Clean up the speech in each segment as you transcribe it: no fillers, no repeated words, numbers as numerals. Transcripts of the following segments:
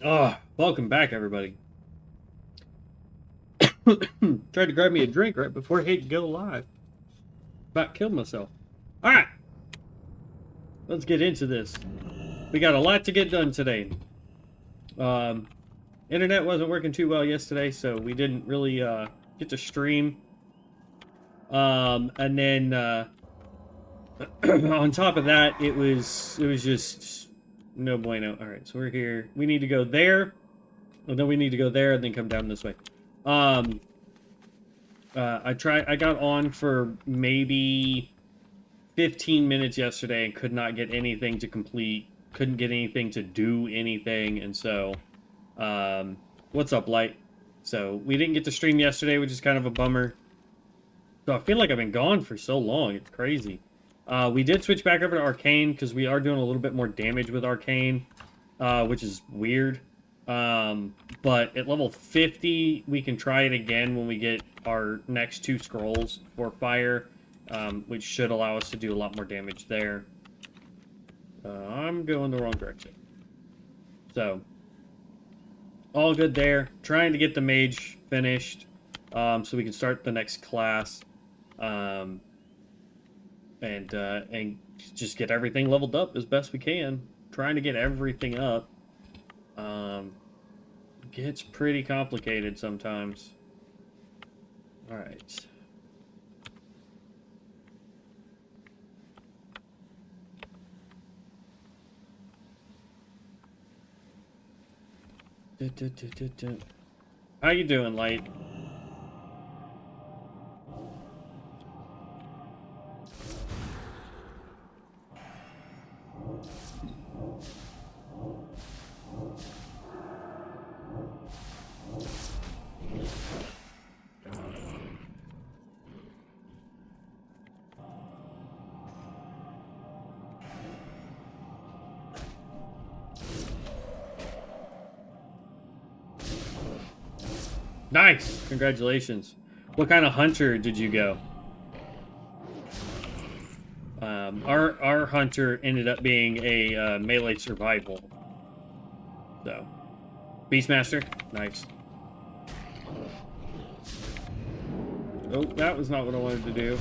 Welcome back, everybody. Tried to grab me a drink right before I hit go live. About killed myself. All right, let's get into this. We got a lot to get done today. Internet wasn't working too well yesterday, so we didn't really get to stream. And then on top of that, it was just no bueno. All right, so we're here. We need to go there, and then we need to go there, and then come down this way. I got on for maybe 15 minutes yesterday and could not get anything to complete. Couldn't get anything to do anything, and so, what's up, Light? So we didn't get to stream yesterday, which is kind of a bummer. So I feel like I've been gone for so long. It's crazy. We did switch back over to Arcane because we are doing a little bit more damage with Arcane, which is weird. But at level 50, we can try it again when we get our next 2 scrolls for fire, which should allow us to do a lot more damage there. I'm going the wrong direction. So, all good there. Trying to get the mage finished, so we can start the next class, and just get everything leveled up as best we can. Trying to get everything up. Gets pretty complicated sometimes. All right. How you doing, Light? Nice! Congratulations. What kind of hunter did you go? Our hunter ended up being a melee survival. So, Beastmaster, nice. Oh, that was not what I wanted to do.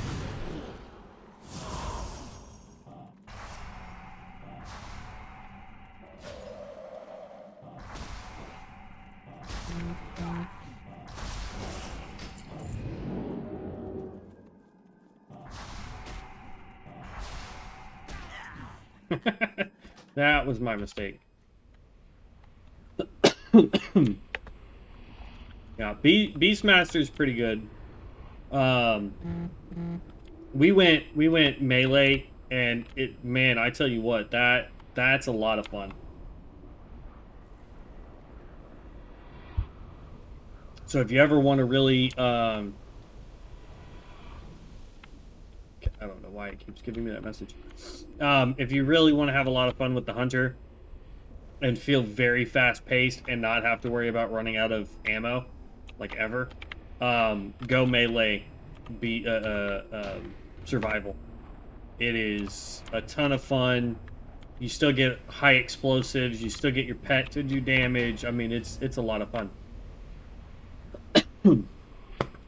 That was my mistake. Yeah, Beastmaster's pretty good. We went melee, and man, I tell you what, that's a lot of fun. So if you ever want to really, I don't know why it keeps giving me that message. If you really want to have a lot of fun with the hunter and feel very fast-paced and not have to worry about running out of ammo, like ever, go melee, survival. It is a ton of fun. You still get high explosives. You still get your pet to do damage. I mean, it's a lot of fun.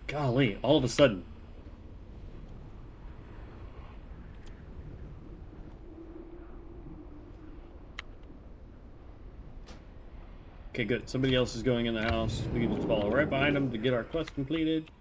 Golly, all of a sudden. Okay, good. Somebody else is going in the house. We can just follow right behind them to get our quest completed.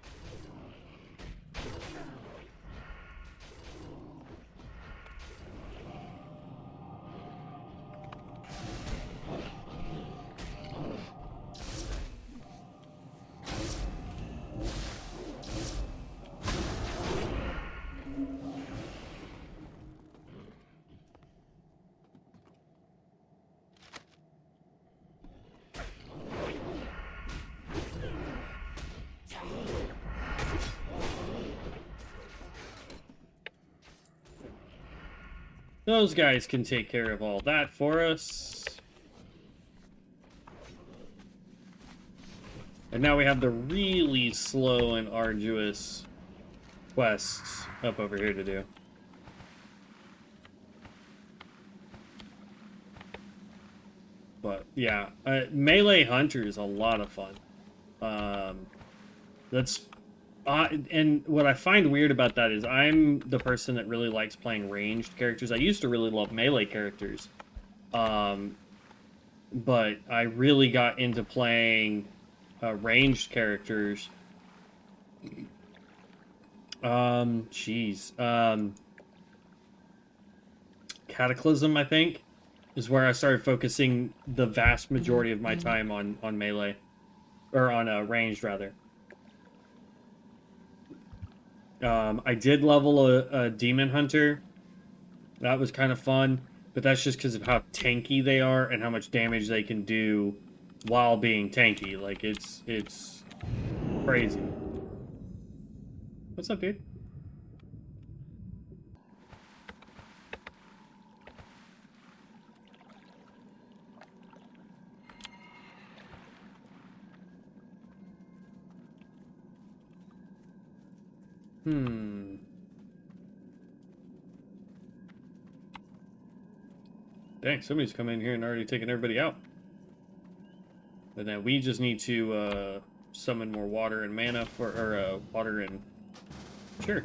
Those guys can take care of all that for us. And now we have the really slow and arduous quests up over here to do. But yeah, melee hunter is a lot of fun. That's and what I find weird about that is I'm the person that really likes playing ranged characters. I used to really love melee characters, but I really got into playing ranged characters. Cataclysm, I think, is where I started focusing the vast majority of my time on melee, or on ranged rather. I did level a demon hunter. That was kind of fun, but that's just because of how tanky they are and how much damage they can do while being tanky. Like it's crazy. What's up, dude? Dang, somebody's come in here and already taken everybody out. But now we just need to summon more water and mana for, or water and... Sure.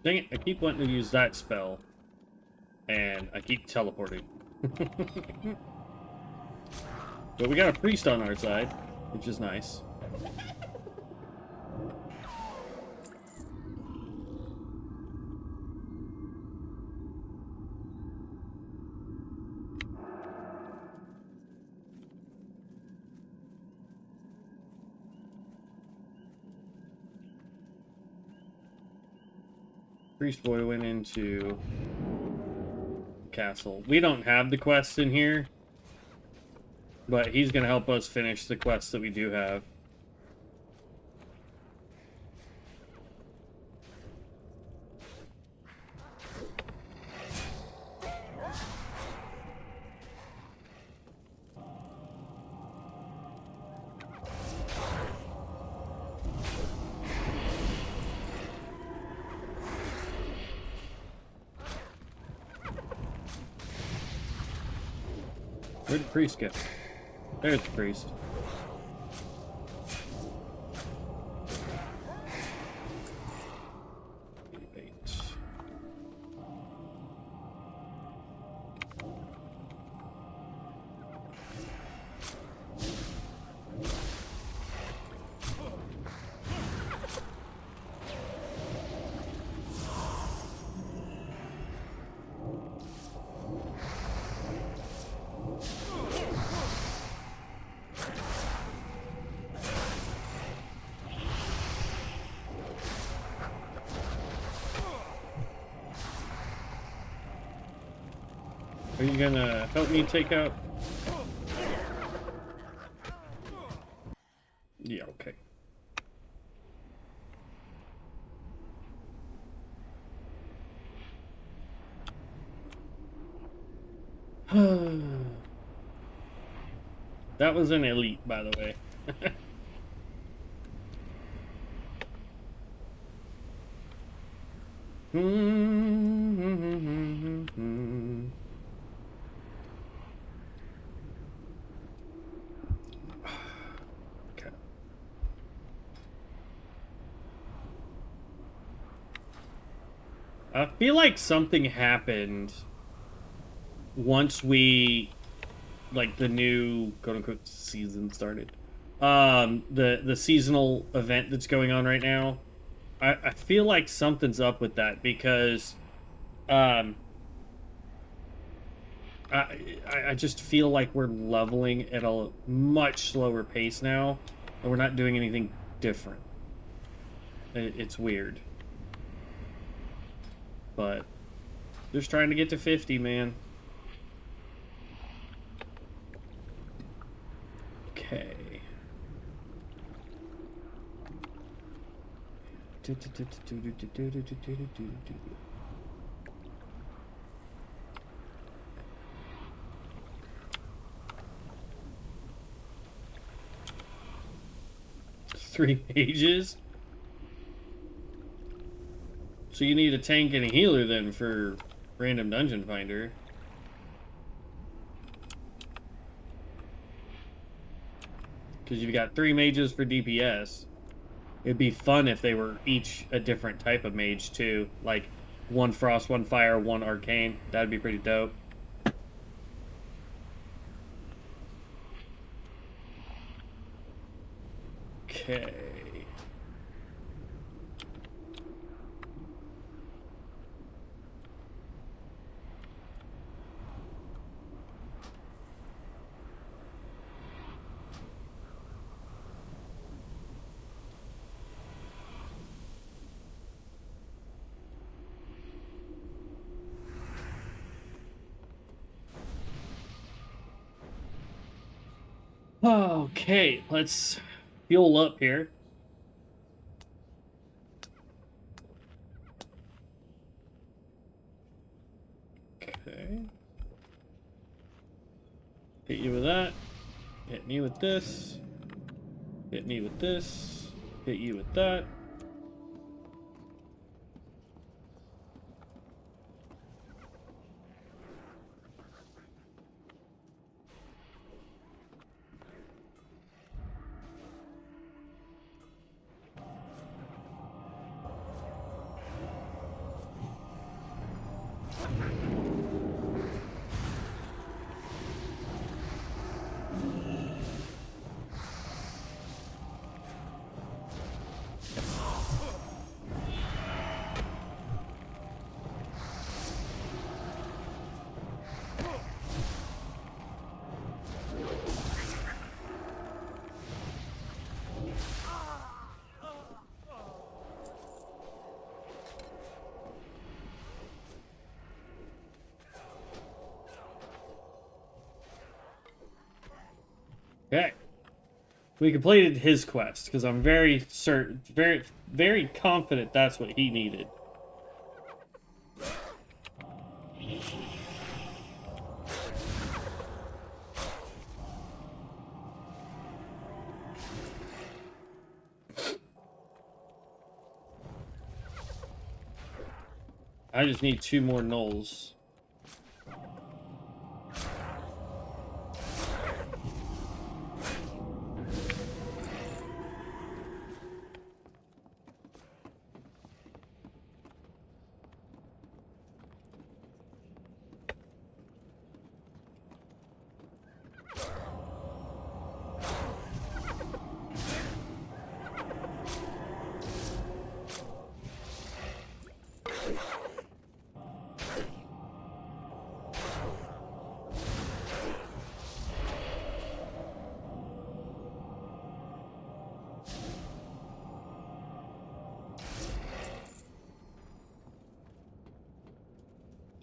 Dang it, I keep wanting to use that spell, and I keep teleporting. But we got a priest on our side, which is nice. Priest boy went into castle. We don't have the quests in here, but he's going to help us finish the quests that we do have. Where'd the priest go? There's the priest. Are you gonna help me take out? Yeah, okay. That was an elite, by the way. I feel like something happened once we, like, the new quote-unquote season started. The seasonal event that's going on right now. I feel like something's up with that because I just feel like we're leveling at a much slower pace now, and we're not doing anything different. It's weird. But just trying to get to 50, man. Okay. Three mages? So you need a tank and a healer then for random dungeon finder. Because you've got 3 mages for DPS. It'd be fun if they were each a different type of mage too. Like 1 frost, 1 fire, 1 arcane. That'd be pretty dope. Okay. Okay, let's fuel up here. Okay. Hit you with that. Hit me with this. Hit me with this. Hit you with that. Okay. We completed his quest because I'm very certain, very confident that's what he needed. I just need 2 more gnolls.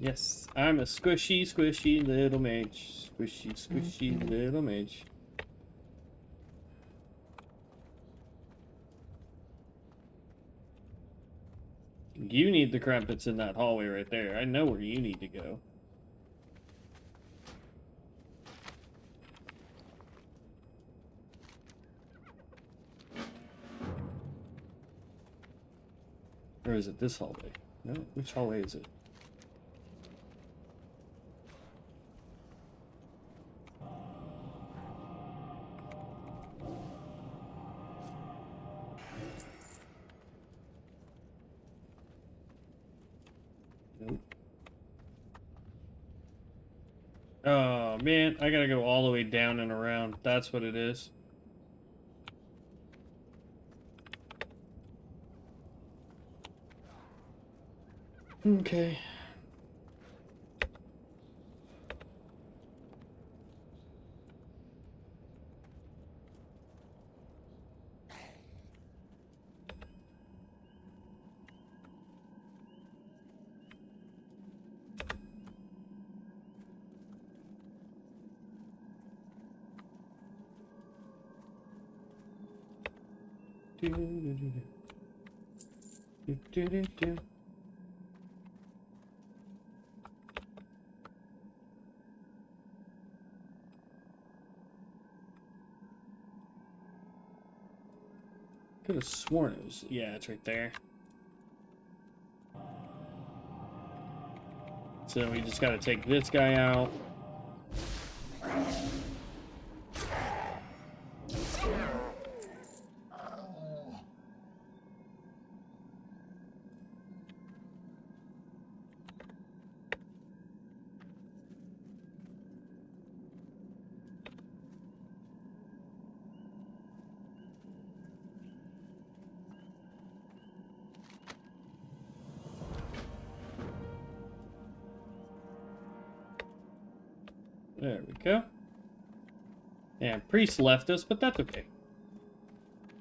Yes, I'm a squishy, squishy little mage. Squishy, squishy little mage. You need the crumpets in that hallway right there. I know where you need to go. Or is it this hallway? No, which hallway is it? Nope. Oh man, I gotta go all the way down and around. That's what it is. Okay. Do. Could have sworn it was. Yeah, it's right there. So we just got to take this guy out. There we go. And priest left us, but that's okay.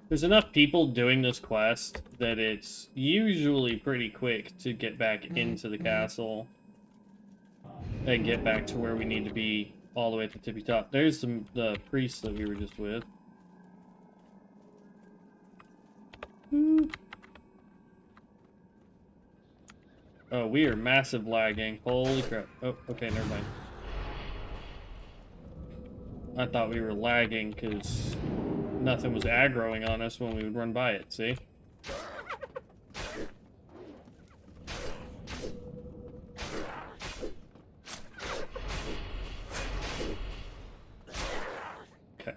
There's enough people doing this quest that it's usually pretty quick to get back into the castle and get back to where we need to be all the way at the tippy top. There's the priest that we were just with. Oh, we are massive lagging. Holy crap. Oh, okay, never mind. I thought we were lagging because nothing was aggroing on us when we would run by it, see? Okay.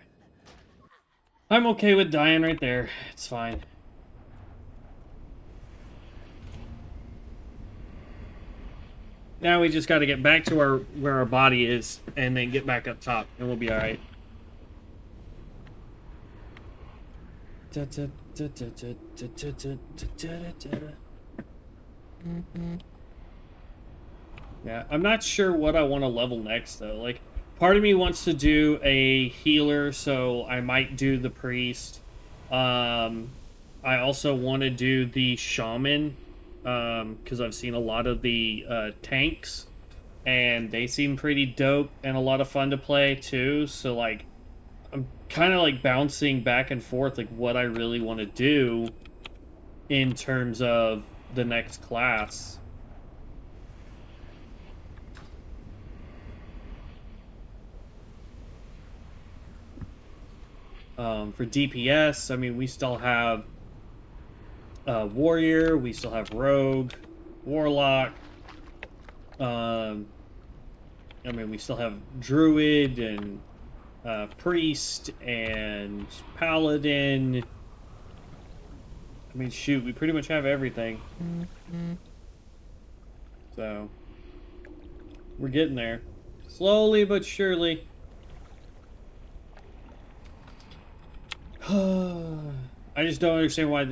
I'm okay with dying right there. It's fine. Now we just got to get back to where our body is and then get back up top and we'll be all right. Yeah, I'm not sure what I want to level next though. Like, part of me wants to do a healer, so I might do the priest. I also want to do the shaman. Because I've seen a lot of the tanks, and they seem pretty dope and a lot of fun to play too. So like, I'm kind of like bouncing back and forth, like what I really want to do in terms of the next class. For DPS, I mean, we still have warrior, we still have rogue, warlock. I mean, we still have druid and priest and paladin. I mean, shoot, we pretty much have everything. So we're getting there, slowly but surely. I just don't understand why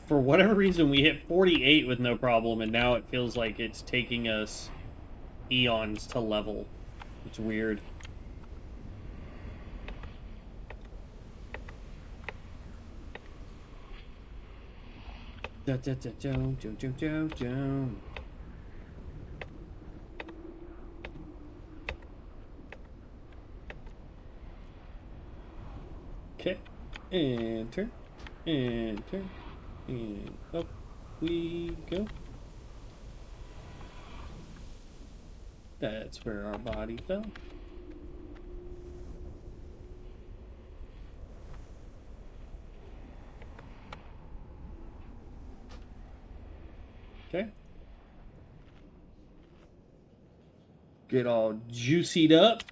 for whatever reason, we hit 48 with no problem, and now it feels like it's taking us eons to level. It's weird. Okay, enter, enter. And up we go. That's where our body fell. Okay. Get all juicied up.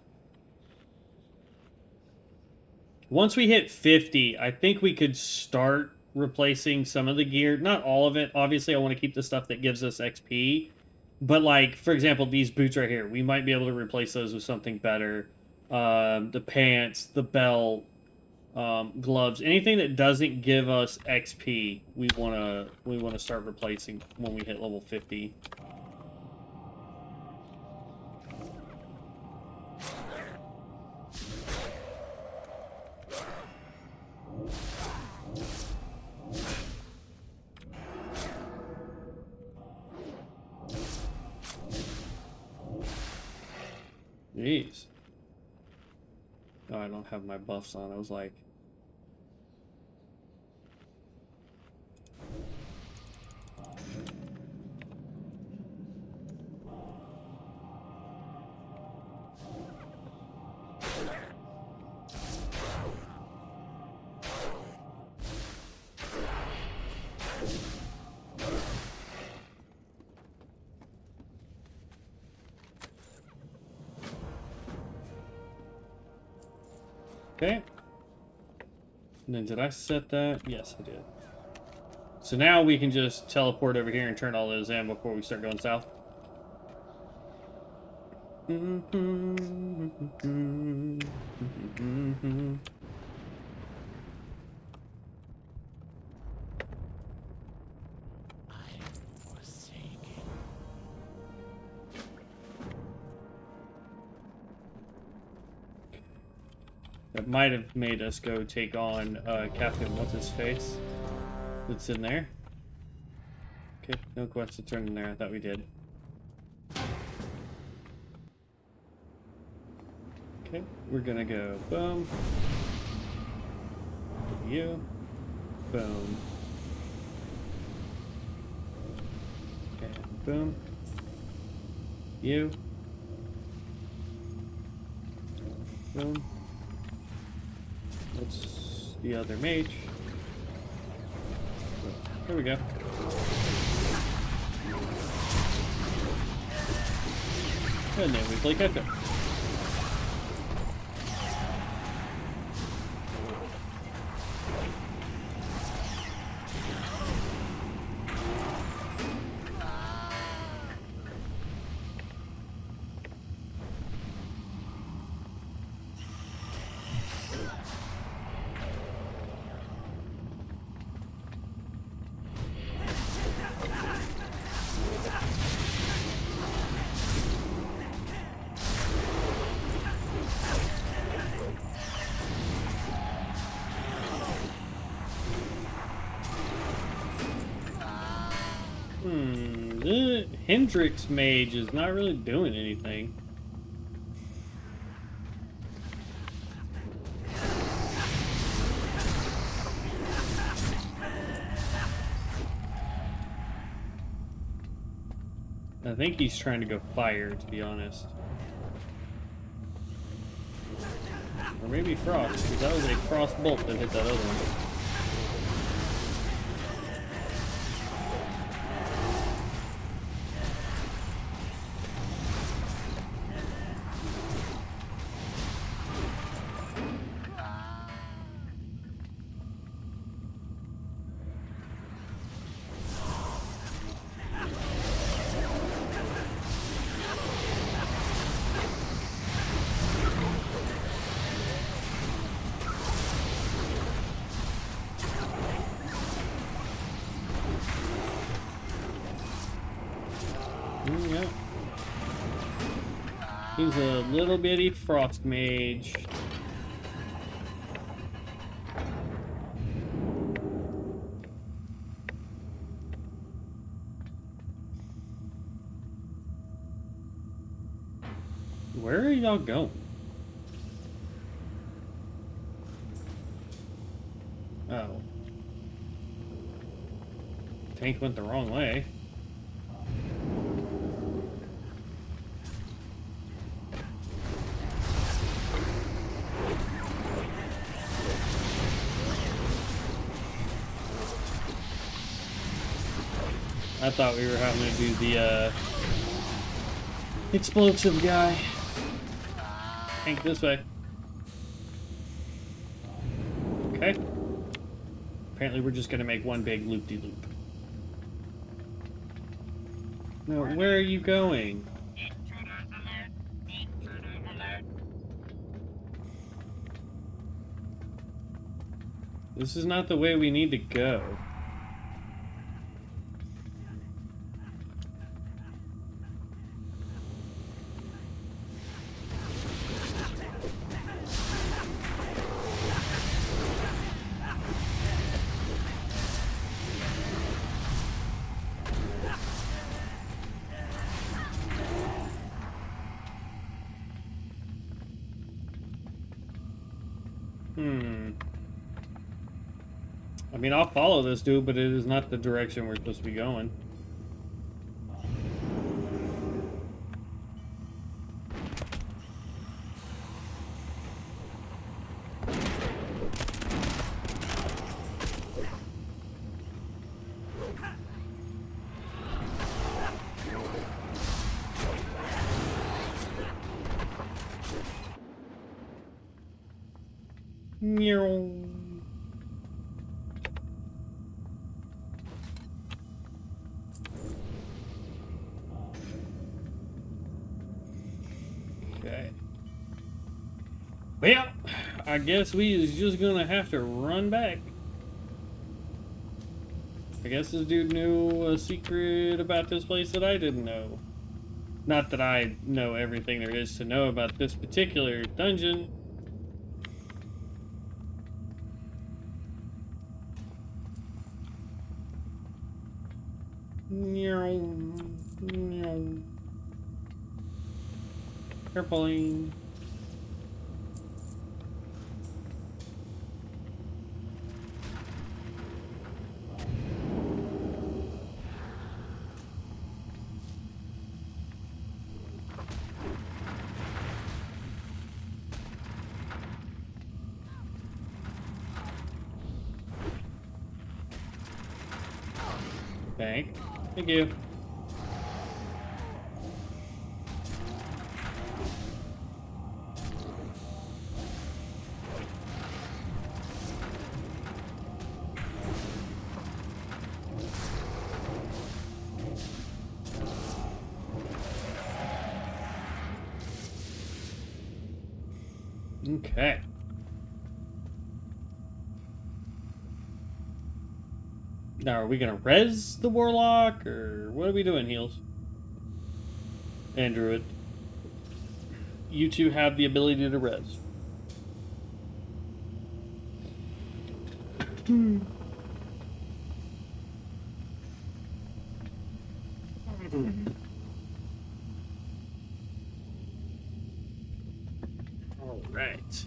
Once we hit 50, I think we could start replacing some of the gear. Not all of it. Obviously, I want to keep the stuff that gives us XP. But, like, for example, these boots right here, we might be able to replace those with something better. The pants, the belt, gloves, anything that doesn't give us XP, we wanna start replacing when we hit level 50. Jeez. Oh, I don't have my buffs on. I was like... Okay. And then did I set that? Yes, I did. So now we can just teleport over here and turn all those in before we start going south. That might have made us go take on Captain What's-His-Face that's in there. Okay, no quest to turn in there. I thought we did. Okay, we're gonna go boom. You. Boom. And boom. You. Boom. What's the other mage? There we go. And then we play catch up. The Hendrix Mage is not really doing anything. I think he's trying to go fire, to be honest. Or maybe frost, because that was a frost bolt that hit that other one. Yeah. He's a little bitty frost mage. Where are y'all going? Oh. Tank went the wrong way. I thought we were having to do the explosive guy. Tank this way. Okay. Apparently we're just gonna make one big loop-de-loop. Now, where are you going? This is not the way we need to go. I mean, I'll follow this dude, but it is not the direction we're supposed to be going. Meow. Okay. Well, I guess we is just gonna have to run back. I guess this dude knew a secret about this place that I didn't know. Not that I know everything there is to know about this particular dungeon. Carefully. Thank you. Okay. Now, are we gonna res the warlock, or what are we doing, Heels? And Druid. You two have the ability to res. All right.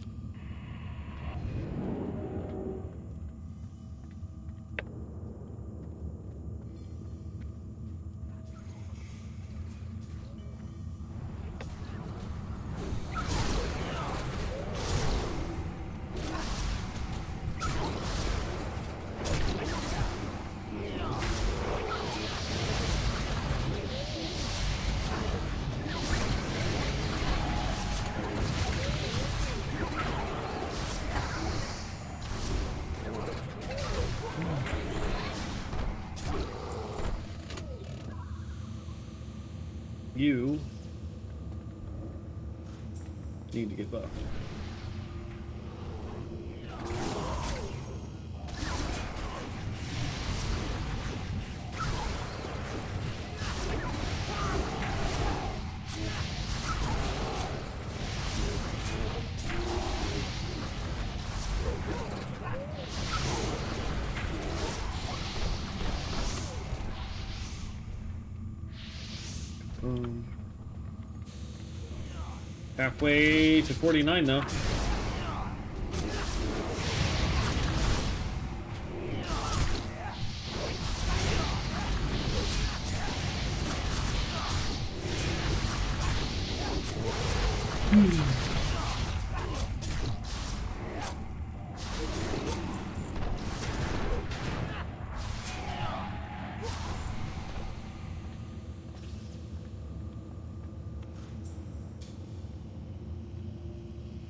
You need to get buffed. Halfway to 49 though.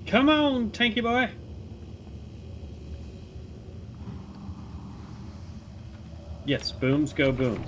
Come on, tanky boy. Yes, booms go boom.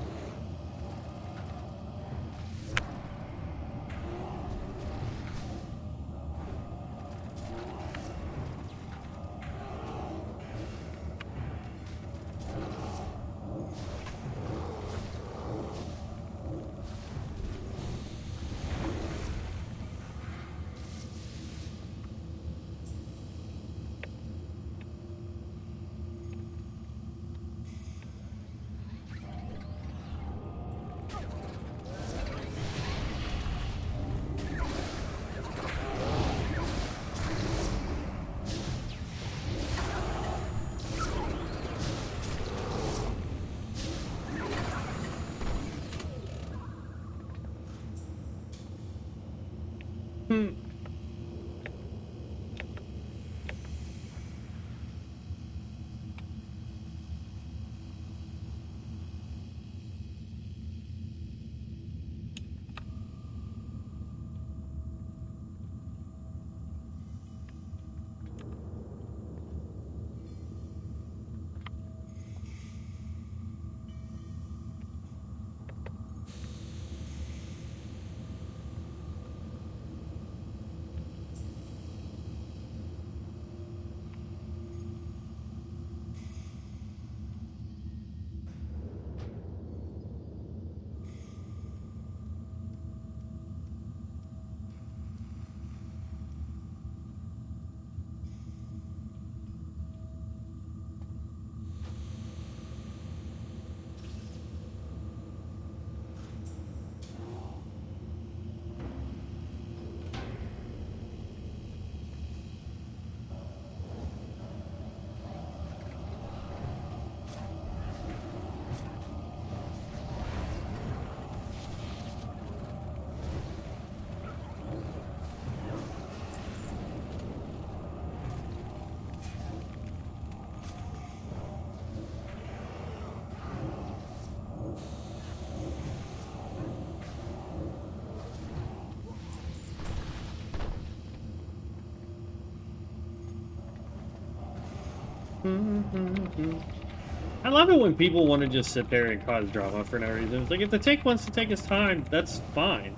I love it when people want to just sit there and cause drama for no reason. It's like, if the tank wants to take his time, that's fine.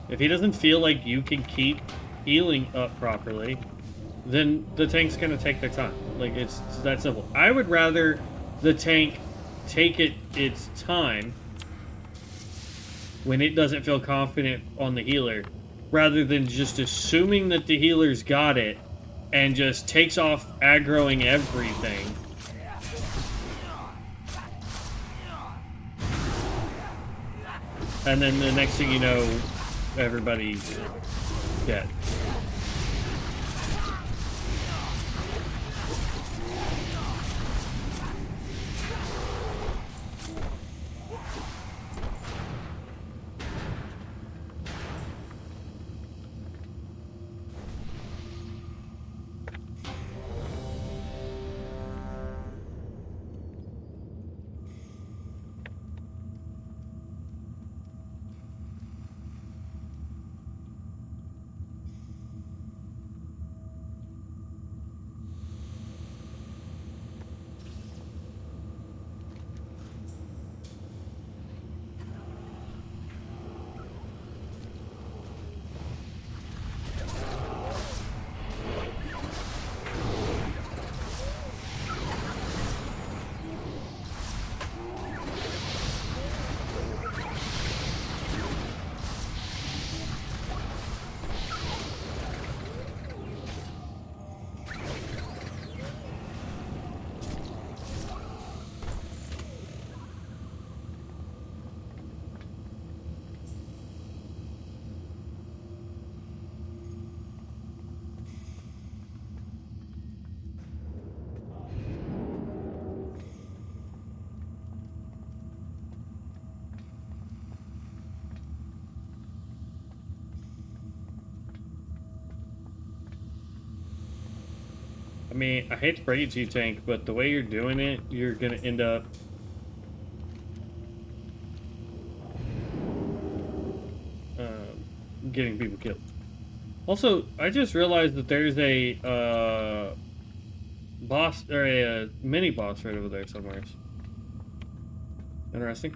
If he doesn't feel like you can keep healing up properly, then the tank's gonna take their time. Like, it's that simple. I would rather the tank take its time when it doesn't feel confident on the healer, rather than just assuming that the healer's got it and just takes off aggroing everything. And then the next thing you know, everybody's dead. I mean, I hate to break it to you, Tank, but the way you're doing it, you're gonna end up getting people killed. Also, I just realized that there's a boss, or a mini boss right over there somewhere. Interesting.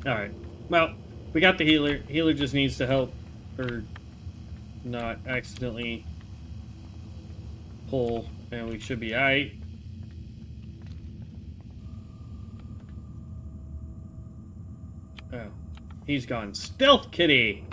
Alright. Well, we got the healer. Healer just needs to help or not accidentally pull, and we should be alright. Oh. He's gone stealth kitty!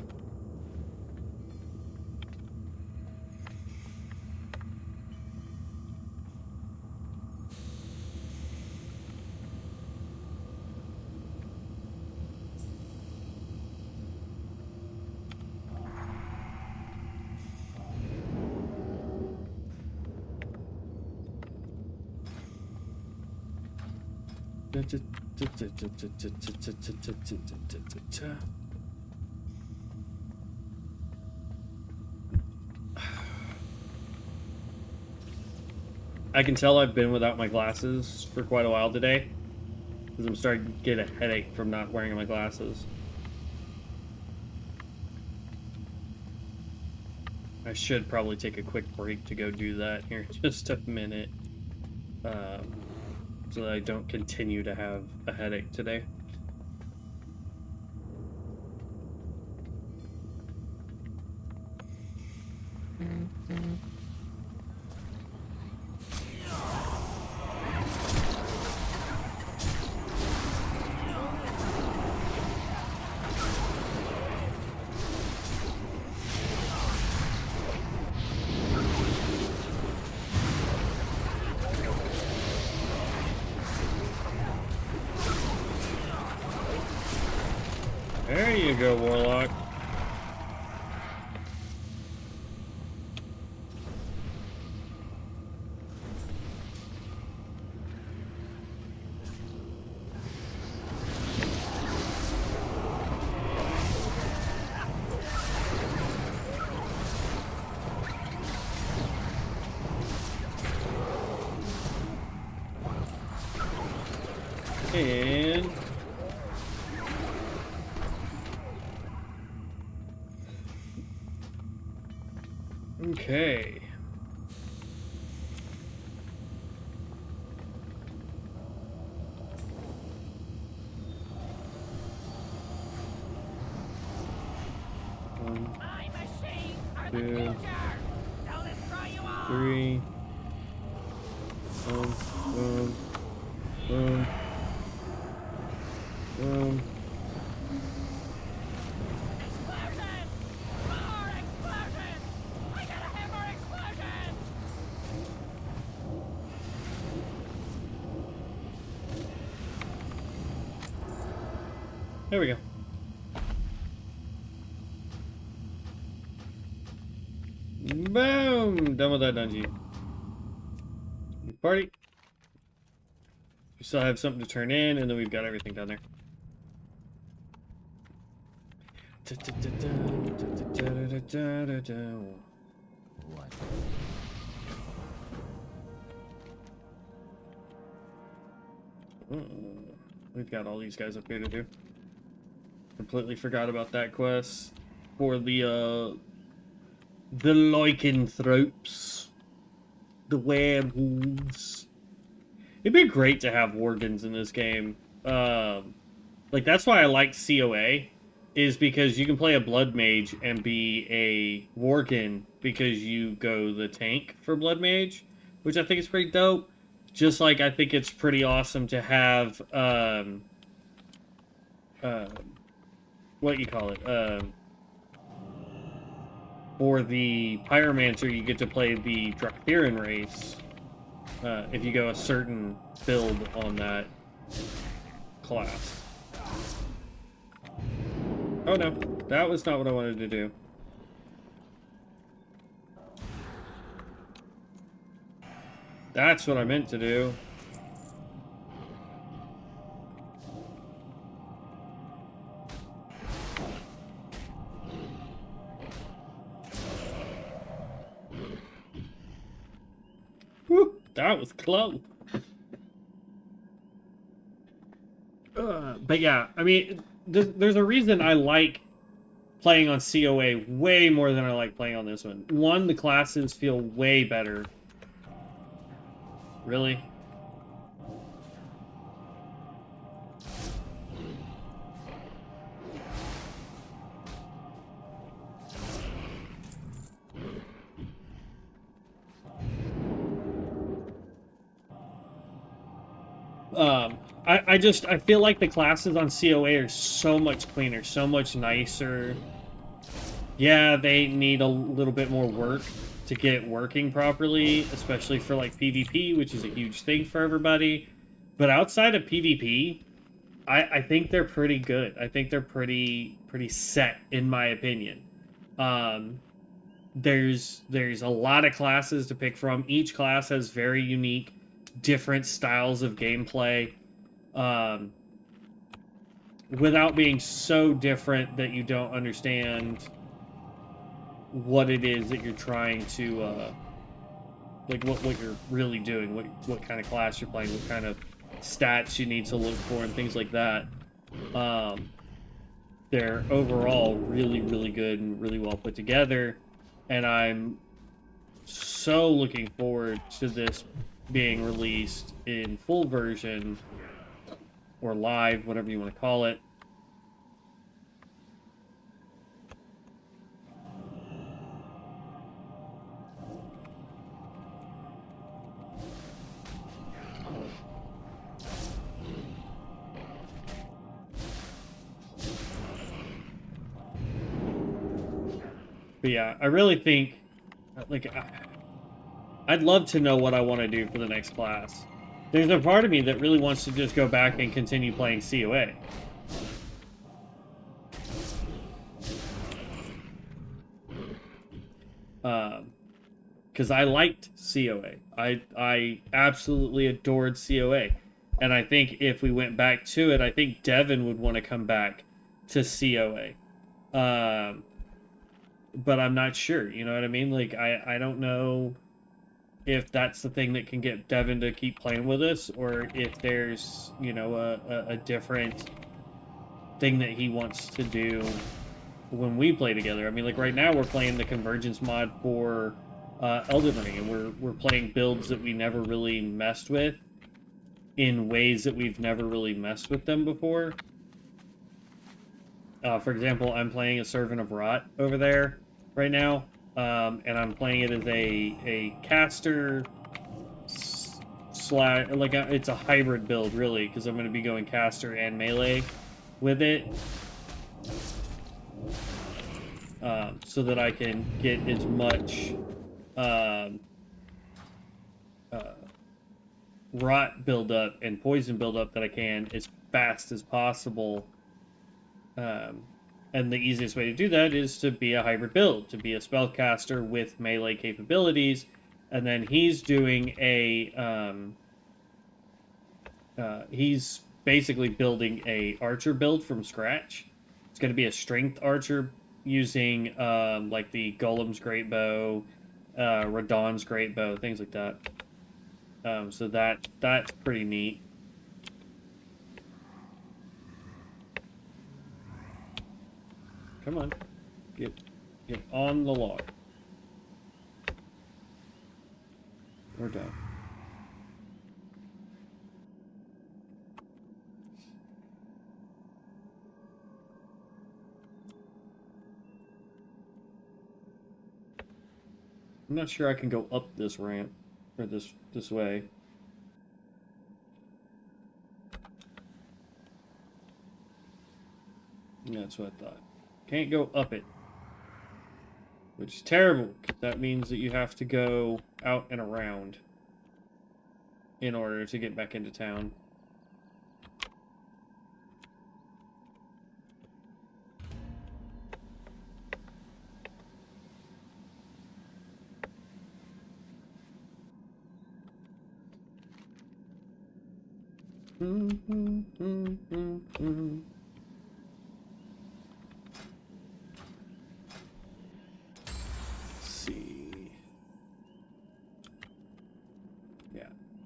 I can tell I've been without my glasses for quite a while today, because I'm starting to get a headache from not wearing my glasses. I should probably take a quick break to go do that here in just a minute, so that I don't continue to have a headache today. There you go, Warlock. And okay. My machines are the 2, future. They'll destroy you all. 3. Boom, boom, boom, boom. Explosion! More explosion! I gotta have more explosion! There we go. Boom! Done with that dungeon. Party. We still have something to turn in, and then we've got everything down there. What? We've got all these guys up here to do. Completely forgot about that quest for the lycanthropes, the werewolves. It'd be great to have worgens in this game. Like that's why I like COA, is because you can play a blood mage and be a worgen because you go the tank for blood mage, which I think is pretty dope. Just like I think it's pretty awesome to have what you call it, for the pyromancer you get to play the Draktherin race if you go a certain build on that class. Oh no, that was not what I wanted to do. That's what I meant to do. Whew, that was close. But yeah, I mean, there's a reason I like playing on COA way more than I like playing on this one. One, the classes feel way better. Really? I feel like the classes on COA are so much cleaner, so much nicer. Yeah, they need a little bit more work to get working properly, especially for like PvP, which is a huge thing for everybody. But outside of PvP, I think they're pretty good. I think they're pretty set, in my opinion. There's a lot of classes to pick from. Each class has very unique, different styles of gameplay, without being so different that you don't understand what it is that you're trying to, like what you're really doing, what kind of class you're playing, what kind of stats you need to look for, and things like that. They're overall really good and really well put together, and I'm so looking forward to this being released in full version or live, whatever you want to call it. But yeah, I really think, like, I'd love to know what I want to do for the next class. There's a part of me that really wants to just go back and continue playing COA. Because I liked COA. I absolutely adored COA. And I think if we went back to it, I think Devin would want to come back to COA. But I'm not sure. You know what I mean? Like, I don't know if that's the thing that can get Devin to keep playing with us, or if there's, you know, a different thing that he wants to do when we play together. I mean, like right now we're playing the Convergence mod for Elden Ring, and we're playing builds that we never really messed with in ways that we've never really messed with them before. For example, I'm playing a Servant of Rot over there right now, and I'm playing it as a caster slash, like it's a hybrid build really, because I'm going to be going caster and melee with it, so that I can get as much rot buildup and poison buildup that I can as fast as possible. And the easiest way to do that is to be a hybrid build, to be a spellcaster with melee capabilities, and then he's doing he's basically building a archer build from scratch. It's going to be a strength archer using like the Golem's Great Bow, Radahn's Great Bow, things like that. So that's pretty neat. Come on, get on the log. We're done. I'm not sure I can go up this ramp, or this way. That's what I thought. Can't go up it. Which is terrible, because that means that you have to go out and around in order to get back into town.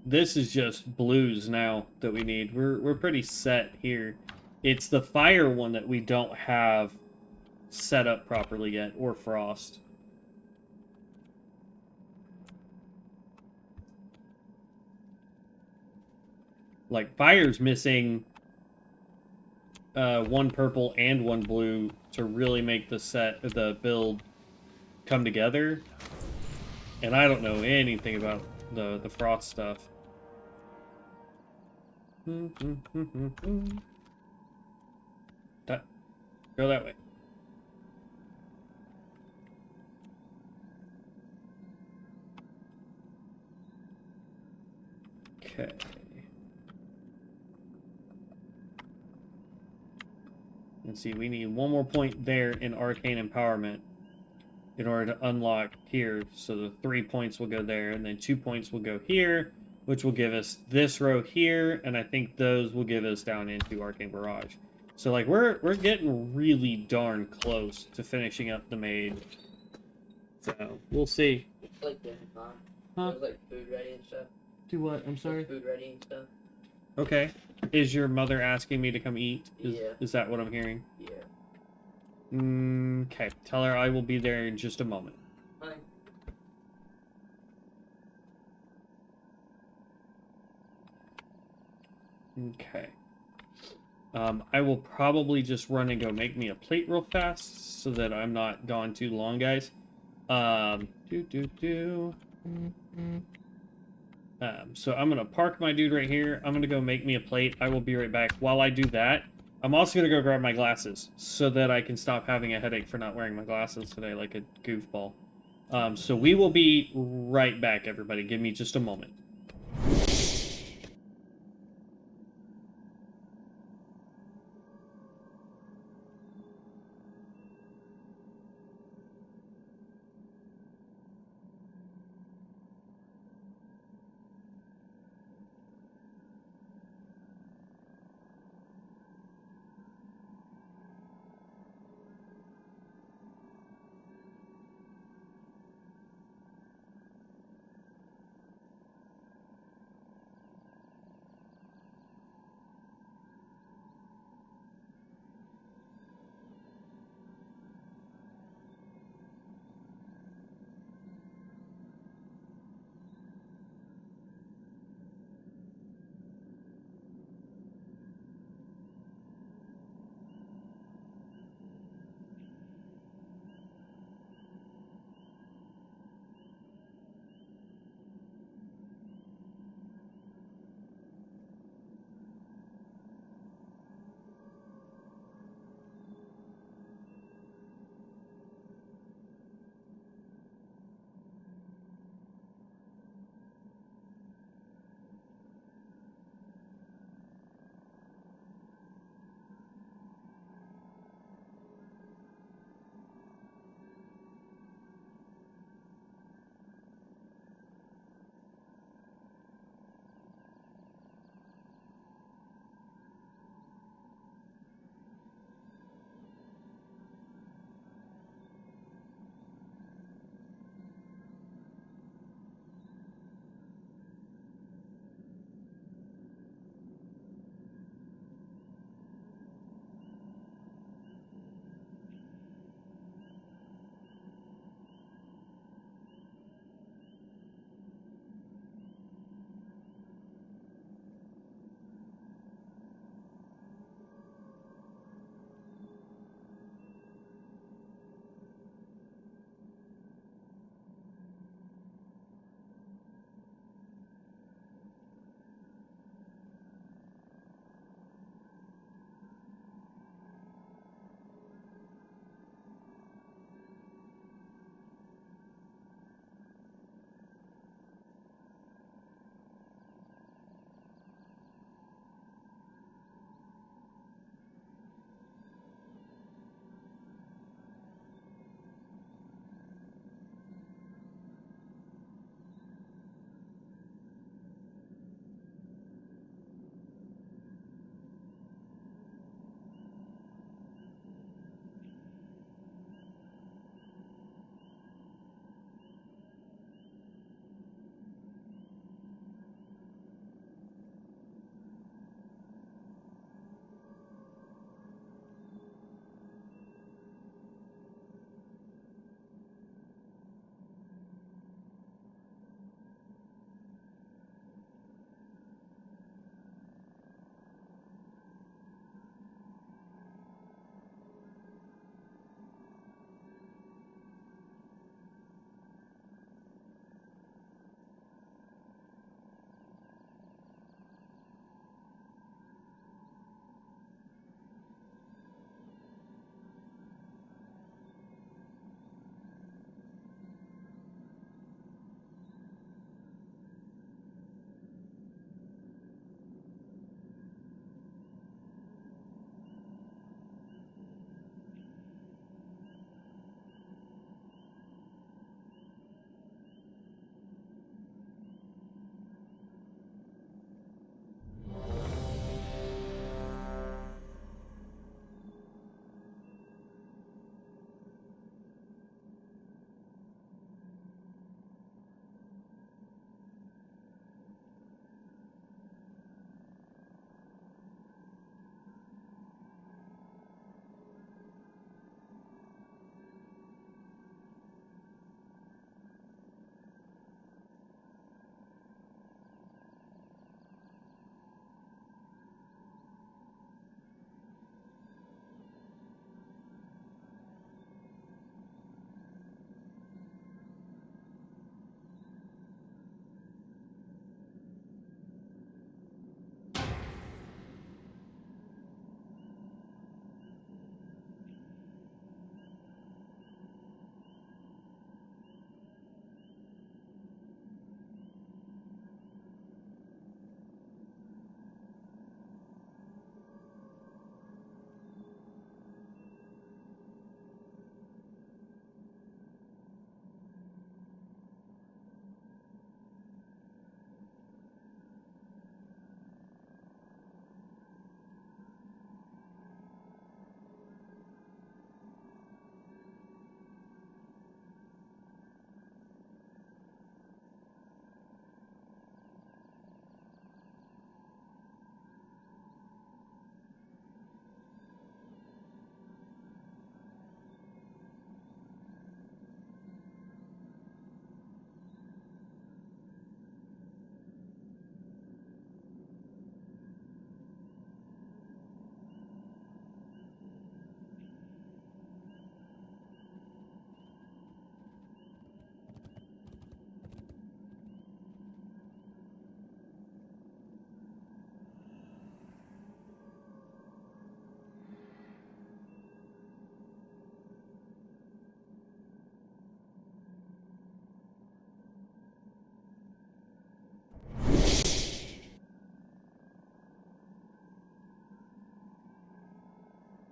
This is just blues now that we need. We're pretty set here. It's the fire one that we don't have set up properly yet, or frost. Like, fire's missing one purple and one blue to really make the build come together. And I don't know anything about the frost stuff. Go that way. Okay. Let's see, we need one more point there in Arcane Empowerment in order to unlock here. So the 3 points will go there, and then 2 points will go here, which will give us this row here, and I think those will give us down into Arcane Barrage. So, like, we're getting really darn close to finishing up the mage. So, we'll see. It's like dinner time. Huh? There's like food ready and stuff. Do what? I'm sorry? There's food ready and stuff. Okay. Is your mother asking me to come eat? Yeah. Is that what I'm hearing? Yeah. Okay. Tell her I will be there in just a moment. Hi. Okay. I will probably just run and go make me a plate real fast so that I'm not gone too long, guys. So I'm going to park my dude right here. I'm going to go make me a plate. I will be right back. While I do that, I'm also going to go grab my glasses so that I can stop having a headache for not wearing my glasses today like a goofball. So we will be right back, everybody. Give me just a moment.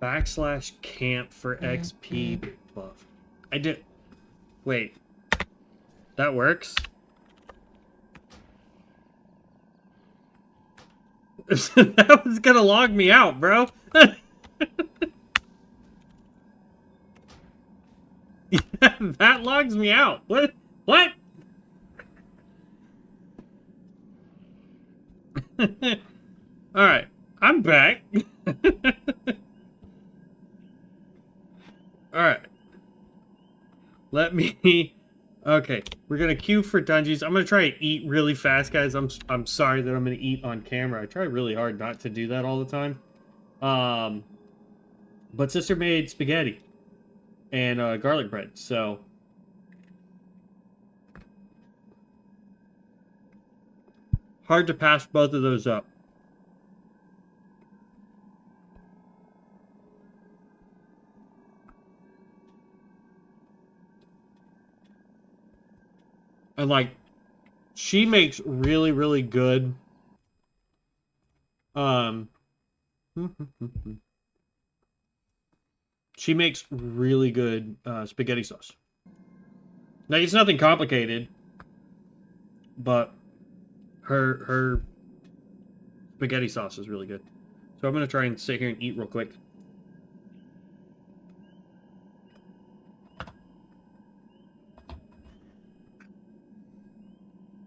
Backslash camp for XP buff. I did. Wait. That works? That was gonna log me out, bro. That logs me out. What? What? Alright. I'm back. Alright. Let me... Okay. We're gonna queue for dungeons. I'm gonna try to eat really fast, guys. I'm sorry that I'm gonna eat on camera. I try really hard not to do that all the time. But sister made spaghetti. And garlic bread, so... Hard to pass both of those up. And like, she makes really, really good, she makes really good spaghetti sauce. Now, it's nothing complicated, but her spaghetti sauce is really good. So I'm going to try and sit here and eat real quick.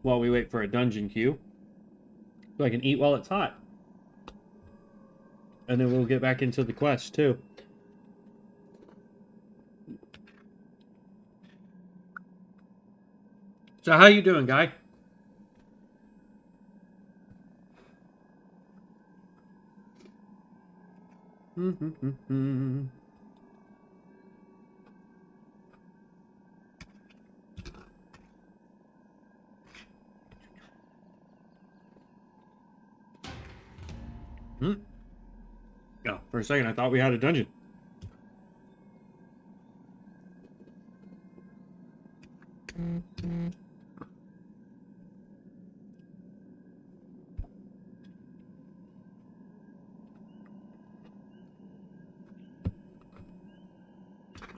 While we wait for a dungeon queue. So I can eat while it's hot. And then we'll get back into the quest, too. So how you doing, guy? Oh, for a second I thought we had a dungeon.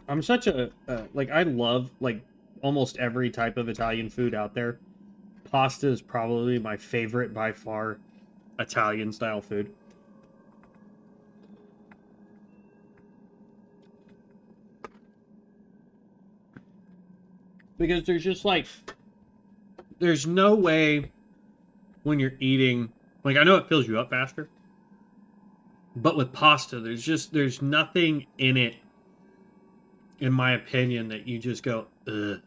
I'm such a like, I love like almost every type of Italian food out there. Pasta is probably my favorite by far Italian style food. Because there's just like, there's no way when you're eating, like, I know it fills you up faster, but with pasta, there's nothing in it, in my opinion, that you just go, ugh,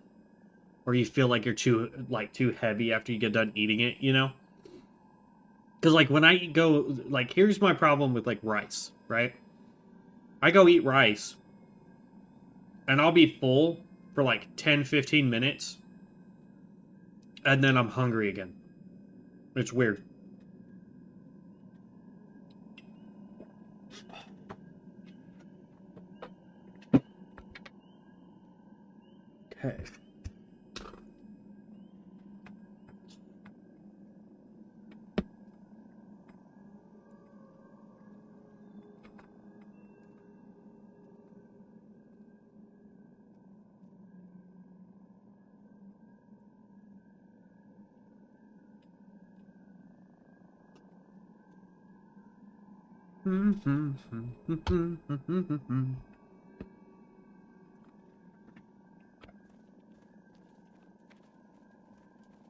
or you feel like you're too heavy after you get done eating it, you know? Because, like, when I go, like, here's my problem with, like, rice, right? I go eat rice, and I'll be full for, like, 10, 15 minutes, and then I'm hungry again. It's weird. Okay.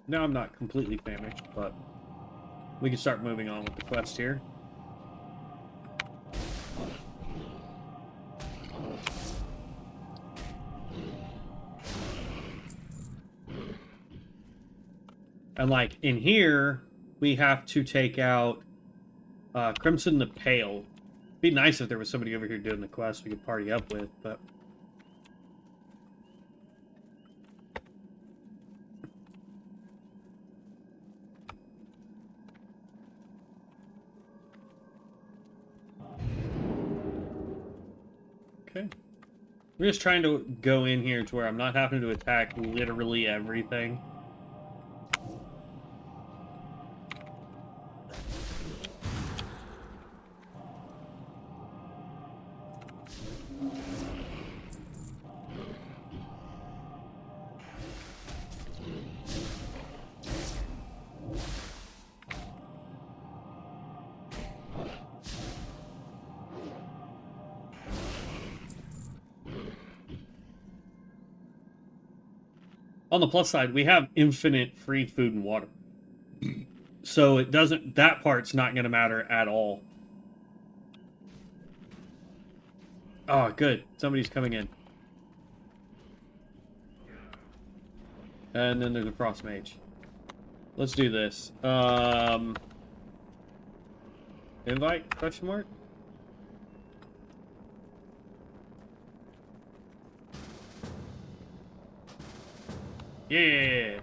Now I'm not completely famished, but we can start moving on with the quest here. And like in here, we have to take out Crimson the Pale. It'd be nice if there was somebody over here doing the quest we could party up with, but... Okay. We're just trying to go in here to where I'm not having to attack literally everything. On the plus side, we have infinite free food and water. So it doesn't, that part's not going to matter at all. Oh, good. Somebody's coming in. And then there's a Frost Mage. Let's do this. Invite? Question mark? Yeah.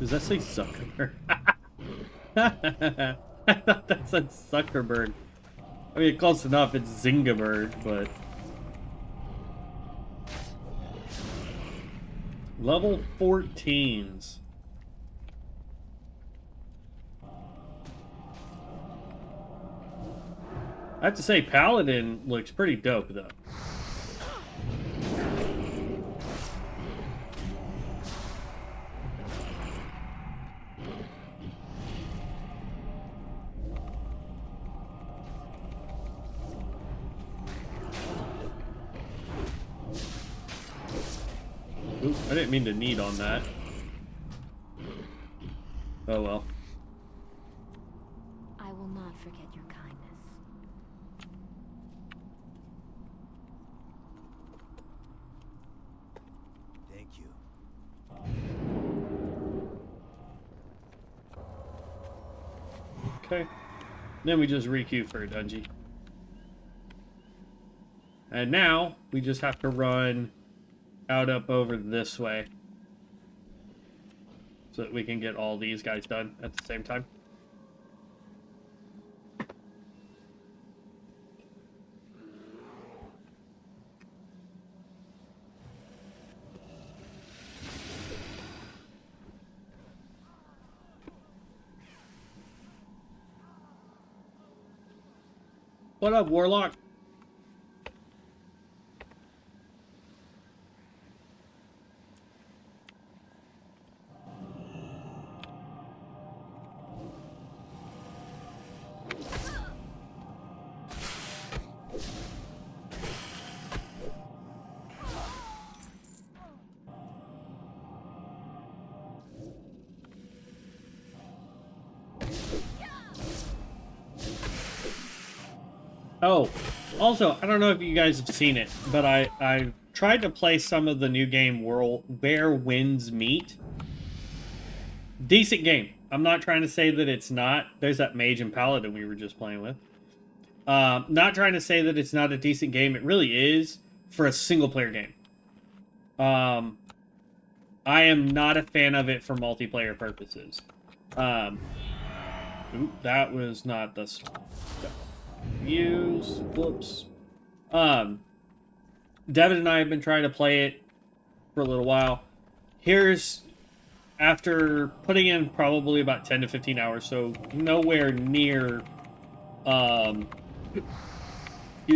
Does that say Zuckerberg? I thought that said Zuckerberg. I mean, close enough. It's Zingaberg, but level 14s. I have to say, Paladin looks pretty dope, though. Ooh, I didn't mean to need on that. Oh well. I will not forget your kindness. Thank you. Okay. Then we just requeue for a dungeon. And now we just have to run out up over this way so that we can get all these guys done at the same time. What up, Warlock? Oh, also, I don't know if you guys have seen it, but I tried to play some of the new game World Where Winds Meet. Decent game. I'm not trying to say that it's not. There's that Mage and Paladin we were just playing with. Not trying to say that it's not a decent game. It really is for a single-player game. I am not a fan of it for multiplayer purposes. Ooh, that was not the use. Whoops. Devin and I have been trying to play it for a little while. Here's, after putting in probably about 10 to 15 hours, so nowhere near, excuse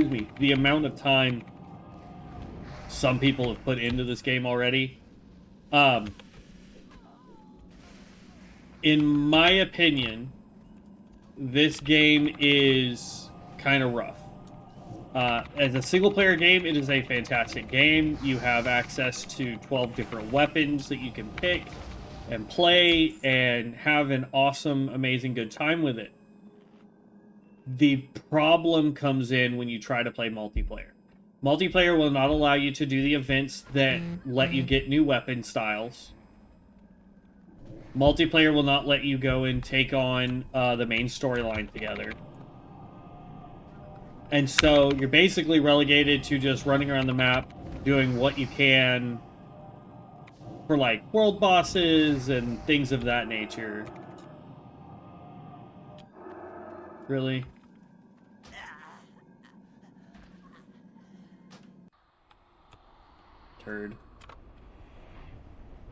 me, the amount of time some people have put into this game already. In my opinion, this game is kind of rough. As a single-player game, it is a fantastic game. You have access to 12 different weapons that you can pick and play and have an awesome, amazing, good time with it. The problem comes in when you try to play multiplayer. Multiplayer will not allow you to do the events that let you get new weapon styles. Multiplayer will not let you go and take on the main storyline together. And so you're basically relegated to just running around the map, doing what you can for, like, world bosses and things of that nature. Really? Turd.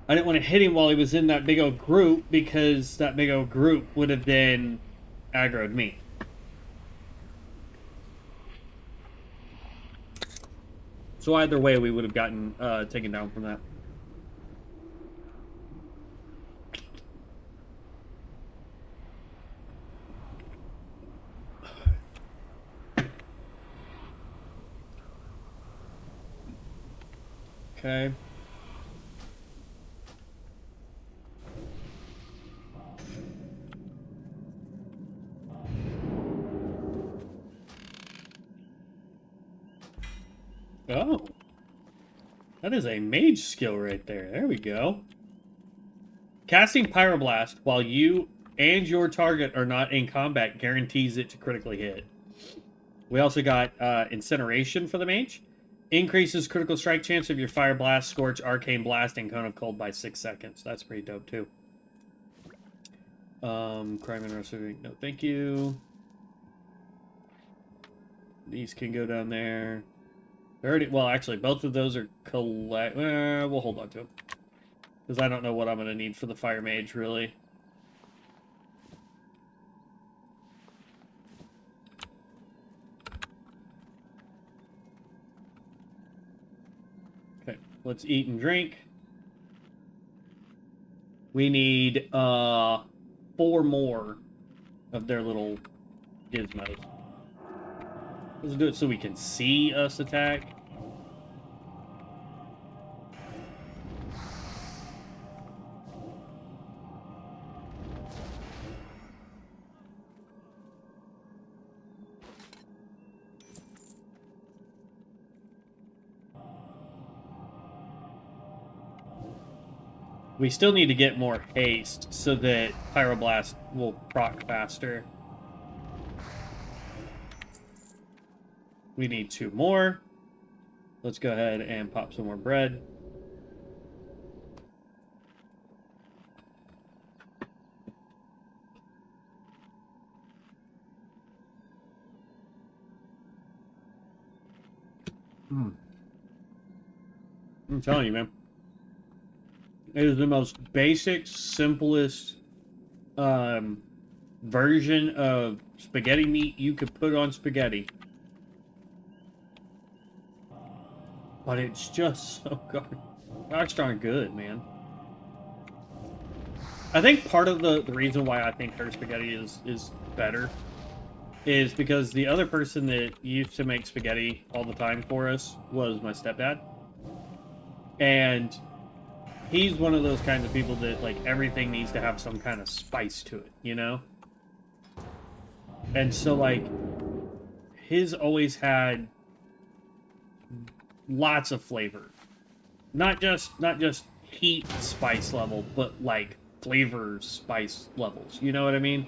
I didn't want to hit him while he was in that big old group, because that big old group would have then aggroed me. So either way, we would have gotten taken down from that. Okay. Oh. That is a mage skill right there. There we go. Casting Pyroblast while you and your target are not in combat guarantees it to critically hit. We also got Incineration for the mage. Increases critical strike chance of your Fire Blast, Scorch, Arcane Blast, and Cone of Cold by 6 seconds. That's pretty dope, too. Crime and Restoring. No, thank you. These can go down there. Already, well, actually, both of those are collect. We'll hold on to them. Because I don't know what I'm going to need for the Fire Mage, really. Okay, let's eat and drink. We need 4 more of their little gizmos. Let's do it so we can see us attack. We still need to get more haste so that Pyroblast will proc faster. We need 2 more. Let's go ahead and pop some more bread. I'm telling you, man. It is the most basic, simplest version of spaghetti meat you could put on spaghetti. But it's just so gosh darn good, man. I think part of the reason why I think her spaghetti is better is because the other person that used to make spaghetti all the time for us was my stepdad. And he's one of those kinds of people that, like, everything needs to have some kind of spice to it, you know? And so, like, his always had lots of flavor. Not just heat spice level, but, like, flavor spice levels. You know what I mean?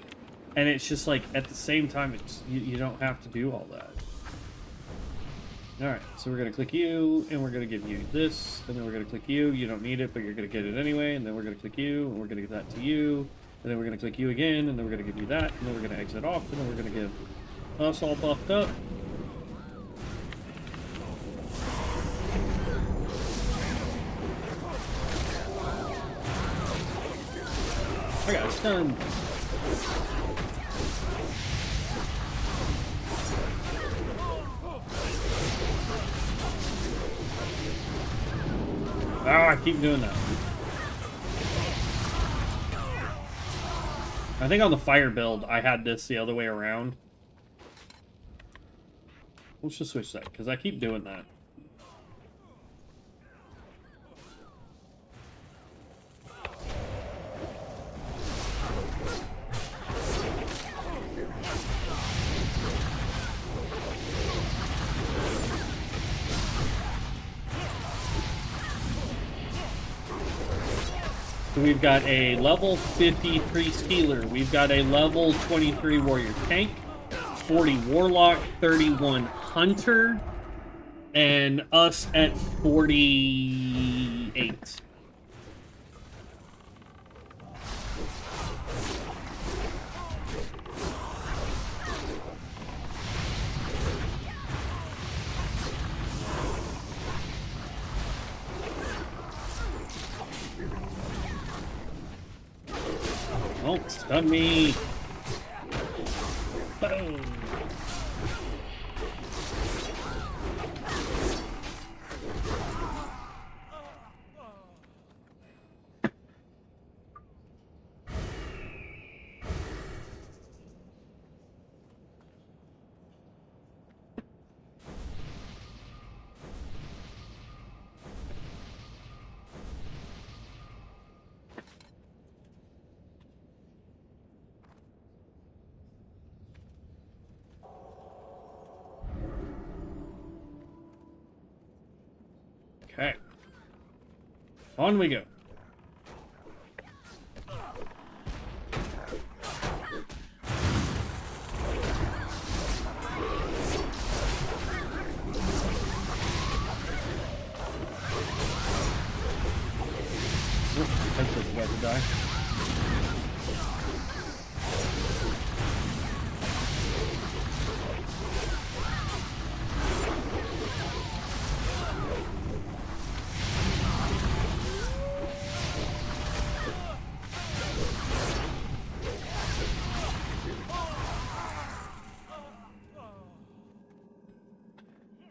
And it's just, like, at the same time, it's you don't have to do all that. Alright, so we're going to click you, and we're going to give you this, and then we're going to click you. You don't need it, but you're going to get it anyway, and then we're going to click you, and we're going to give that to you, and then we're going to click you again, and then we're going to give you that, and then we're going to exit off, and then we're going to give us all buffed up. I got stunned. Oh, I keep doing that. I think on the fire build, I had this the other way around. Let's just switch that, because I keep doing that. So we've got a level 50 priest healer, we've got a level 23 warrior tank, 40 warlock, 31 hunter, and us at 48. Don't stun me. Boom. Okay. On we go. Headset's about to die.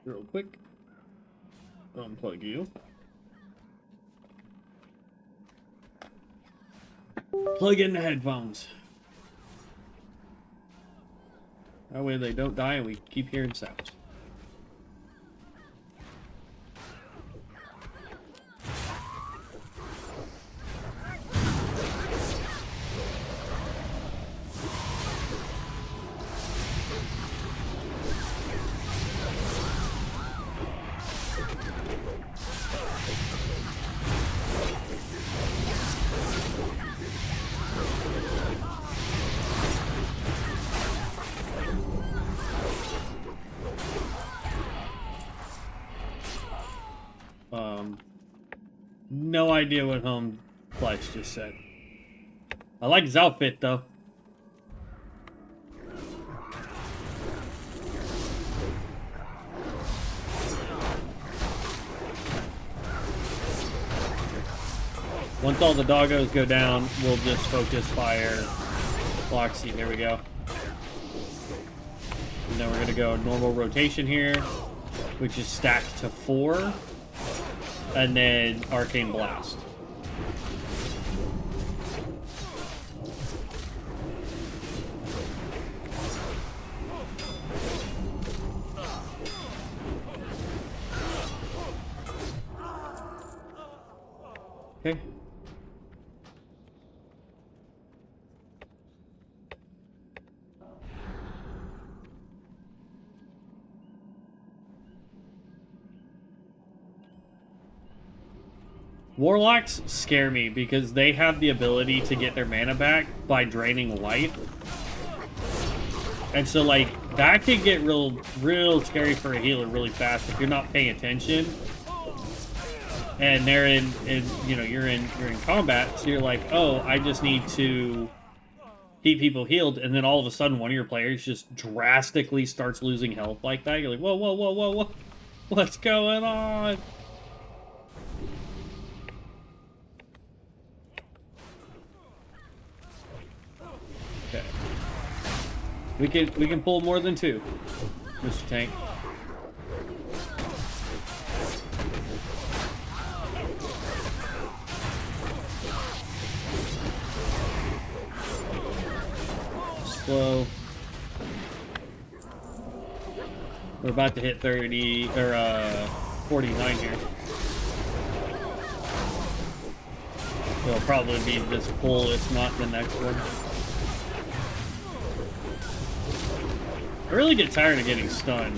Real quick. Unplug you. Plug in the headphones. That way they don't die and we keep hearing sounds. No idea what Home Flesh just said. I like his outfit, though. Once all the doggos go down, we'll just focus fire Loxy. There we go. And then we're going to go normal rotation here, which is stacked to 4. And then Arcane Blast. Okay. Warlocks scare me because they have the ability to get their mana back by draining life. And so, like, that could get real scary for a healer really fast if you're not paying attention. And they're in you know, you're in combat, so you're like, oh, I just need to keep people healed, and then all of a sudden one of your players just drastically starts losing health like that. You're like, whoa, whoa, whoa, whoa, whoa. What's going on? Okay. We can pull more than 2, Mr. Tank. Slow. We're about to hit 30 or 49 here. It'll probably be this pull, if not the next one. I really get tired of getting stunned.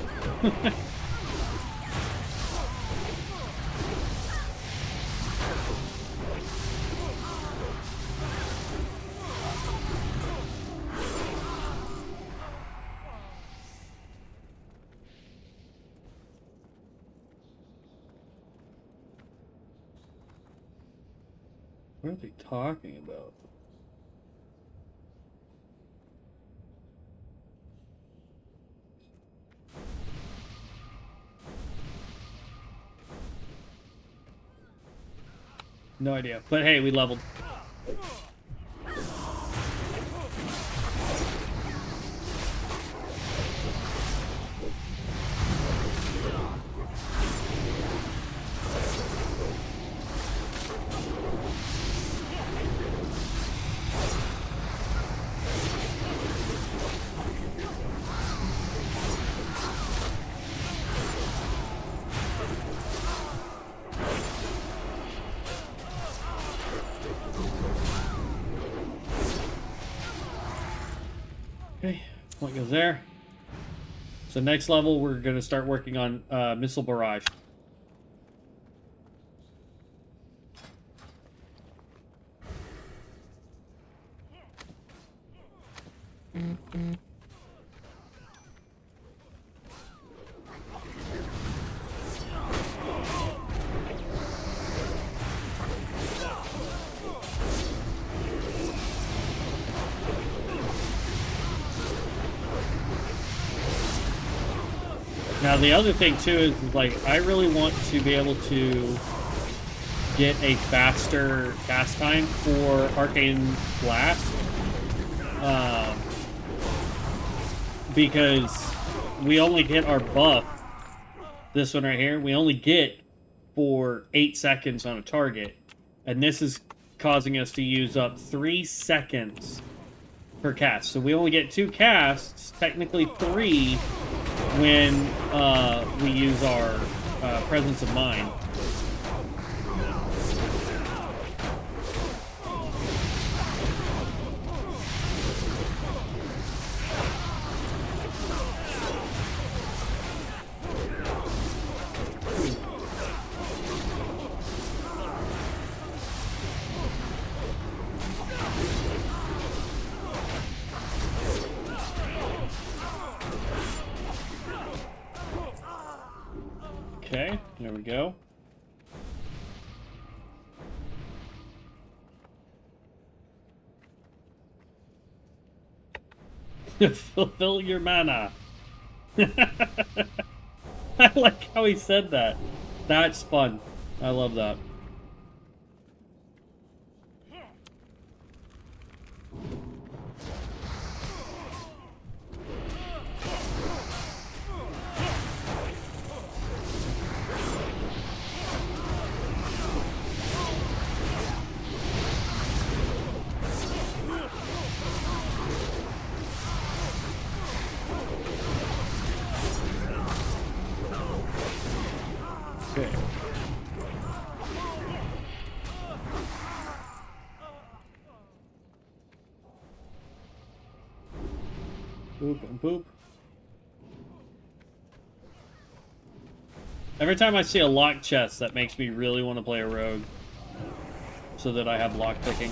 What are they talking about? No idea. But hey, we leveled. Okay, point goes there. So next level, we're going to start working on Missile Barrage. Now the other thing too is like I really want to be able to get a faster cast time for Arcane Blast, because we only get our buff. This one right here, we only get for 8 seconds on a target, and this is causing us to use up 3 seconds per cast. So we only get 2 casts, technically 3, when we use our Presence of Mind. Okay, there we go. Fulfill your mana. I like how he said that. That's fun. I love that. Okay. Boop and boop. Every time I see a lock chest, that makes me really want to play a rogue, so that I have lock picking.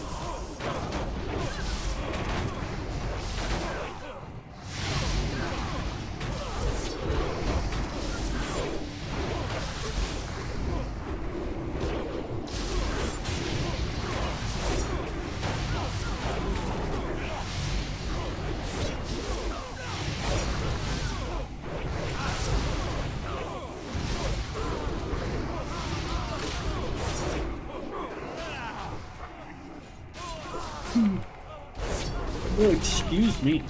Oh, excuse me.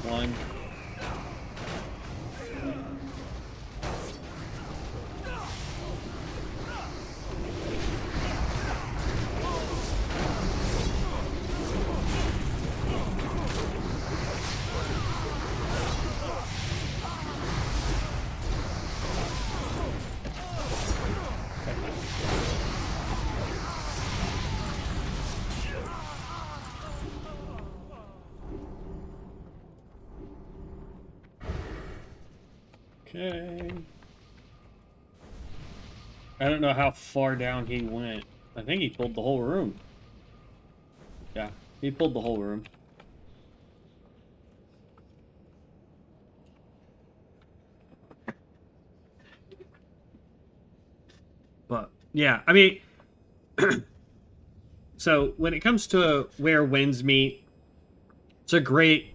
One. Okay. I don't know how far down he went. I think he pulled the whole room. Yeah, he pulled the whole room. But, yeah, I mean... So, when it comes to where winds meet, it's a great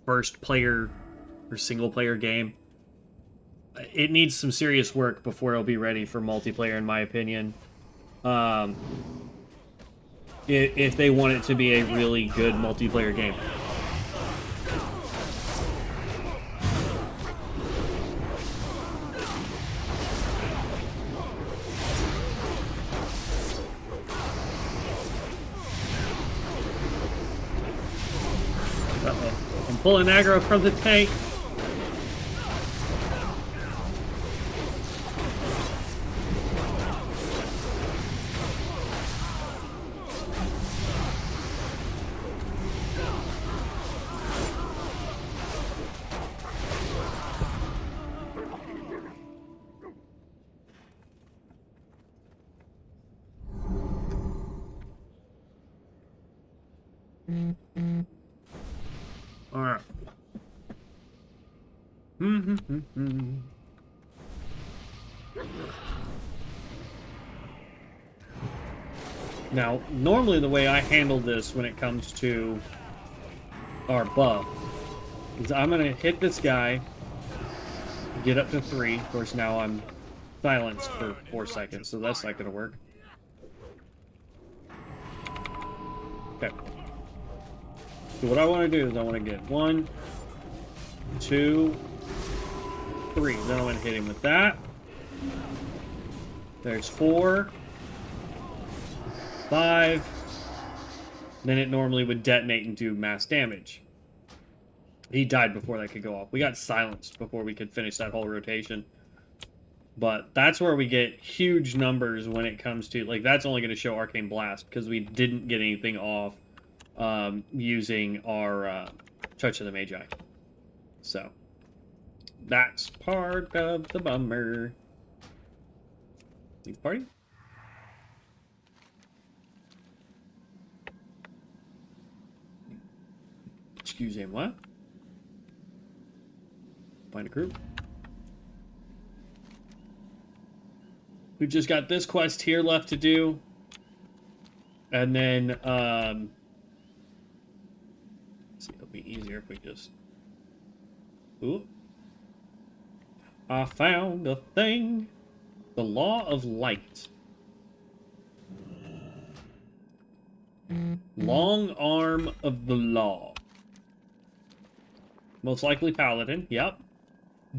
first player or single player game. It needs some serious work before it'll be ready for multiplayer, in my opinion. If they want it to be a really good multiplayer game. Pulling aggro from the tank. Alright. Now, normally the way I handle this when it comes to our buff is I'm going to hit this guy, get up to 3. Of course, now I'm silenced for 4 seconds, so that's not going to work. Okay. So what I want to do is I want to get 1, 2, 3. Then I want to hit him with that. There's 4, 5. Then it normally would detonate and do mass damage. He died before that could go off. We got silenced before we could finish that whole rotation. But that's where we get huge numbers when it comes to... Like, that's only going to show Arcane Blast because we didn't get anything off using our Touch of the Magi. So, that's part of the bummer. Leave party? Excuse me, what? Find a group. We've just got this quest here left to do. And then, let's see, it'll be easier if we just... Ooh. I found a thing. The Law of Light. Long Arm of the Law. Most likely Paladin, yep.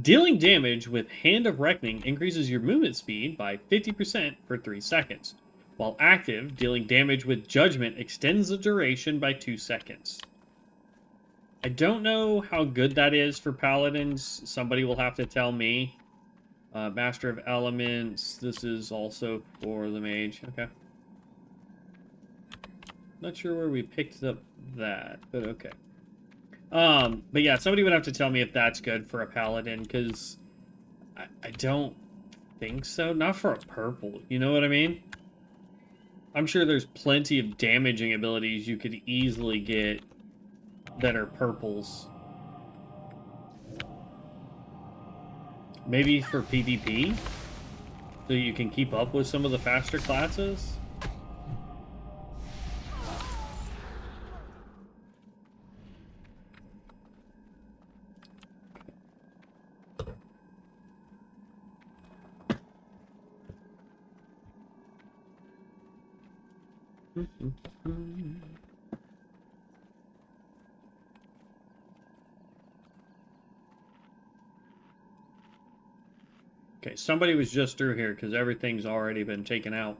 Dealing damage with Hand of Reckoning increases your movement speed by 50% for 3 seconds. While active, dealing damage with Judgment extends the duration by 2 seconds. I don't know how good that is for Paladins. Somebody will have to tell me. Master of Elements. This is also for the Mage. Okay. Not sure where we picked up that, but okay. But yeah, somebody would have to tell me if that's good for a Paladin, because I don't think so. Not for a purple, you know what I mean? I'm sure there's plenty of damaging abilities you could easily get that are purples. Maybe for PvP? So you can keep up with some of the faster classes? Okay, somebody was just through here because everything's already been taken out.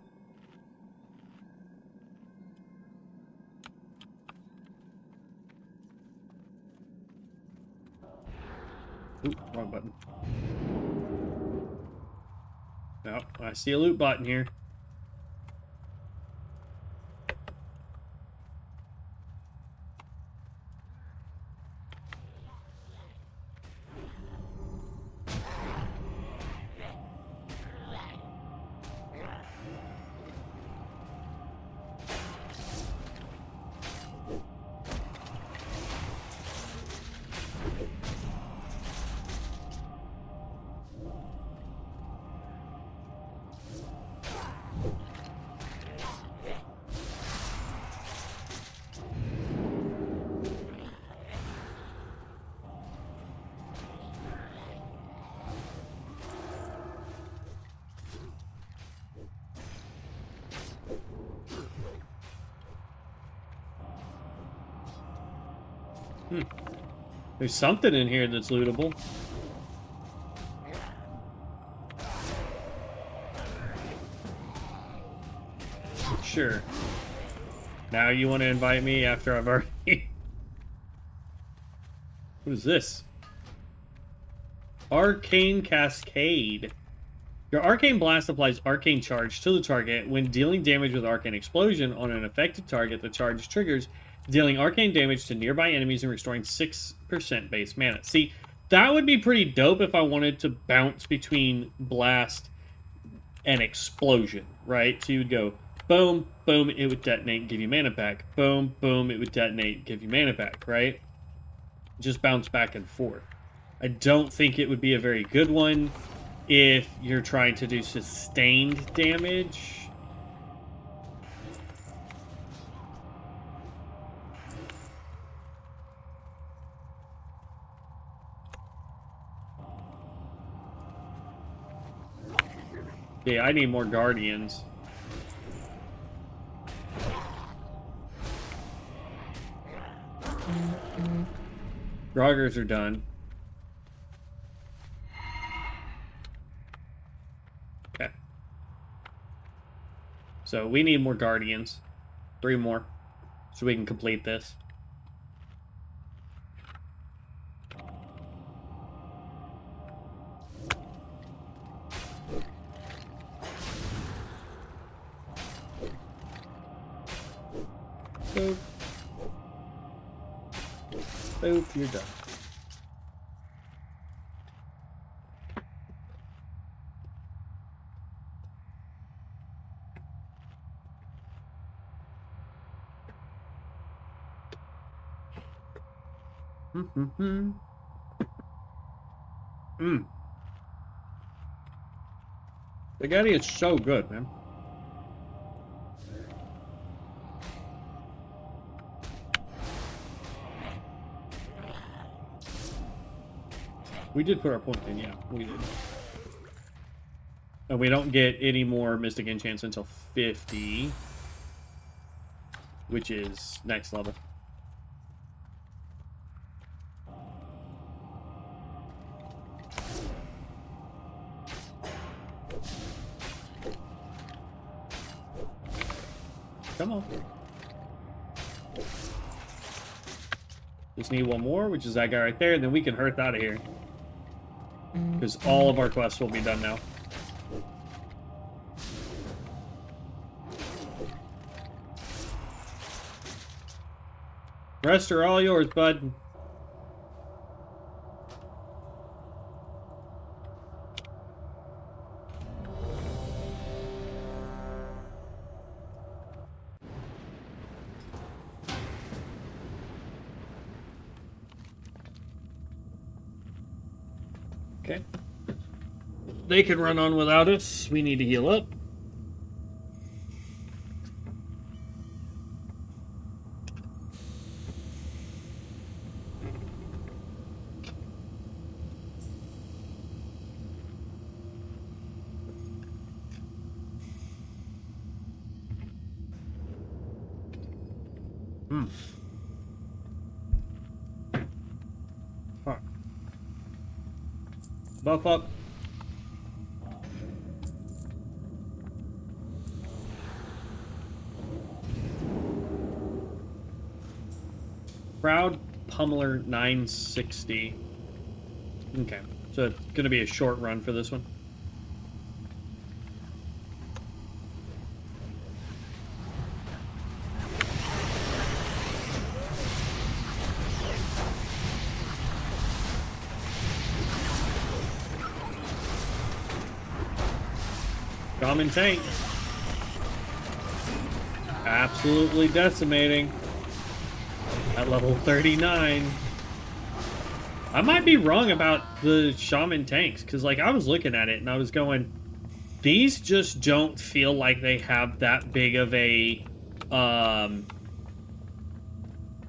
Ooh, wrong button. No, I see a loot button here. There's something in here that's lootable. Sure. Now you want to invite me after I've already... What is this? Arcane Cascade. Your Arcane Blast applies Arcane Charge to the target. When dealing damage with Arcane Explosion on an affected target, the charge triggers, dealing Arcane damage to nearby enemies and restoring 6% base mana. See, that would be pretty dope if I wanted to bounce between Blast and Explosion, right? So you would go, boom, boom, it would detonate, give you mana back. Boom, boom, it would detonate, give you mana back, right? Just bounce back and forth. I don't think it would be a very good one if you're trying to do sustained damage. Yeah, I need more guardians. Groggers are done. Okay. So we need more guardians. 3 more. So we can complete this. Boop. Boop, you're done. Spaghetti is so good, man. We did put our point in, yeah, we did. And we don't get any more Mystic Enchants until 50, which is next level. Come on. Just need one more, which is that guy right there, and then we can hearth out of here. Because all of our quests will be done now. Rest are all yours, bud. Okay. They can run on without us. We need to heal up. Huh. Buff up. Proud Pummeler 960. Okay, so it's going to be a short run for this one. Common tank. Absolutely decimating. At level 39. I might be wrong about the shaman tanks, because like I was looking at it and I was going, these just don't feel like they have that big of a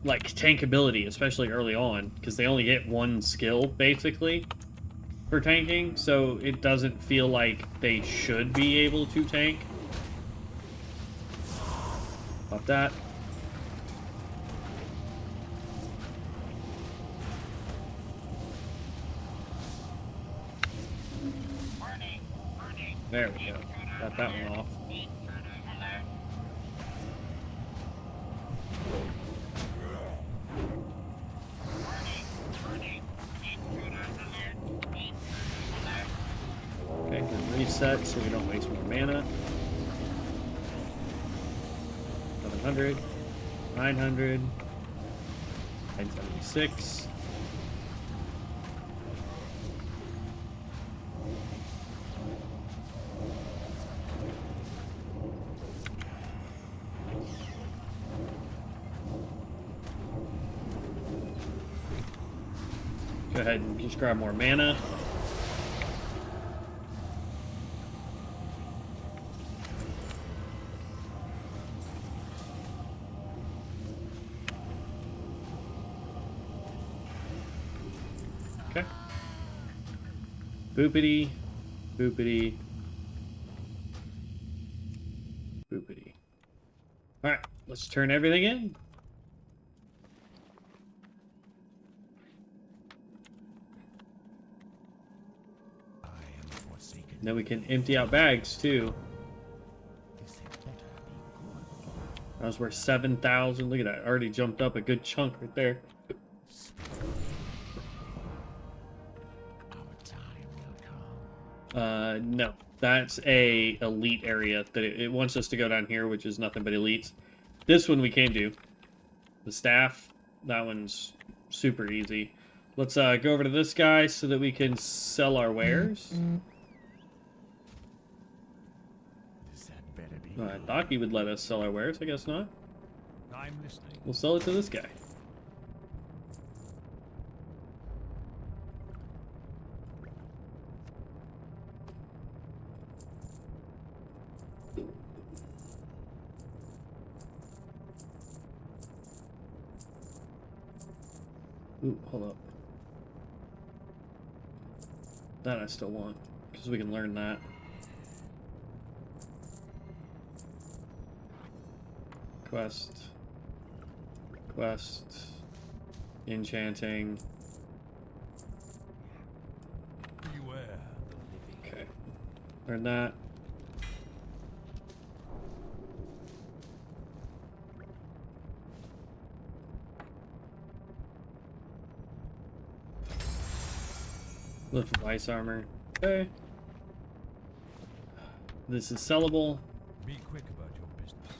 like tank ability, especially early on, because they only get one skill basically for tanking, so it doesn't feel like they should be able to tank. Pop that. There we go. Got that one off. reset so we don't waste more mana. 700, 900, 976. Go ahead and just grab more mana. Okay. Boopity, boopity, boopity. Alright, let's turn everything in. Then we can empty out bags too. That was worth 7,000. Look at that. Already jumped up a good chunk right there. No. That's a elite area that it wants us to go down here, which is nothing but elites. This one we can do. The staff, that one's super easy. Let's go over to this guy so that we can sell our wares. I thought he would let us sell our wares. I guess not. I'm listening. We'll sell it to this guy. Ooh, hold up. That I still want, because we can learn that. Quest, enchanting. Beware. Okay, learn that. Lift of ice armor. Okay. This is sellable. Be quick about your business.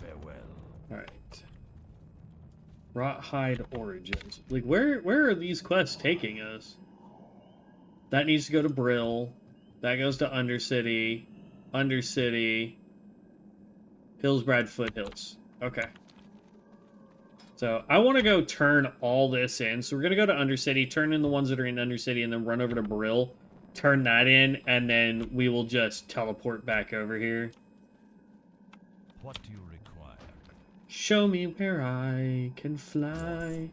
Farewell. Alright. Rothhide Origins. Like, where are these quests taking us? That needs to go to Brill. That goes to Undercity. Undercity. Hillsbrad Foothills. Okay. So, I want to go turn all this in. So, we're going to go to Undercity, turn in the ones that are in Undercity, and then run over to Brill. Turn that in, and then we will just teleport back over here. What do you require? Show me where I can fly.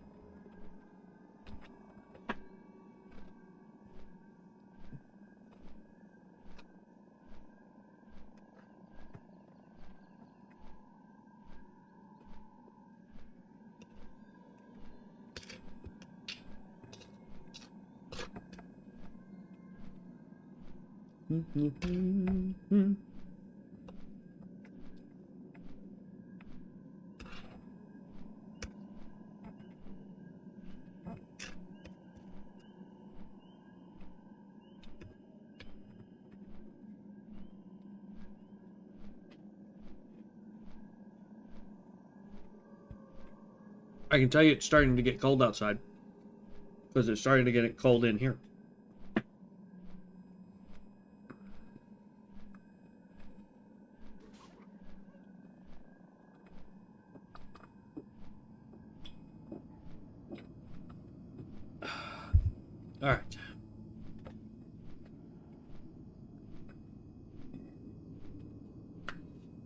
I can tell you it's starting to get cold outside. Because it's starting to get cold in here. All right.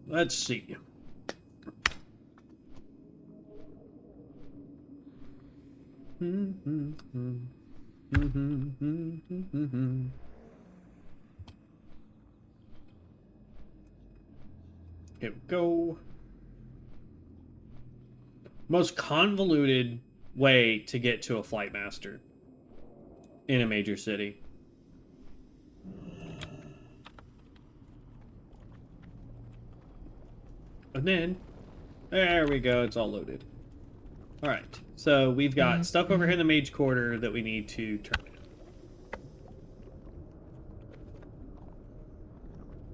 Let's see. Here we go. Most convoluted way to get to a flight master in a major city. And then, there we go, it's all loaded. Alright, so we've got stuff over here in the mage quarter that we need to turn in.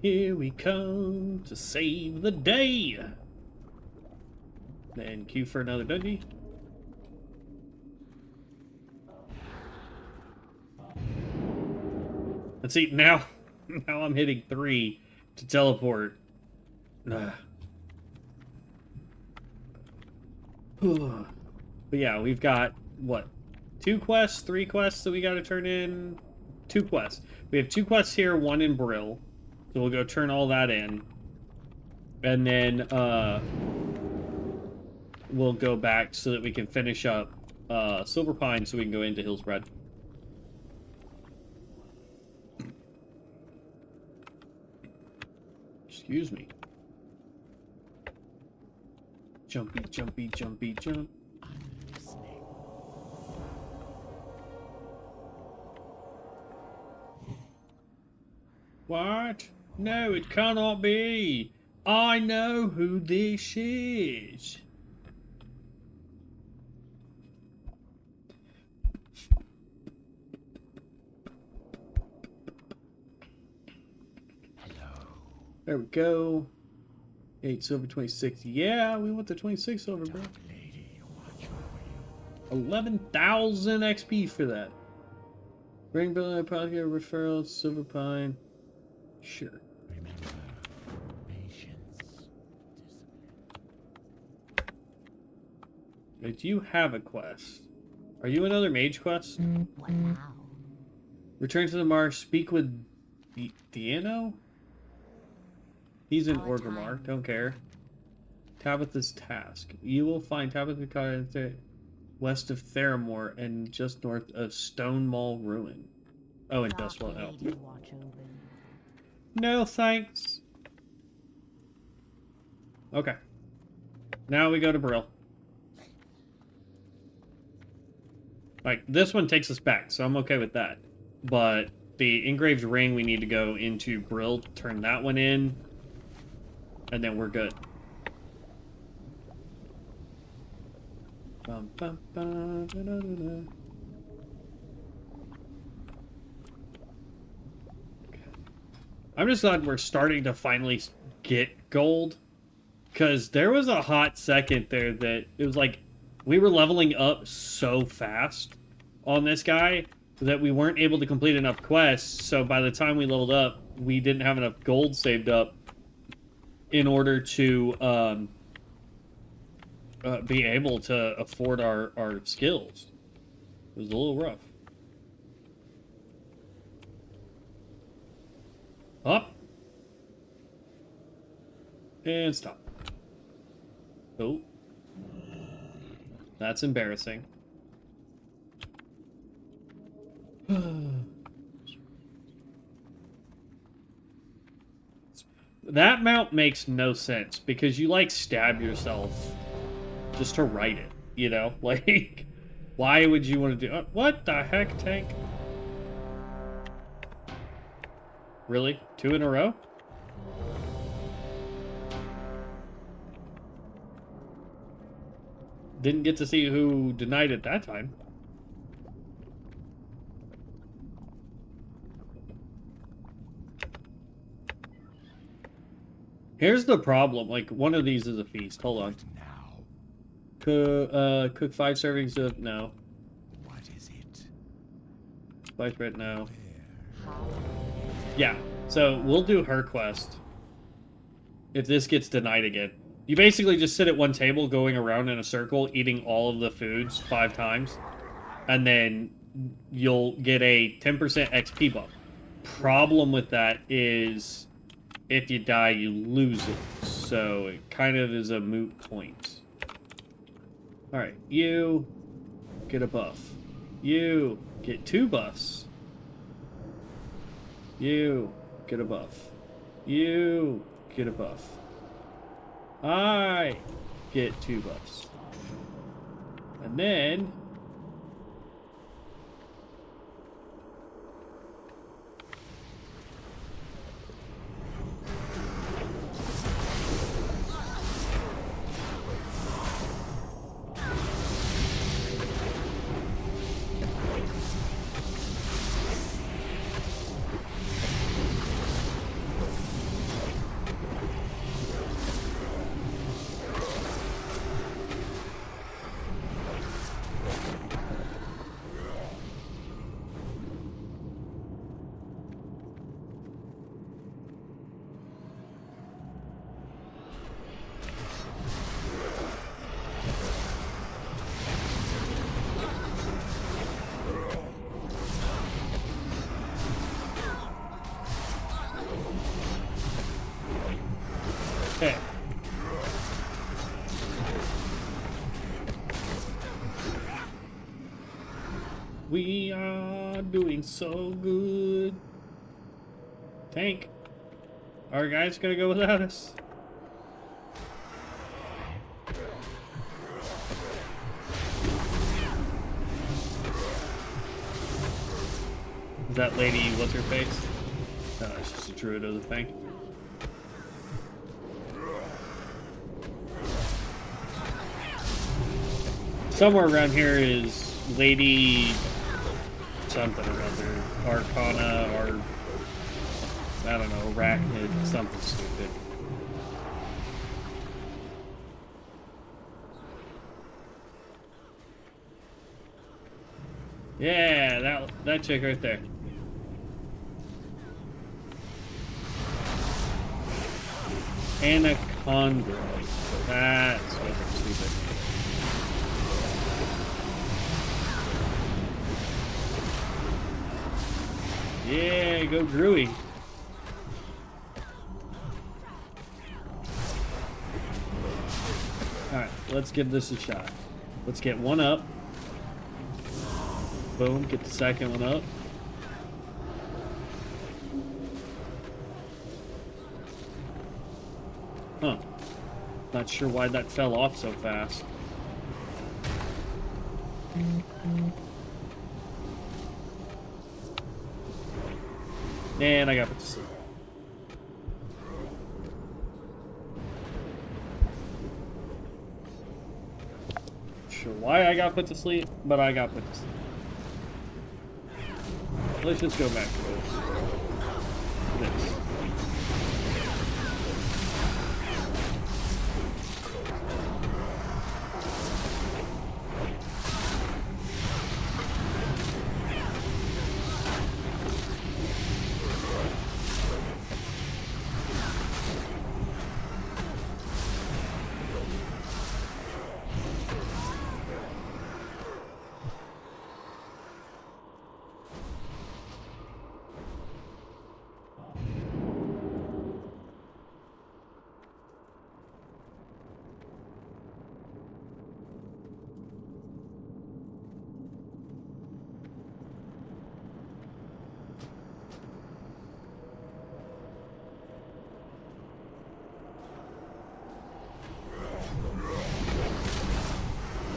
Here we come to save the day! Then queue for another dungeon. Let's see, now I'm hitting 3 to teleport. But yeah, we've got, what, 2 quests, 3 quests that we gotta turn in? 2 quests. We have 2 quests here, 1 in Brill. So we'll go turn all that in. And then, we'll go back so that we can finish up, Silver Pine so we can go into Hillspread. Excuse me. Jumpy, jumpy, jumpy, jump. What? No, it cannot be. I know who this is. There we go. 8 silver, 26. Yeah, we want the 26 silver, bro. 11,000 XP for that. Ring bill, pocket referrals, silver pine. Sure. Remember, patience, discipline. Do you have a quest? Are you another mage quest? What now? Return to the marsh, speak with Diano? He's in Orgrimmar, don't care. Tabitha's task. You will find Tabitha cottage west of Theramore and just north of Stone Mall Ruin. Oh, and Dustwell Elf. No thanks. Okay. Now we go to Brill. Like, this one takes us back, so I'm okay with that. But the engraved ring, we need to go into Brill, turn that one in, and then we're good. Bum, bum, bum, da, da, da, da. Okay. I'm just glad we're starting to finally get gold, because there was a hot second there that it was like we were leveling up so fast on this guy that we weren't able to complete enough quests, so by the time we leveled up, we didn't have enough gold saved up in order to be able to afford our skills. It was a little rough. Up. And stop. Oh. That's embarrassing. That mount makes no sense because you like stab yourself just to write it, you know? Like, why would you want to do what the heck, tank? Really? 2 in a row? Didn't get to see who denied it that time. Here's the problem. Like, one of these is a feast. Hold on. Cook 5 servings of... No. What is it? Spice bread, no. Yeah. So, we'll do her quest. If this gets denied again. You basically just sit at one table going around in a circle, eating all of the foods 5 times. And then you'll get a 10% XP bump. Problem with that is... if you die, you lose it. So it kind of is a moot point. Alright, you get a buff. You get 2 buffs. You get a buff. You get a buff. I get 2 buffs. And then... Okay. We are doing so good. Tank. Our guy's gonna go without us. Is that lady, what's her face? No, it's just a druid of the thing. Somewhere around here is Lady something or other. Arcana or I don't know, Arachnid, something stupid. Yeah, that chick right there. Anaconda. That's what they're stupid. Yeah, go Gruey. Alright, let's give this a shot. Let's get one up. Boom, get the second one up. Huh. Not sure why that fell off so fast. And I got put to sleep. Sure why I got put to sleep, but I got put to sleep. Let's just go back to this.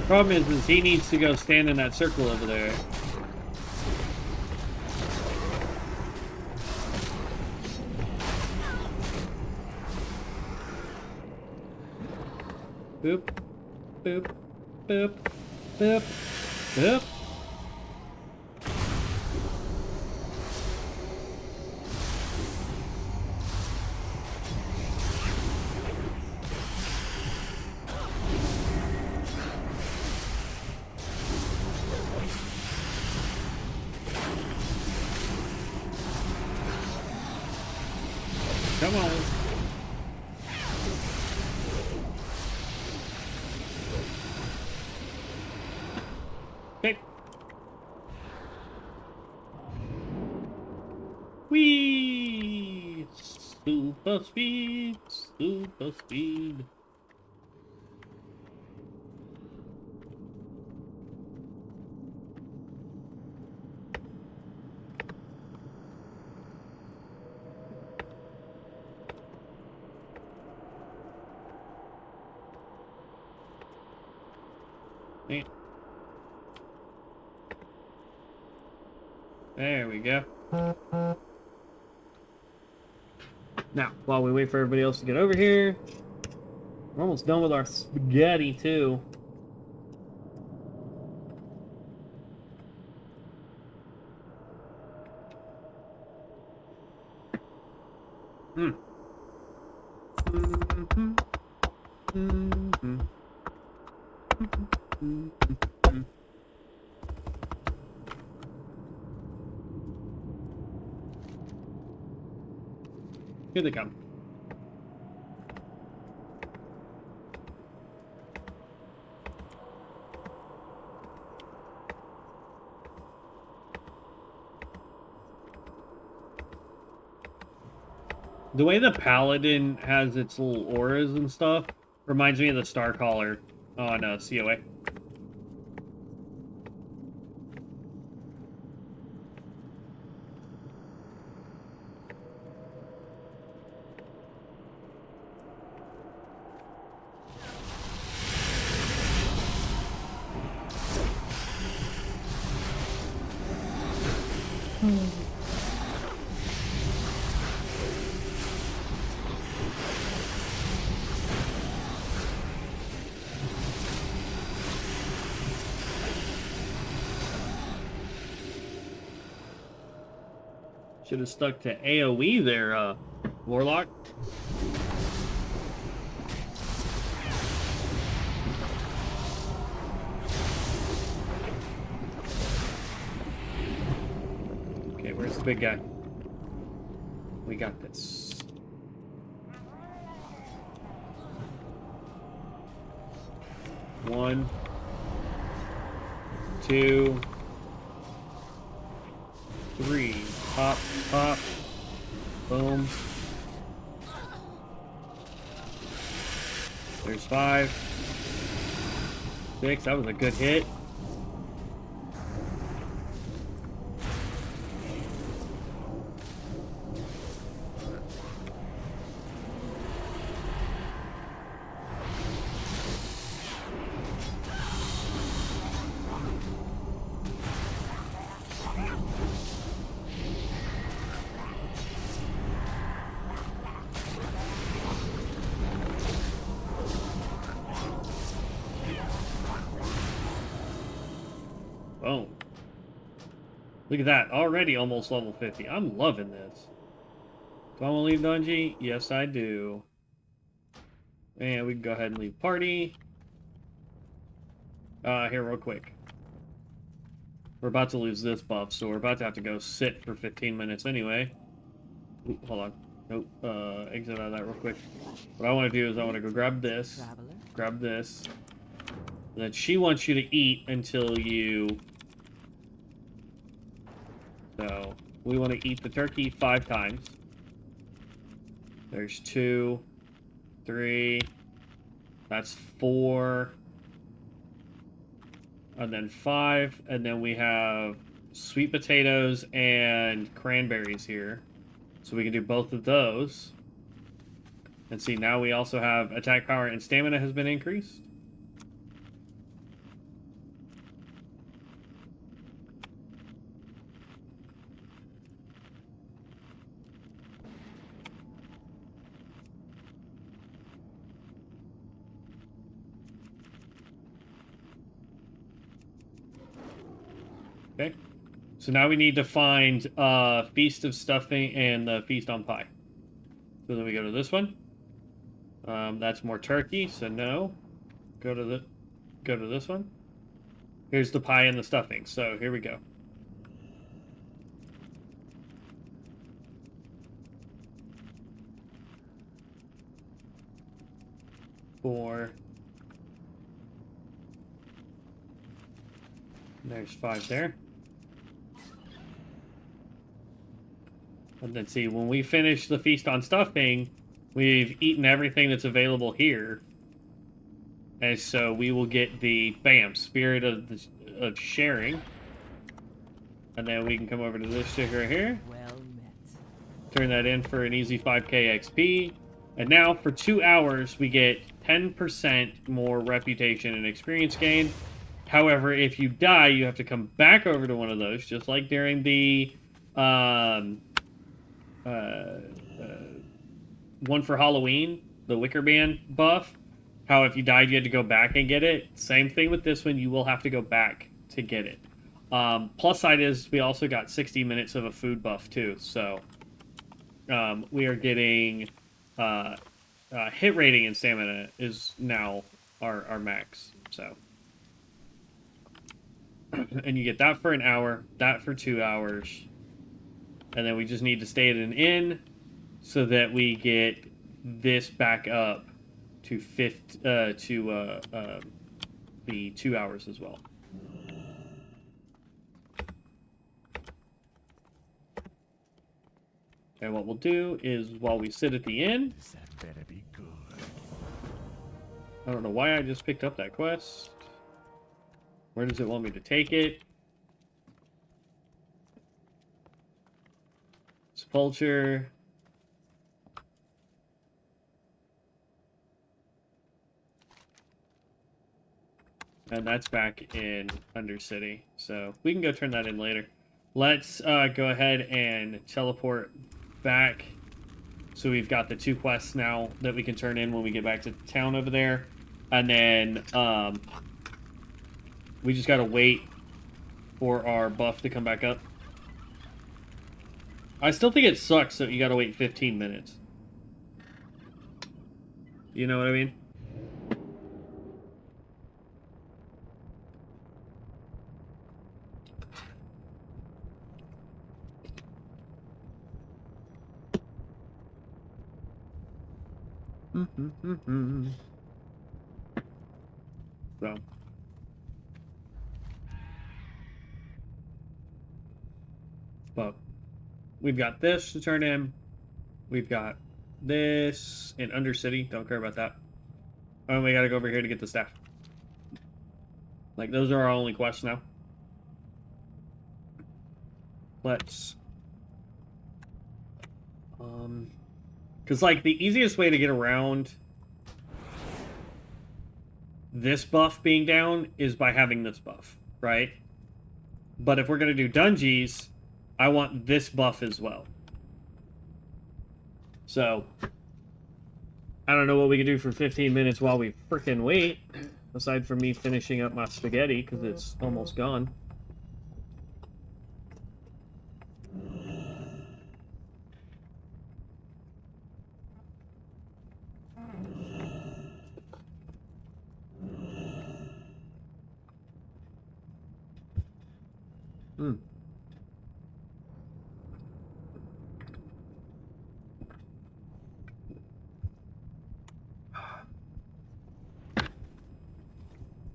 Problem is he needs to go stand in that circle over there. Boop, boop, boop, boop, boop. Come on. Okay. Whee! Super speed, super speed. There we go. Now, while we wait for everybody else to get over here, we're almost done with our spaghetti, too. Hmm. Here they come. The way the Paladin has its little auras and stuff reminds me of the Starcaller on COA. Should have stuck to AoE there, Warlock. Okay, where's the big guy? We got this. One, two, three. Pop, pop, boom. There's 5, 6. That was a good hit. Boom. Look at that. Already almost level 50. I'm loving this. Do I want to leave Dungy? Yes, I do. And we can go ahead and leave party. Here real quick. We're about to lose this buff, so we're about to have to go sit for 15 minutes anyway. Ooh, hold on. Nope. Exit out of that real quick. What I want to do is I want to go grab this. Grab this. And then she wants you to eat until you... So, we want to eat the turkey 5 times. There's 2, 3, that's 4, and then 5, and then we have sweet potatoes and cranberries here. So we can do both of those. And see, now we also have attack power and stamina has been increased. Okay, so now we need to find Feast of Stuffing and the Feast on Pie. So then we go to this one. That's more turkey, so no. Go to this one. Here's the pie and the stuffing. So here we go. Four. There's 5 there. And then see, when we finish the Feast on Stuffing, we've eaten everything that's available here. And so we will get the, bam, Spirit of Sharing. And then we can come over to this sticker here. Well met. Turn that in for an easy 5k XP. And now, for 2 hours, we get 10% more reputation and experience gain. However, if you die, you have to come back over to one of those, just like during the one for Halloween, the Wicker Band buff. How if you died, you had to go back and get it. Same thing with this one, you will have to go back to get it. Plus side is we also got 60 minutes of a food buff too, so we are getting hit rating and stamina is now our max, so. And you get that for an hour, that for 2 hours, and then we just need to stay at an inn so that we get this back up to the 2 hours as well. And what we'll do is, while we sit at the inn, That better be good. I don't know why I just picked up that quest. Where does it want me to take it? Sepulture. And that's back in Undercity. So we can go turn that in later. Let's go ahead and teleport back. So we've got the 2 quests now that we can turn in when we get back to town over there. And then we just got to wait for our buff to come back up. I still think it sucks that you got to wait 15 minutes. You know what I mean? So. But we've got this to turn in. We've got this in Undercity. Don't care about that. And we gotta go over here to get the staff. Like, those are our only quests now. Let's... Because, like, the easiest way to get around this buff being down is by having this buff, right? But if we're going to do dungeons, I want this buff as well. So, I don't know what we can do for 15 minutes while we frickin' wait, aside from me finishing up my spaghetti, because it's almost gone.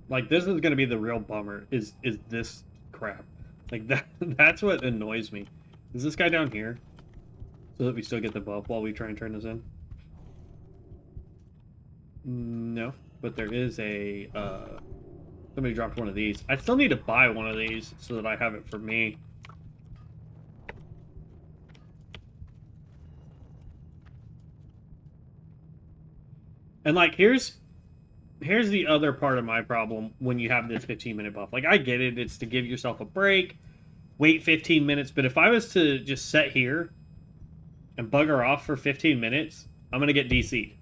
Like, this is gonna be the real bummer, is this crap. Like, that's what annoys me. Is this guy down here? So that we still get the buff while we try and turn this in? No, but there is a, somebody dropped one of these. I still need to buy one of these so that I have it for me. And, like, here's the other part of my problem when you have this 15-minute buff. Like, I get it. It's to give yourself a break, wait 15 minutes. But if I was to just sit here and bugger off for 15 minutes, I'm going to get DC'd.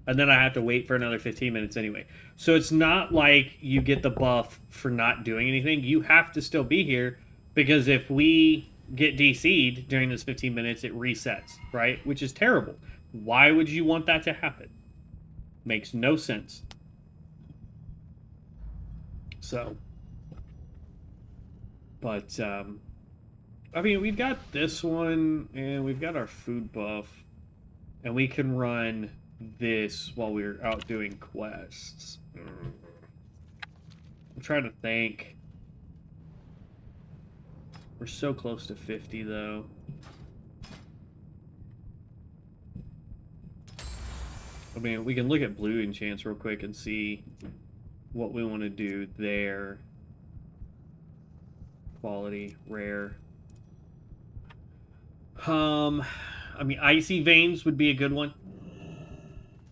And then I have to wait for another 15 minutes anyway. So it's not like you get the buff for not doing anything. You have to still be here, because if we get DC'd during this 15 minutes, it resets, right? Which is terrible. Why would you want that to happen? Makes no sense. So, but, I mean, we've got this one, and we've got our food buff, and we can run this while we're out doing quests. I'm trying to think. We're so close to 50, though. I mean, we can look at blue enchants real quick and see what we want to do there. Quality, rare. I mean, Icy Veins would be a good one.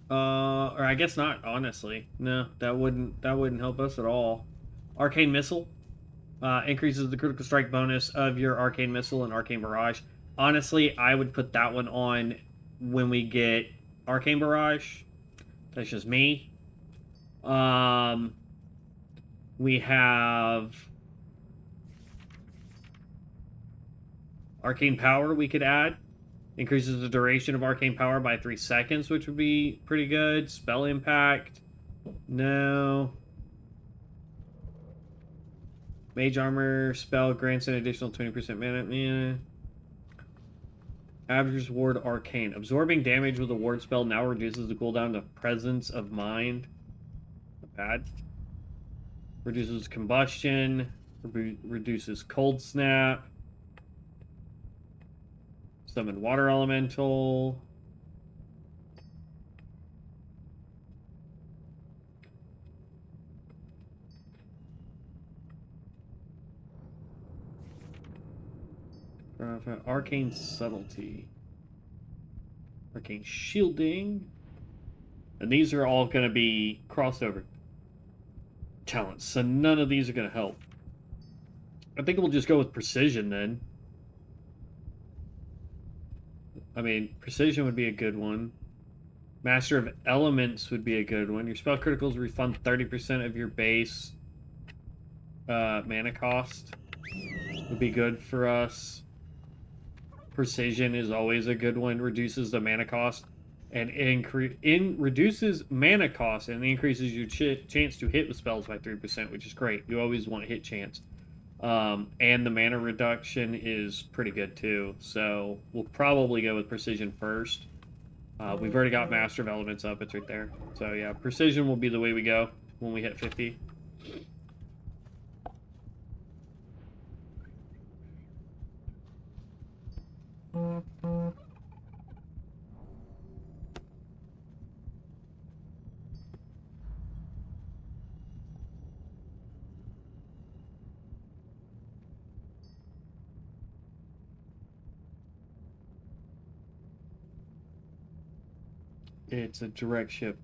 Or I guess not, honestly. No, that wouldn't help us at all. Arcane Missile. Increases the critical strike bonus of your Arcane Missile and Arcane Barrage. Honestly, I would put that one on when we get Arcane Barrage. That's just me. We have Arcane Power we could add. Increases the duration of Arcane Power by 3 seconds, which would be pretty good. Spell Impact. No. Mage Armor spell grants an additional 20% mana. Average Ward Arcane. Absorbing damage with a ward spell now reduces the cooldown to Presence of Mind. Not bad. Reduces Combustion. Reduces Cold Snap. Summon Water Elemental. Arcane Subtlety. Arcane Shielding. And these are all going to be crossover talents, so none of these are going to help. I think we'll just go with Precision then. I mean, Precision would be a good one. Master of Elements would be a good one. Your spell criticals refund 30% of your base mana cost. Would be good for us. Precision is always a good one. Reduces the mana cost and reduces mana cost and increases your chance to hit with spells by 3%, which is great. You always want a hit chance. And the mana reduction is pretty good too. So we'll probably go with Precision first. We've already got Master of Elements up. It's right there. So yeah, Precision will be the way we go when we hit 50. It's a direct ship.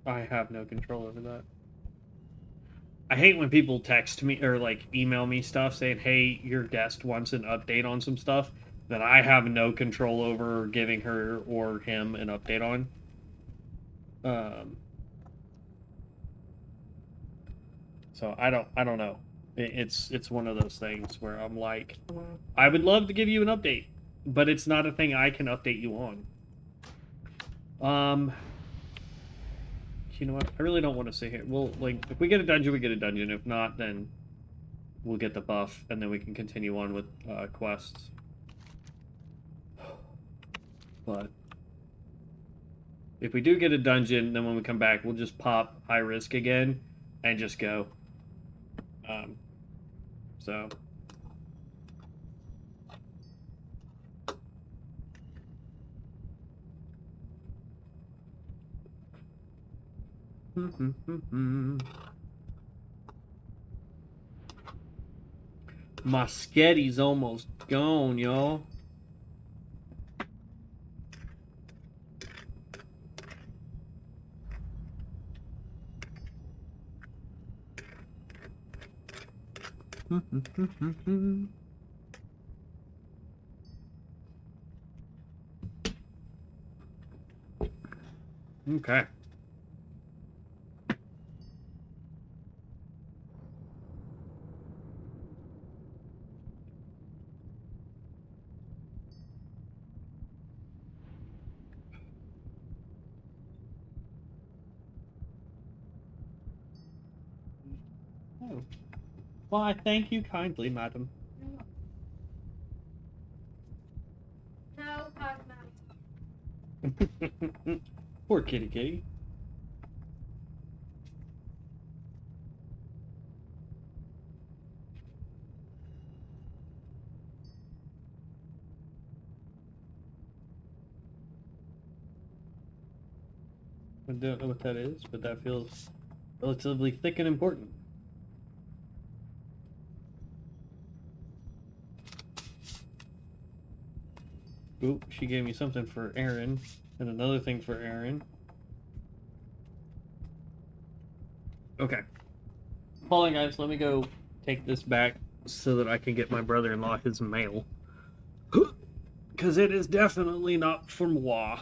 I have no control over that. I hate when people text me or like email me stuff saying, "Hey, your guest wants an update on some stuff that I have no control over giving her or him an update on." So I don't know. It's one of those things where I'm like, I would love to give you an update, but it's not a thing I can update you on. You know what? I really don't want to sit here. Well, like, if we get a dungeon, we get a dungeon. If not, then we'll get the buff, and then we can continue on with quests. But if we do get a dungeon, then when we come back, we'll just pop high risk again and just go. So. My sketty's almost gone, y'all. Okay. Oh. Why, thank you kindly, madam. No, Cosmo. Poor kitty kitty. I don't know what that is, but that feels relatively thick and important. Oop, she gave me something for Aaron, and another thing for Aaron. Okay. Hold on, guys. Let me go take this back so that I can get my brother-in-law his mail. Because it is definitely not from moi.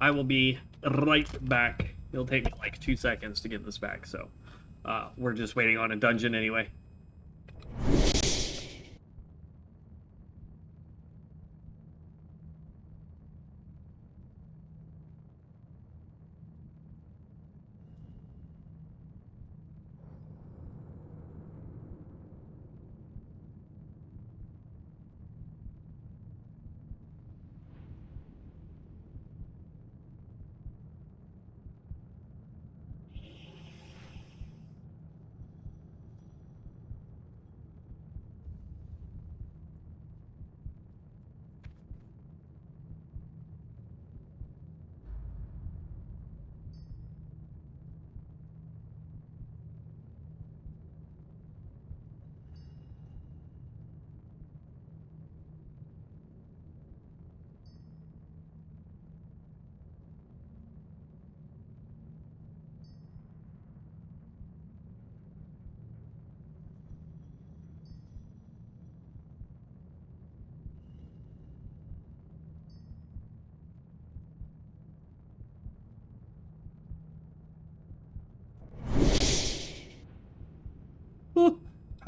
I will be right back. It'll take me like 2 seconds to get this back, so we're just waiting on a dungeon anyway.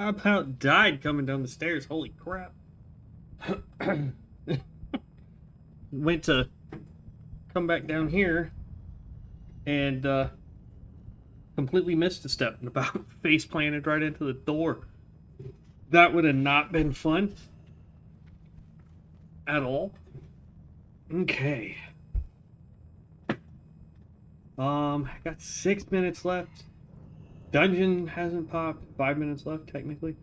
I about died coming down the stairs. Holy crap. Went to come back down here and completely missed a step and about face planted right into the door. That would have not been fun at all. Okay. Got 6 minutes left. Dungeon hasn't popped. 5 minutes left, technically.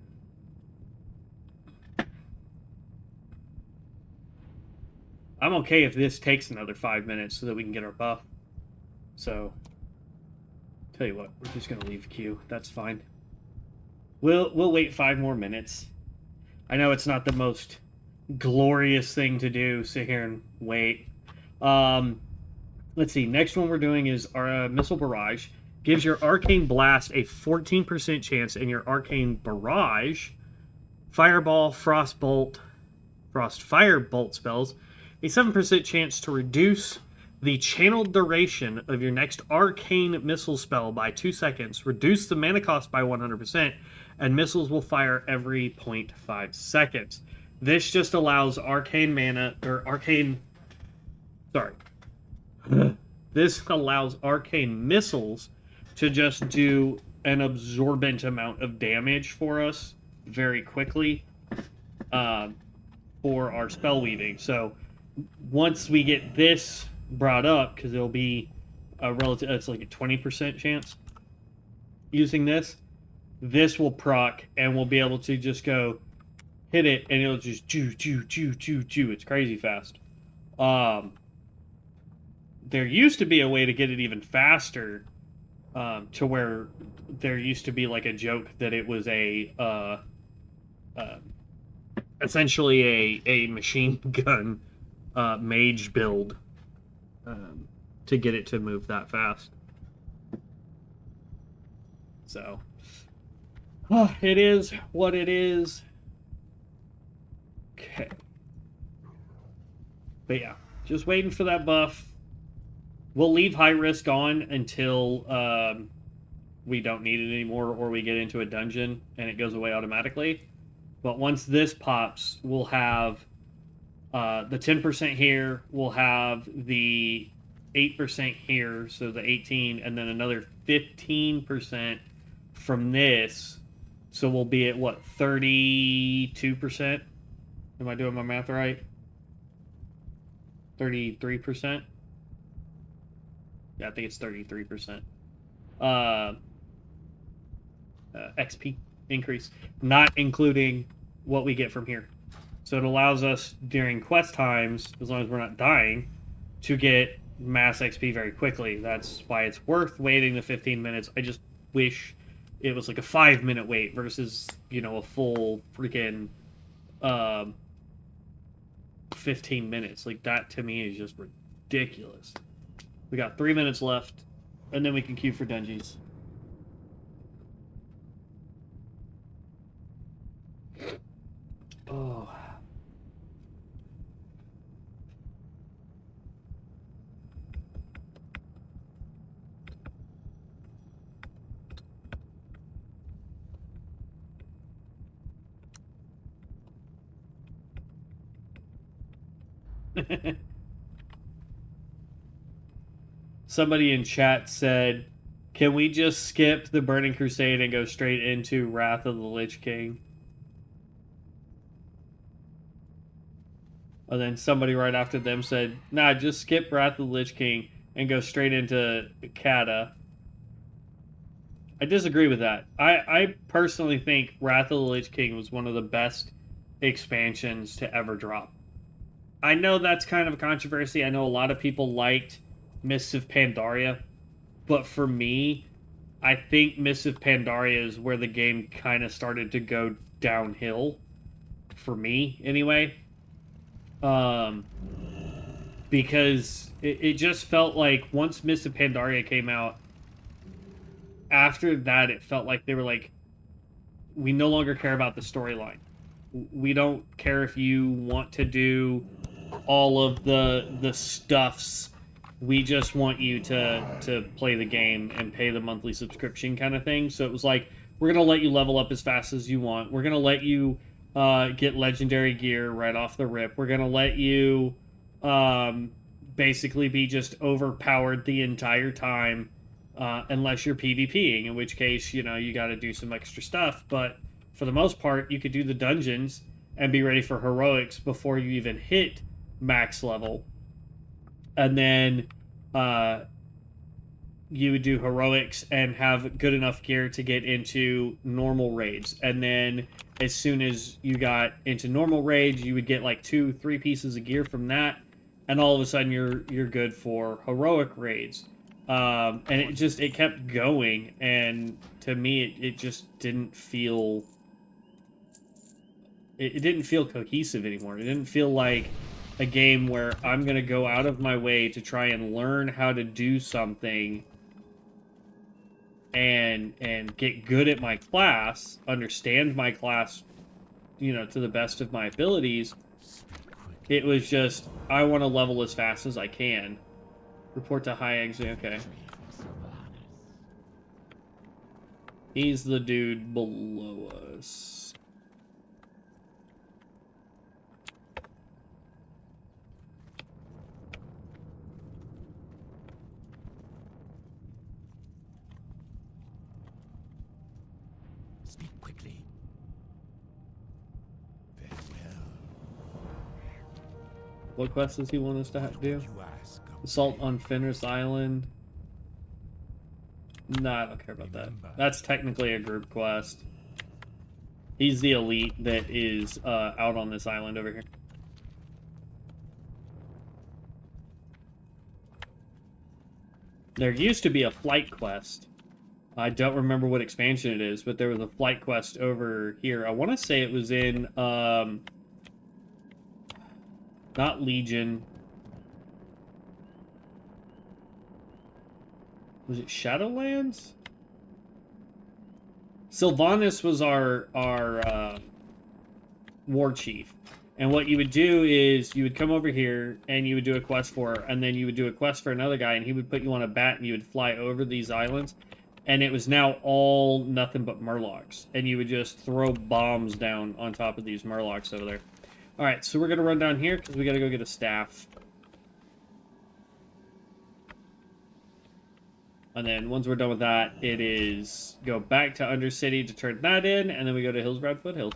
I'm okay if this takes another 5 minutes so that we can get our buff. So, tell you what, we're just gonna leave queue. That's fine. We'll wait 5 more minutes. I know it's not the most glorious thing to do, sit here and wait. Let's see. Next one we're doing is our Missile Barrage. Gives your Arcane Blast a 14% chance, and your Arcane Barrage, Fireball, Frostbolt, Frost Firebolt spells, a 7% chance to reduce the channeled duration of your next Arcane Missile spell by 2 seconds, reduce the mana cost by 100%, and missiles will fire every 0.5 seconds. This just allows Arcane mana, or Arcane... Sorry. This allows Arcane Missiles to just do an absorbent amount of damage for us very quickly for our spell weaving. So once we get this brought up, because it'll be a relative, it's like a 20% chance using this will proc, and we'll be able to just go hit it, and it'll just chew. It's crazy fast. There used to be a way to get it even faster, to where there used to be like a joke that it was essentially a machine gun mage build to get it to move that fast. So it is what it is. Okay. But yeah, just waiting for that buff. We'll leave high risk on until we don't need it anymore, or we get into a dungeon and it goes away automatically. But once this pops, we'll have the 10% here, we'll have the 8% here, so the 18, and then another 15% from this. So we'll be at, what, 32%? Am I doing my math right? 33%? Yeah, I think it's 33%. XP increase, not including what we get from here. So it allows us during quest times, as long as we're not dying, to get mass XP very quickly. That's why it's worth waiting the 15 minutes. I just wish it was like a 5-minute wait versus, you know, a full freaking 15 minutes. Like, that to me is just ridiculous. We got 3 minutes left, and then we can queue for dungeons. Oh. Somebody in chat said, can we just skip the Burning Crusade and go straight into Wrath of the Lich King? And then somebody right after them said, nah, just skip Wrath of the Lich King and go straight into Kata. I disagree with that. I personally think Wrath of the Lich King was one of the best expansions to ever drop. I know that's kind of a controversy. I know a lot of people liked Mists of Pandaria, but for me, I think Mists of Pandaria is where the game kind of started to go downhill. For me, anyway. Because it just felt like once Mists of Pandaria came out, after that it felt like they were like, we no longer care about the storyline. We don't care if you want to do all of the stuffs. We just want you to play the game and pay the monthly subscription kind of thing. So it was like, We're going to let you level up as fast as you want. We're going to let you get legendary gear right off the rip. We're going to let you basically be just overpowered the entire time unless you're PvPing, in which case, you know, you got to do some extra stuff. But for the most part, you could do the dungeons and be ready for heroics before you even hit max level. And then you would do heroics and have good enough gear to get into normal raids. And then as soon as you got into normal raids, you would get like 2-3 pieces of gear from that, and all of a sudden you're good for heroic raids. And it kept going, and to me it just didn't feel it didn't feel cohesive anymore. It didn't feel like a game where I'm going to go out of my way to try and learn how to do something and get good at my class, understand my class, you know, to the best of my abilities. It was just, I want to level as fast as I can. Report to high exit, okay. He's the dude below us. Speak quickly. Very well. What quest does he want us to do? You ask. Assault on Fenris Island. No, I don't care about that. That's technically a group quest. He's the elite that is out on this island over here. There used to be a flight quest. I don't remember what expansion it is, but there was a flight quest over here. I want to say it was in, not Legion. Was it Shadowlands? Sylvanas was our war chief. And what you would do is you would come over here and you would do a quest for her, and then you would do a quest for another guy, and he would put you on a bat and you would fly over these islands. And it was now all nothing but murlocs. And you would just throw bombs down on top of these murlocs over there. Alright, so we're going to run down here because we got to go get a staff. And then once we're done with that, it is go back to Undercity to turn that in. And then we go to Hillsbrad Foothills.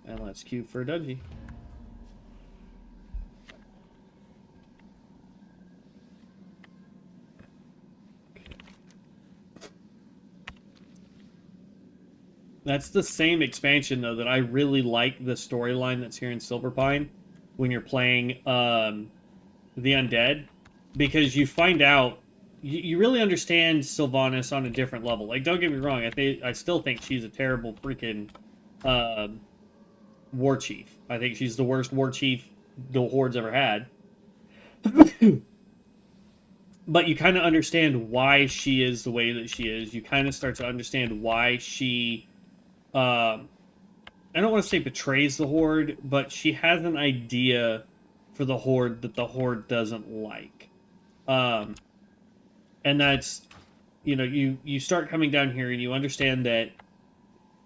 And let's queue for a dungeon. That's the same expansion, though, that I really like the storyline that's here in Silverpine when you're playing the Undead. Because you find out, you really understand Sylvanas on a different level. Like, don't get me wrong, I still think she's a terrible freaking war chief. I think she's the worst war chief the Horde's ever had. But you kind of understand why she is the way that she is. You kind of start to understand why she... I don't want to say betrays the Horde, but she has an idea for the Horde that the Horde doesn't like. And that's, you know, you start coming down here and you understand that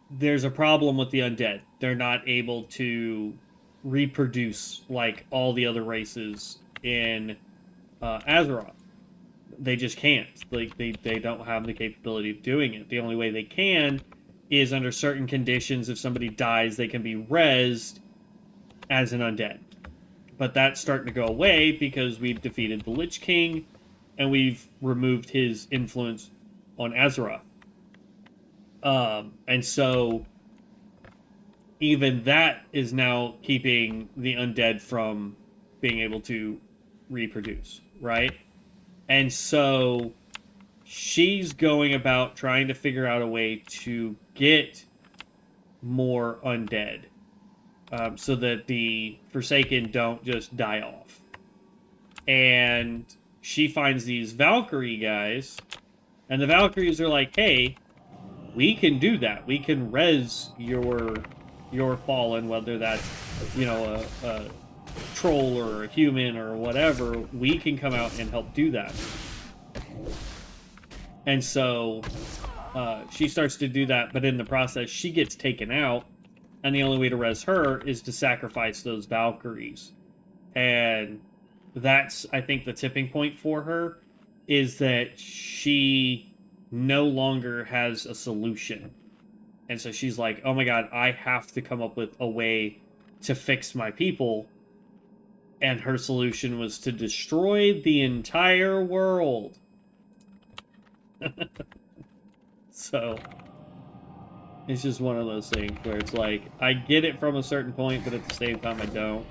there's a problem with the undead. They're not able to reproduce like all the other races in Azeroth. They just can't. Like, they don't have the capability of doing it. The only way they can is under certain conditions. If somebody dies, they can be rezzed as an undead. But that's starting to go away because we've defeated the Lich King and we've removed his influence on Azeroth. And so even that is now keeping the undead from being able to reproduce, right? And so she's going about trying to figure out a way to get more undead. So that the Forsaken don't just die off. And she finds these Valkyrie guys, and the Valkyries are like, hey, we can do that. We can res your fallen, whether that's, you know, a troll or a human or whatever. We can come out and help do that. And so she starts to do that, but in the process, she gets taken out, and the only way to res her is to sacrifice those Valkyries. And that's, I think, the tipping point for her, is that she no longer has a solution. And so she's like, oh my god, I have to come up with a way to fix my people. And her solution was to destroy the entire world. So, it's just one of those things where it's like, I get it from a certain point, but at the same time I don't.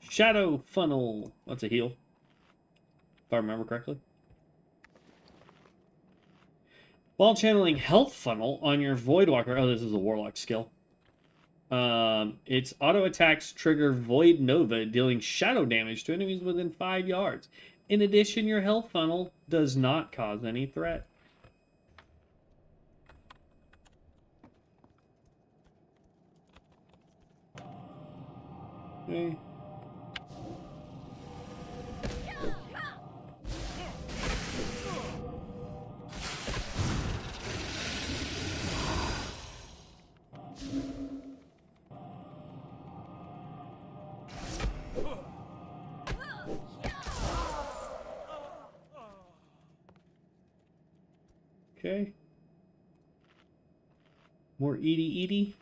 Shadow Funnel. That's a heal, if I remember correctly. While channeling Health Funnel on your Voidwalker... Oh, this is a Warlock skill. Its auto attacks trigger Void Nova, dealing shadow damage to enemies within 5 yards. In addition, your Health Funnel does not cause any threat. Okay. Okay. More Edie Edie.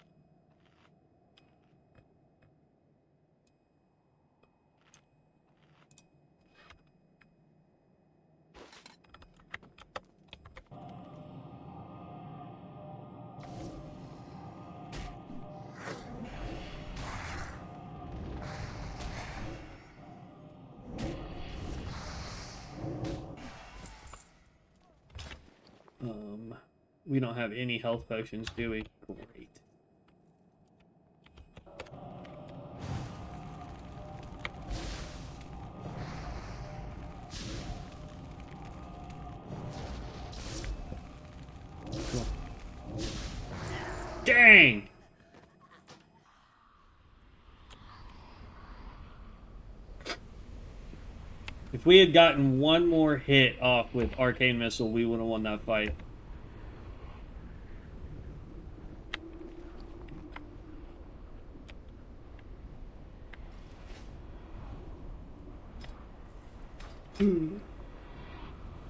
We don't have any health potions, do we? Great. Cool. Dang! If we had gotten one more hit off with Arcane Missile, we would have won that fight.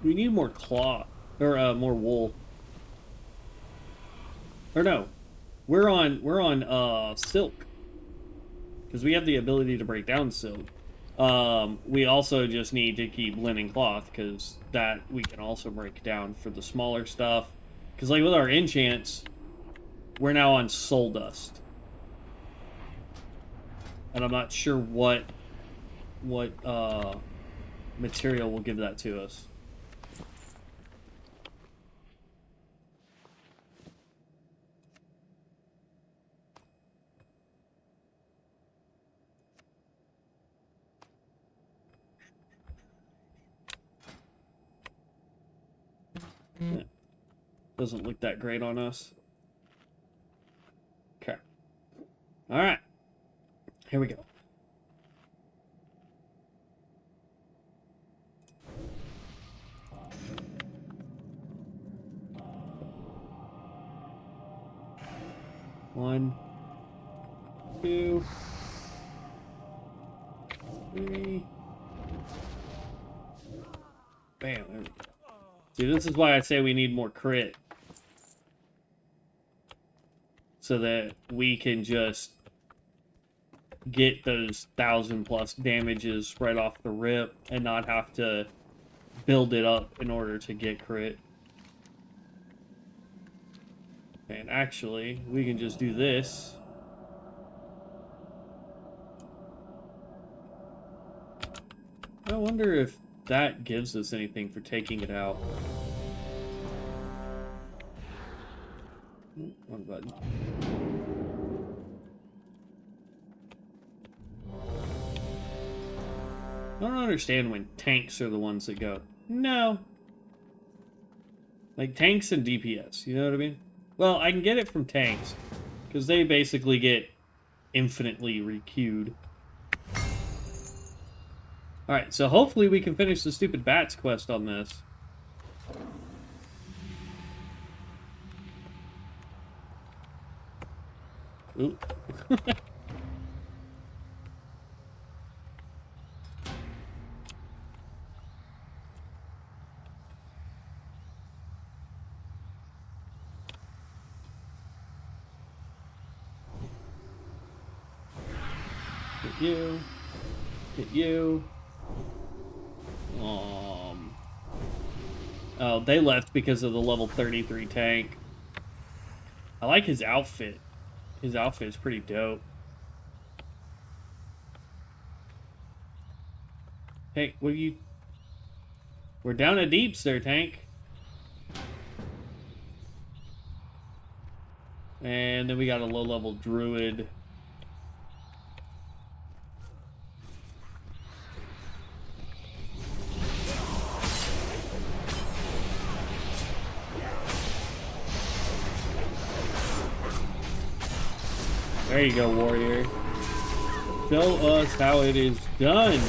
We need more cloth, or more wool. Or no, we're on silk, because we have the ability to break down silk. We also just need to keep linen cloth, because that we can also break down for the smaller stuff. Because like with our enchants, we're now on soul dust, and I'm not sure what material will give that to us. Yeah. Doesn't look that great on us. Okay. All right. Here we go. One, 2, 3. Bam, there we go. See, this is why I say we need more crit. So that we can just get those 1,000+ damages right off the rip and not have to build it up in order to get crit. And actually, we can just do this. I wonder if that gives us anything for taking it out. Wrong button. I don't understand when tanks are the ones that go. No. Like tanks and DPS, you know what I mean? Well, I can get it from tanks, because they basically get infinitely requeued. Alright, so hopefully we can finish the stupid bats quest on this. Ooh. Hit you. Hit you. Oh, they left because of the level 33 tank. I like his outfit. His outfit is pretty dope. Hey, what are you... We're down a deeps there, tank. And then we got a low-level druid. There you go, warrior. Show us how it is done.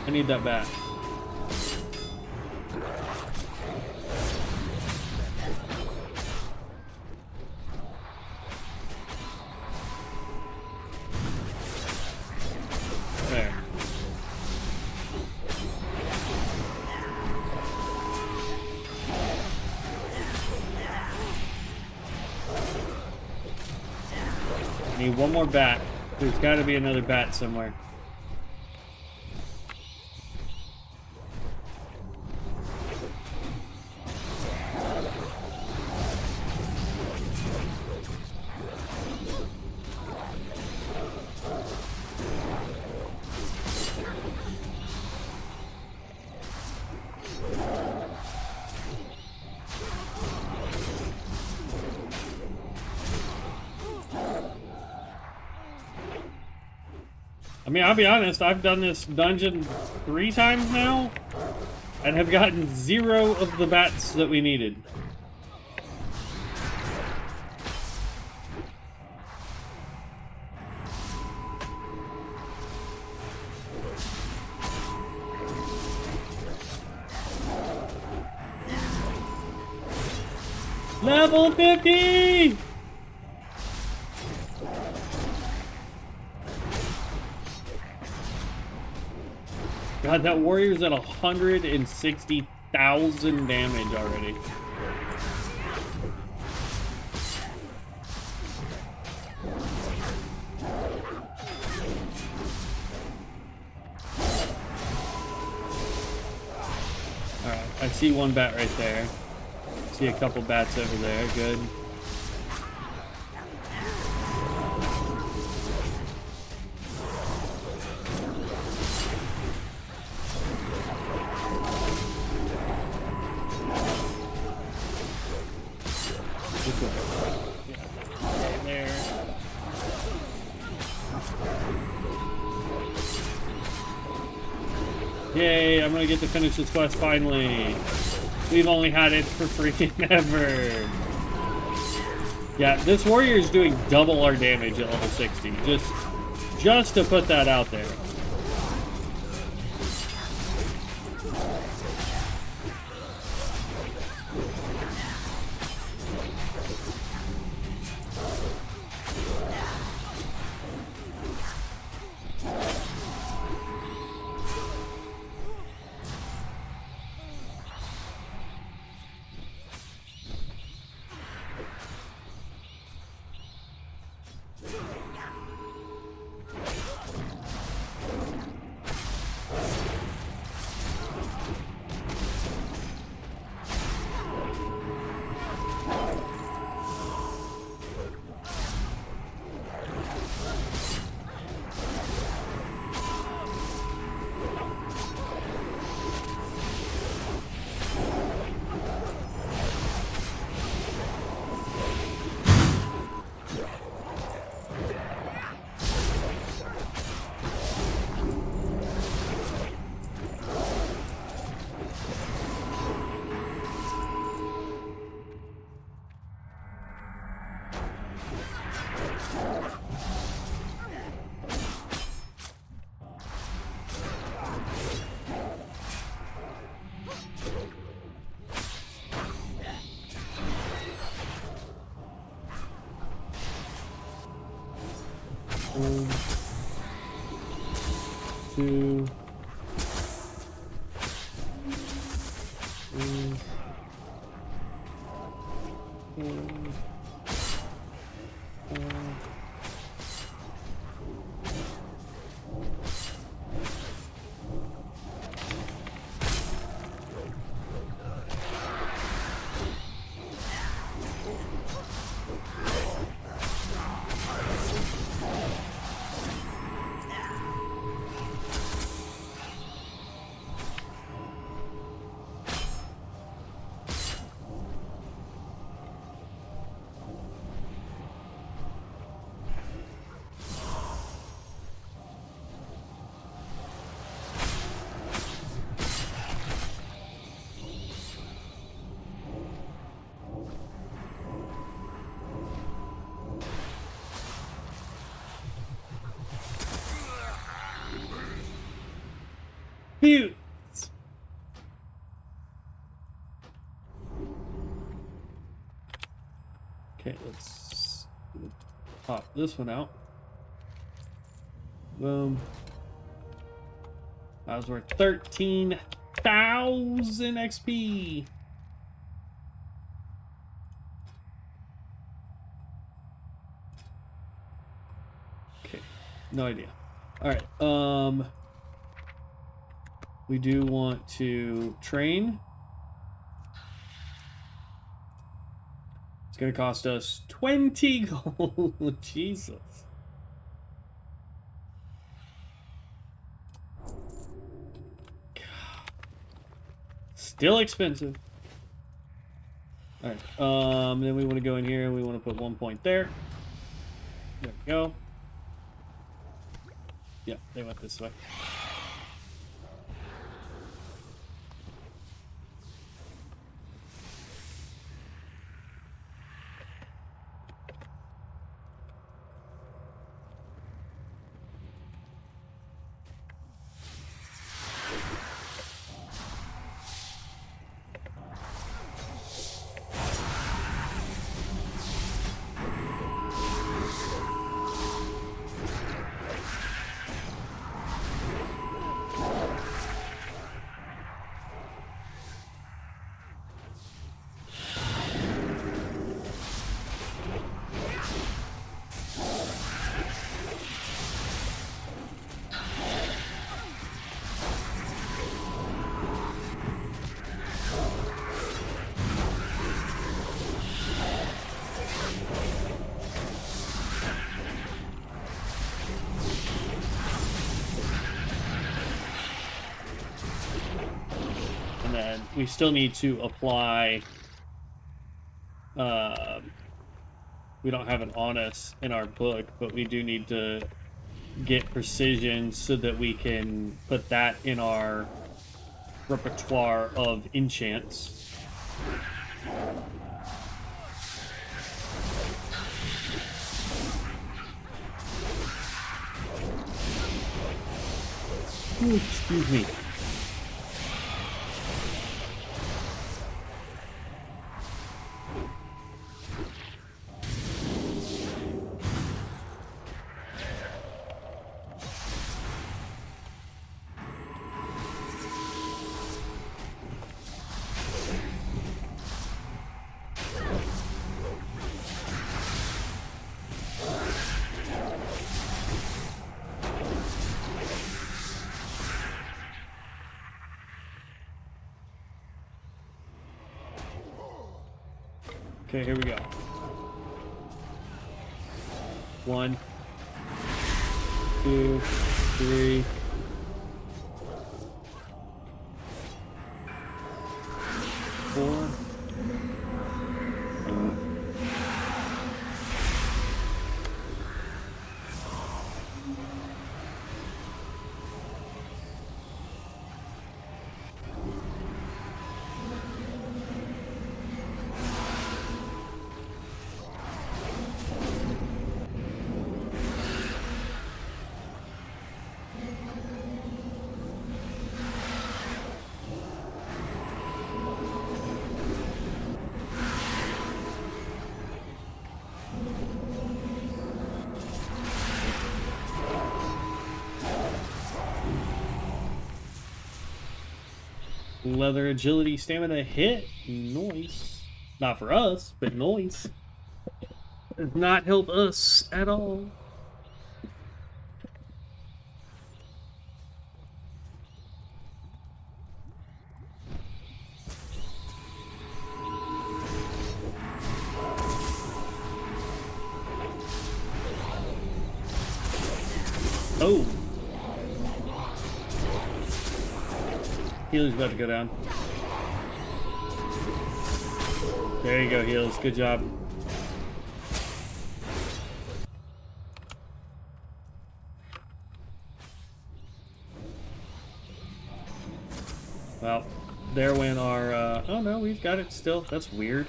I need that back. There. I need one more bat. There's got to be another bat somewhere. I mean, I'll be honest, I've done this dungeon 3 times now, and have gotten 0 of the bats that we needed. Level 50! God, that warrior's at 160,000 damage already. Alright, I see one bat right there. See a couple bats over there, good. Yay, I'm gonna get to finish this quest finally. We've only had it for freaking ever. Yeah, this warrior is doing double our damage at level 60. Just to put that out there. 1, 2, 3, 4, 5. Mute. Okay, let's pop this one out. Boom. That was worth 13,000 XP. Okay, no idea. All right. We do want to train. It's going to cost us 20 gold. Jesus. God. Still expensive. All right. Then we want to go in here and we want to put 1 point there. There we go. Yeah, they went this way. We still need to apply. We don't have it on us in our book, but we do need to get precision so that we can put that in our repertoire of enchants. Ooh, excuse me. Okay, here we go. 1, 2, 3. 4. Leather, agility, stamina, hit. Noise. Not for us, but noise. Does not help us at all. Oh. Healer's about to go down. There you go, Heals. Good job. Well, there went our, oh no, we've got it still. That's weird.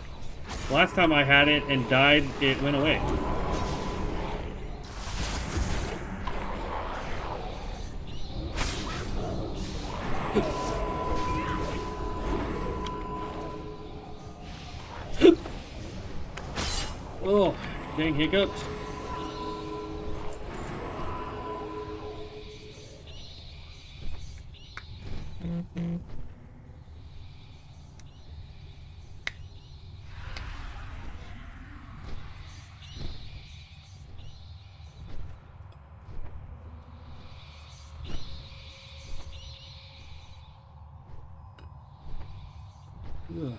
Last time I had it and died, it went away. Oh, dang hiccups. Ugh.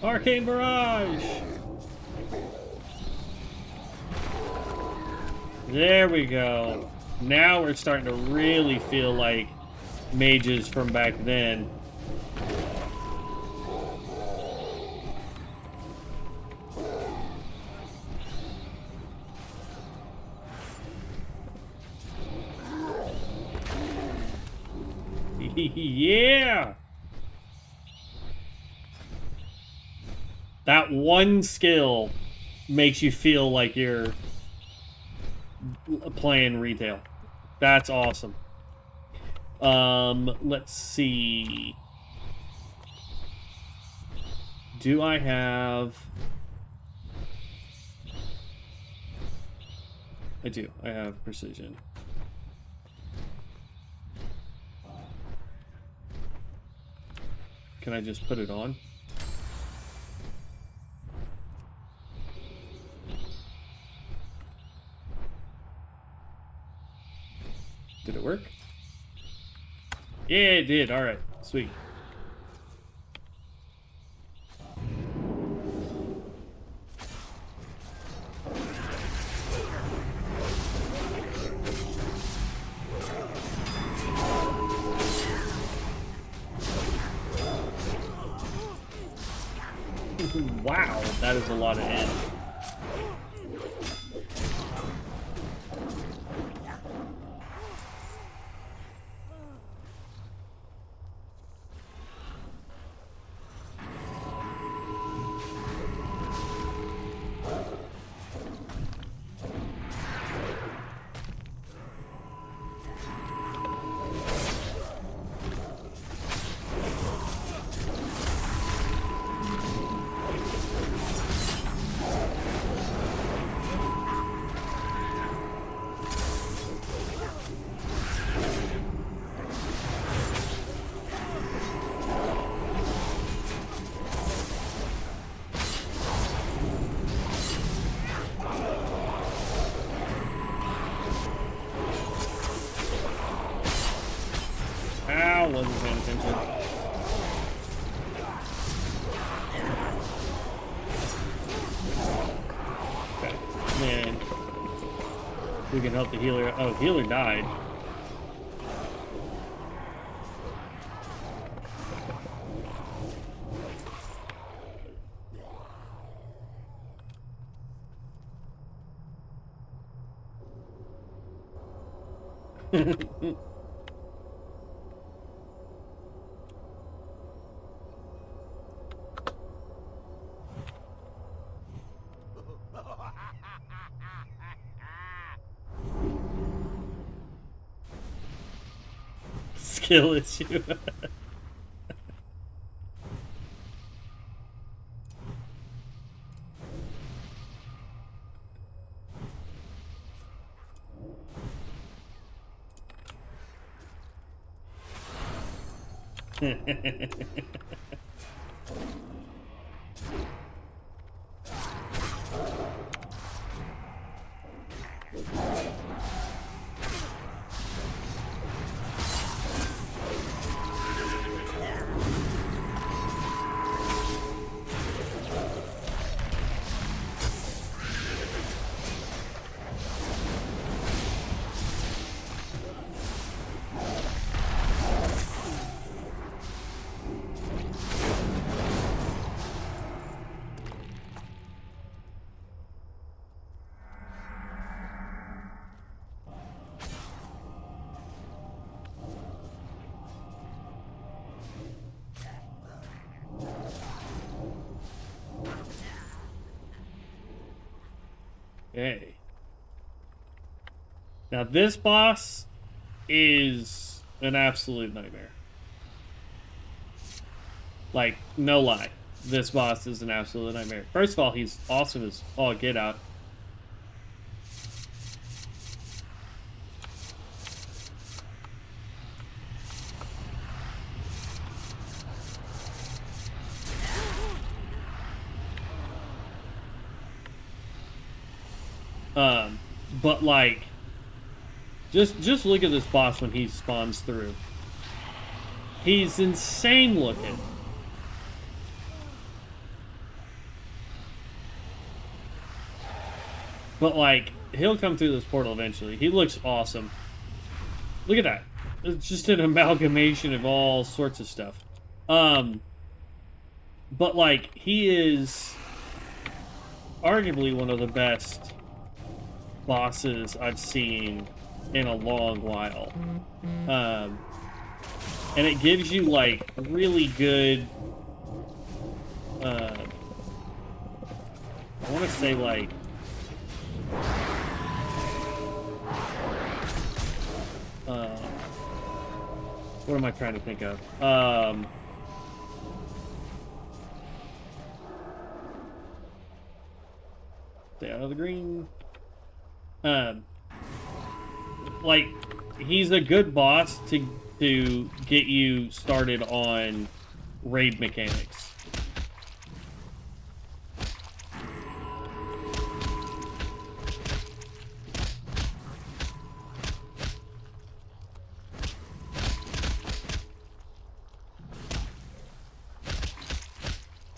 Arcane Barrage! There we go. Now we're starting to really feel like mages from back then. Yeah! That one skill makes you feel like you're playing retail. That's awesome. Let's see. Do I have... I do. I have precision. Can I just put it on? Did it work? Yeah, it did. All right. Sweet. Wow, that is a lot of N. Wasn't paying attention. Okay, man. We can help the healer. Oh, healer died. Skill issue. Okay. Now this boss is an absolute nightmare. Like, no lie. This boss is an absolute nightmare. First of all, he's awesome as all get out. But like, just look at this boss when he spawns through. He's insane looking. But like, he'll come through this portal eventually. He looks awesome. Look at that. It's just an amalgamation of all sorts of stuff. But like, he is arguably one of the best bosses I've seen in a long while. And it gives you like really good I want to say like what am I trying to think of? Stay out of the green. Like, he's a good boss to get you started on raid mechanics.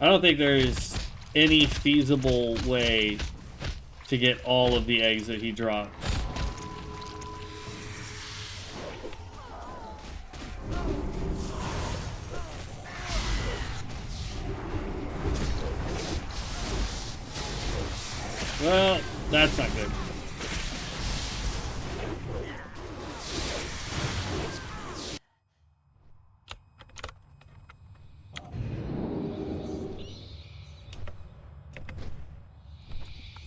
I don't think there's any feasible way to get all of the eggs that he drops. Well, that's not good.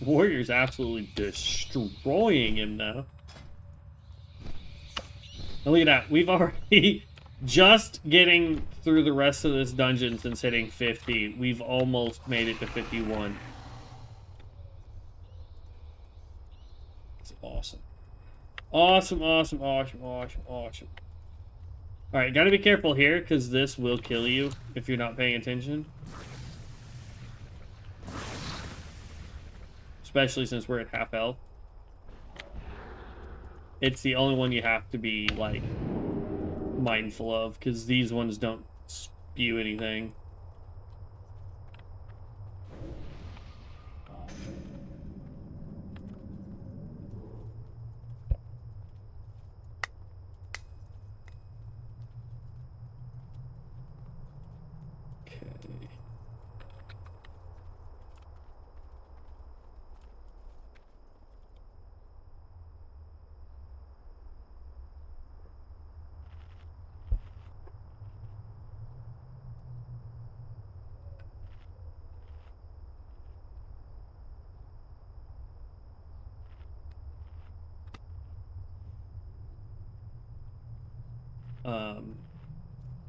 Warrior's absolutely destroying him now. And look at that. We've already, just getting through the rest of this dungeon since hitting 50, we've almost made it to 51. It's awesome. Awesome, awesome, awesome, awesome, awesome. Alright, gotta be careful here, because this will kill you if you're not paying attention. Especially since we're at half health. It's the only one you have to be, like, mindful of, because these ones don't spew anything.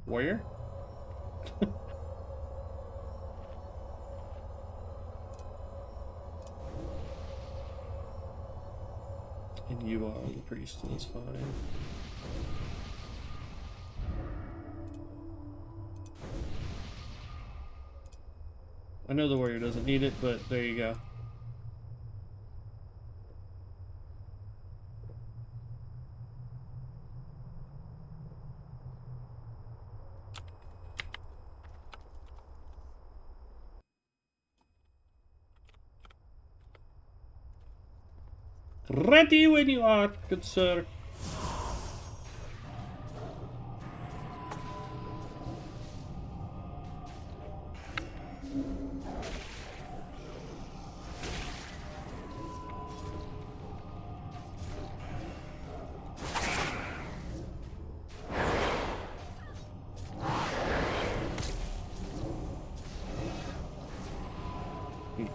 Warrior? And you are the priest, that's fine. I know the warrior doesn't need it, but there you go. Ready when you are, good sir.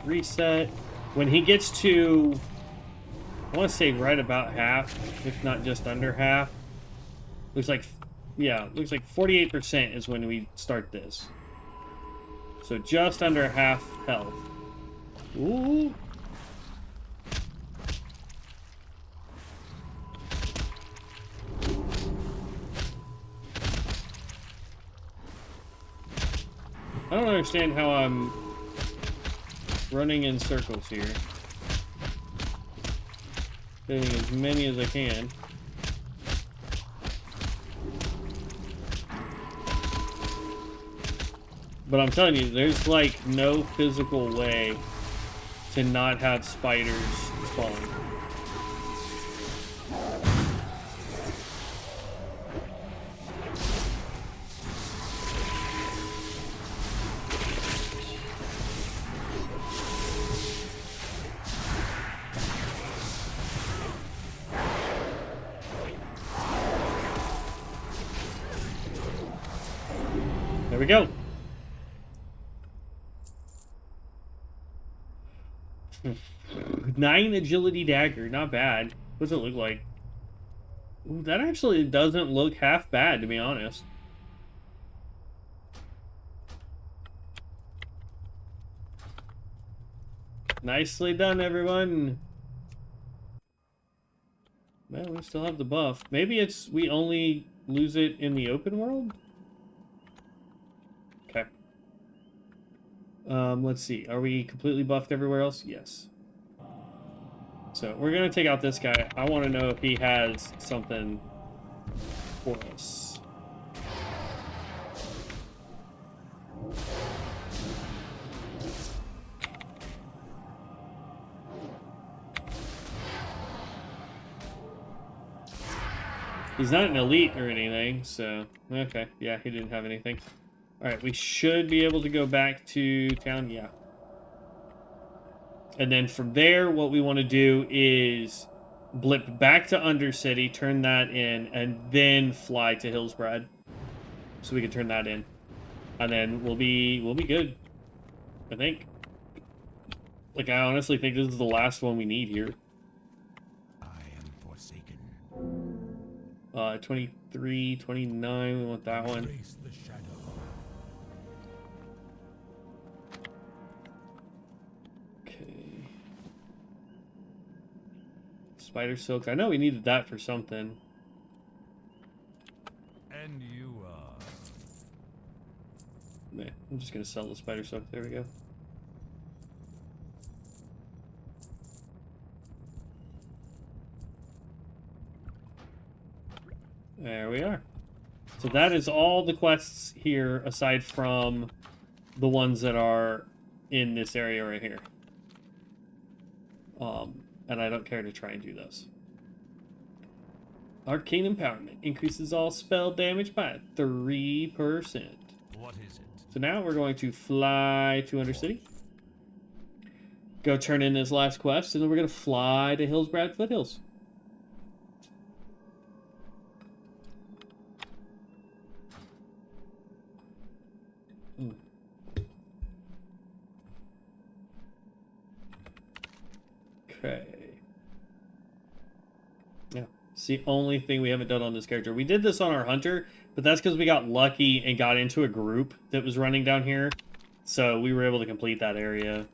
Reset. When he gets to, I want to say right about half, if not just under half. Looks like, yeah, looks like 48% is when we start this. So just under half health. Ooh. I don't understand how I'm running in circles here. Getting as many as I can. But I'm telling you, there's like no physical way to not have spiders spawn. There we go. Nine agility dagger, not bad. What does it look like? Ooh, that actually doesn't look half bad, to be honest. Nicely done, everyone. Well, we still have the buff. Maybe it's we only lose it in the open world? Okay. Let's see. Are we completely buffed everywhere else? Yes. So we're gonna take out this guy. I want to know if he has something for us. He's not an elite or anything, so okay. Yeah, he didn't have anything. All right, we should be able to go back to town. Yeah. And then from there, what we want to do is blip back to Undercity, turn that in, and then fly to Hillsbrad, so we can turn that in, and then we'll be good. I think. Like, I honestly think this is the last one we need here. I am forsaken. 23, 29. We want that one. Embrace the shadow. Spider silk. I know we needed that for something. And you are. Man, I'm just gonna sell the spider silk. There we go. There we are. So that is all the quests here, aside from the ones that are in this area right here. And I don't care to try and do those. Arcane Empowerment increases all spell damage by 3%. What is it? So now we're going to fly to Undercity. Go turn in this last quest, and then we're going to fly to Hillsbrad Foothills. Okay. Yeah, it's the only thing we haven't done on this character. We did this on our hunter, but that's because we got lucky and got into a group that was running down here. So we were able to complete that area.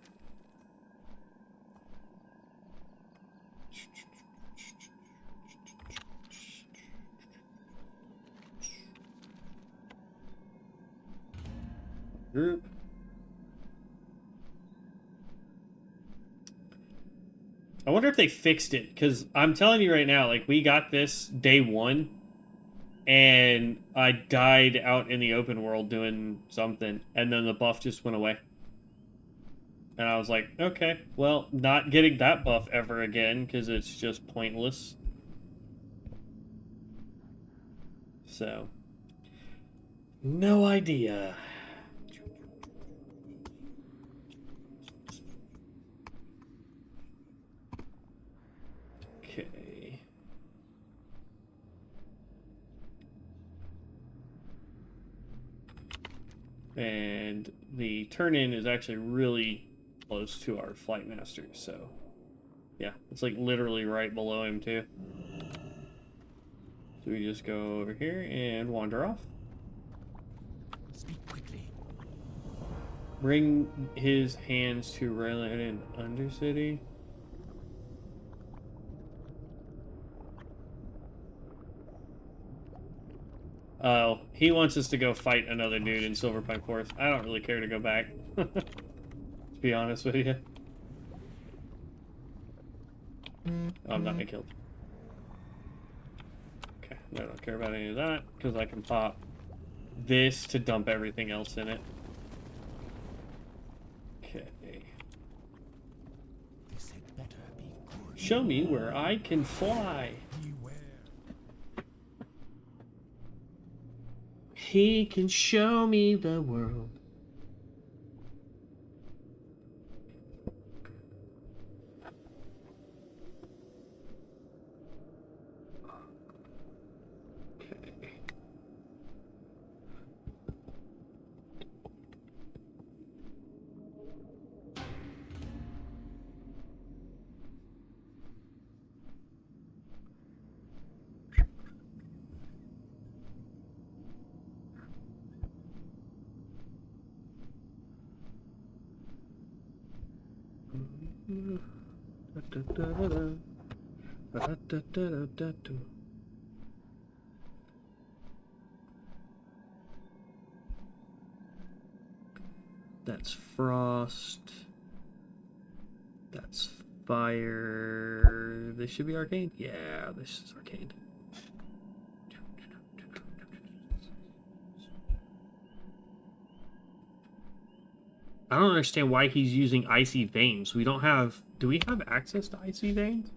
Group. I wonder if they fixed it, because I'm telling you right now, like, we got this day one, and I died out in the open world doing something, and then the buff just went away. And I was like, okay, well, not getting that buff ever again, because it's just pointless. So, no idea. Okay. And the turn-in is actually really close to our flight master, so yeah, it's like literally right below him too. So we just go over here and wander off. Speak quickly. Bring his hands to Rayland and Undercity. Oh, he wants us to go fight another dude in Silverpine Forest. I don't really care to go back. To be honest with you. Oh, I'm not gonna kill. Okay, I don't care about any of that, because I can pop this to dump everything else in it. Okay. This had better be good. Show me where I can fly. Beware. He can show me the world. Okay. That's frost. That's fire. This should be arcane? Yeah, this is arcane. I don't understand why he's using icy veins. We don't have... Do we have access to icy veins?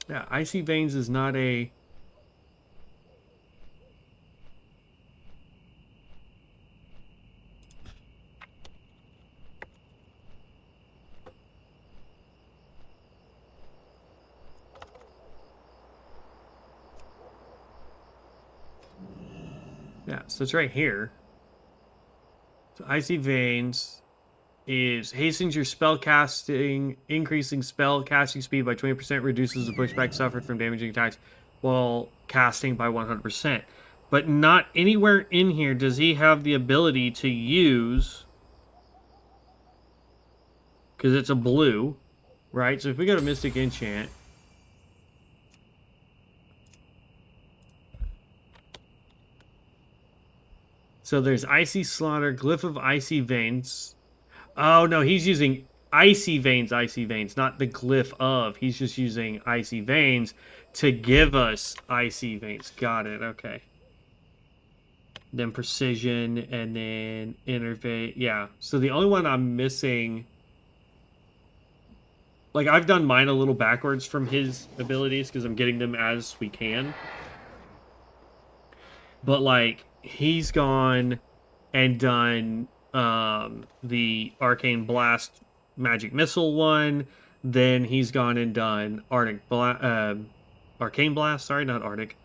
Yeah, icy veins is not a... Yeah, so it's right here. So icy veins is hastens your spell casting, increasing spell casting speed by 20%, reduces the pushback suffered from damaging attacks while casting by 100%. But not anywhere in here does he have the ability to use, because it's a blue, right? So if we go to Mystic Enchant, so there's Icy Slaughter, Glyph of Icy Veins. Oh, no, he's using Icy Veins, not the Glyph of. He's just using Icy Veins to give us Icy Veins. Got it, okay. Then Precision, and then Innervate. Yeah, so the only one I'm missing... Like, I've done mine a little backwards from his abilities, because I'm getting them as we can. But, like, he's gone and done... the Arcane Blast Magic Missile one. Then he's gone and done Arcane Blast, sorry, not Arctic.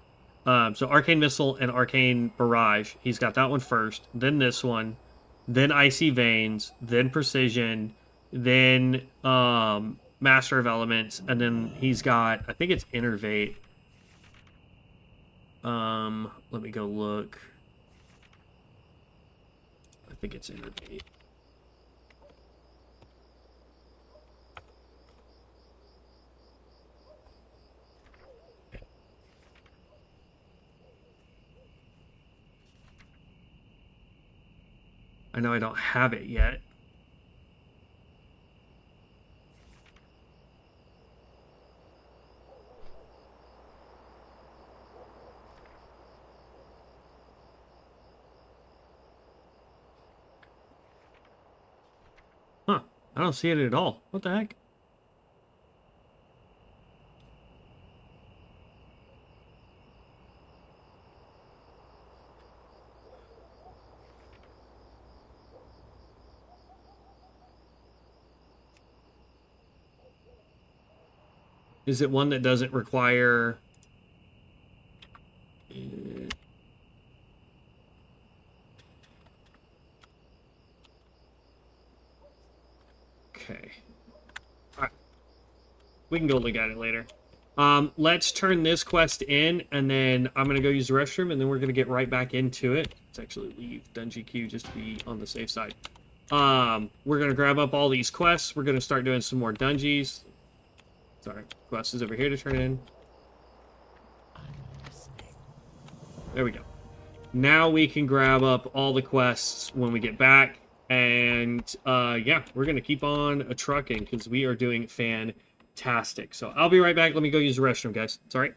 So Arcane Missile and Arcane Barrage. He's got that one first, then this one, then Icy Veins, then Precision, then Master of Elements, and then he's got, I think it's Innervate. Let me go look. I think it's Innervate. I know I don't have it yet. Huh. I don't see it at all. What the heck? Is it one that doesn't require... Okay. Alright. We can go look at it later. Let's turn this quest in, and then I'm going to go use the restroom, and then we're going to get right back into it. Let's actually leave Dungeon Queue just to be on the safe side. We're going to grab up all these quests. We're going to start doing some more dungeons. Sorry, quest is over here to turn in. There we go. Now we can grab up all the quests when we get back. And, yeah, we're going to keep on trucking because we are doing fantastic. So I'll be right back. Let me go use the restroom, guys. It's all right.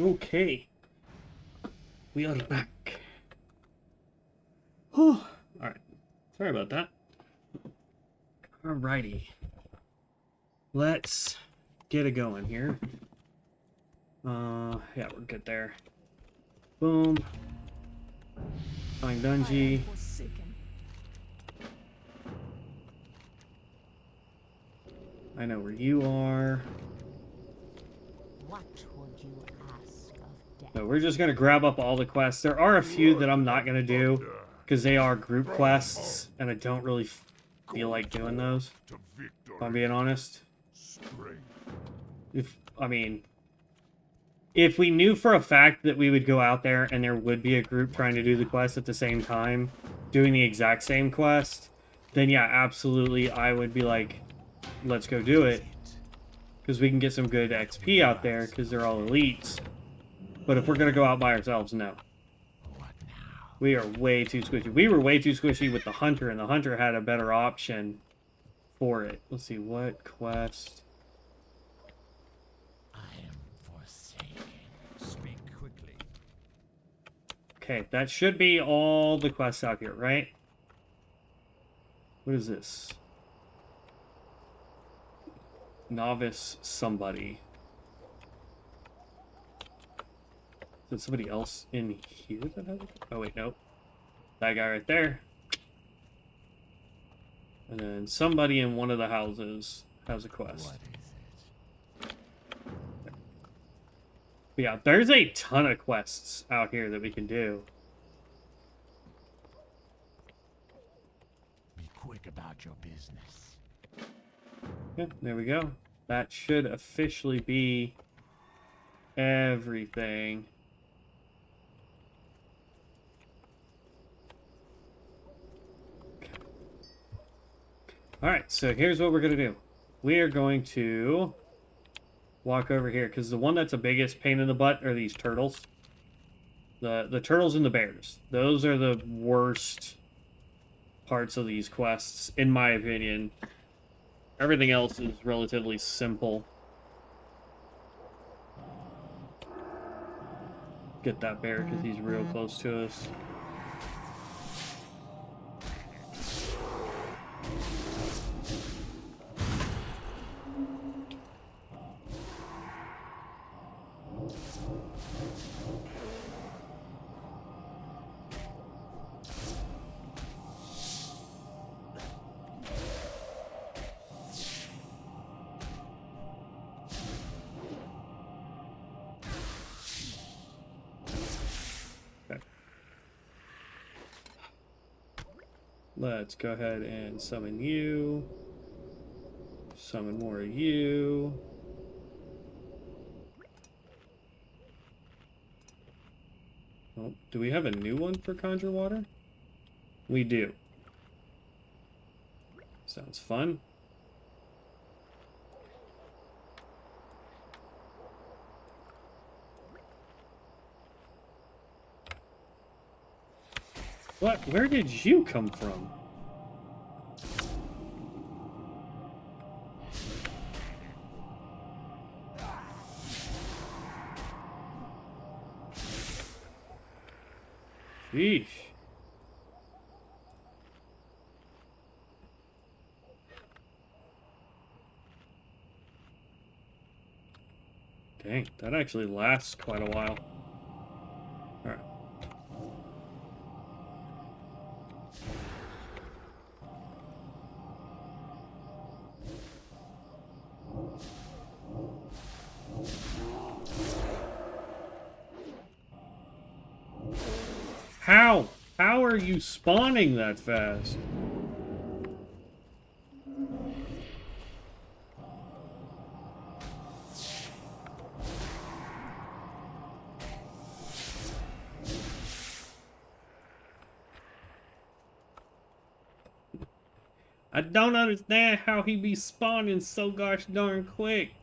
Okay. We are back. Oh, alright. Sorry about that. Alrighty. Let's get it going here. Yeah, we're good there. Boom. Find Dungy. I know where you are. What would you ask of death? So we're just gonna grab up all the quests. There are a few that I'm not gonna do because they are group quests, and I don't really feel like doing those. If I'm being honest. If we knew for a fact that we would go out there and there would be a group trying to do the quest at the same time, doing the exact same quest, then yeah, absolutely, I would be like, let's go do it. Because we can get some good XP out there, because they're all elites. But if we're going to go out by ourselves, no. We are way too squishy. We were way too squishy with the Hunter, and the Hunter had a better option for it. Let's see, what quest? I am forsaken. Speak quickly. Okay, that should be all the quests out here, right? What is this? Novice somebody. Is it somebody else in here that has it? Oh wait, nope. That guy right there. And then somebody in one of the houses has a quest. What is it? But yeah, there's a ton of quests out here that we can do. Be quick about your business. Yeah, there we go. That should officially be everything. Alright, so here's what we're going to do. We are going to walk over here, because the one that's the biggest pain in the butt are these turtles. The turtles and the bears. Those are the worst parts of these quests, in my opinion. Everything else is relatively simple. Get that bear, because he's real close to us. Let's go ahead and summon you. Summon more of you. Oh, do we have a new one for Conjure Water? We do. Sounds fun. What? Where did you come from? Sheesh. Dang, that actually lasts quite a while. Alright. How? How are you spawning that fast? I don't understand how he be spawning so gosh darn quick.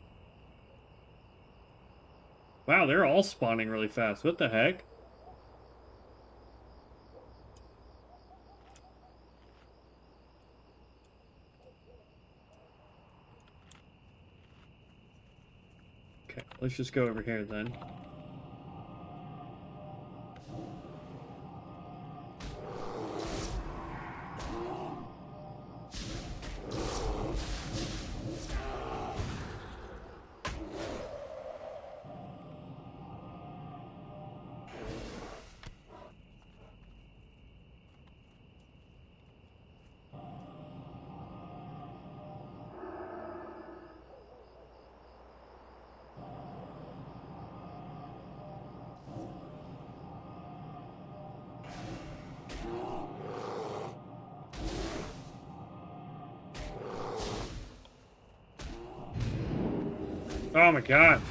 Wow, they're all spawning really fast. What the heck? Okay, let's just go over here then. Oh my god.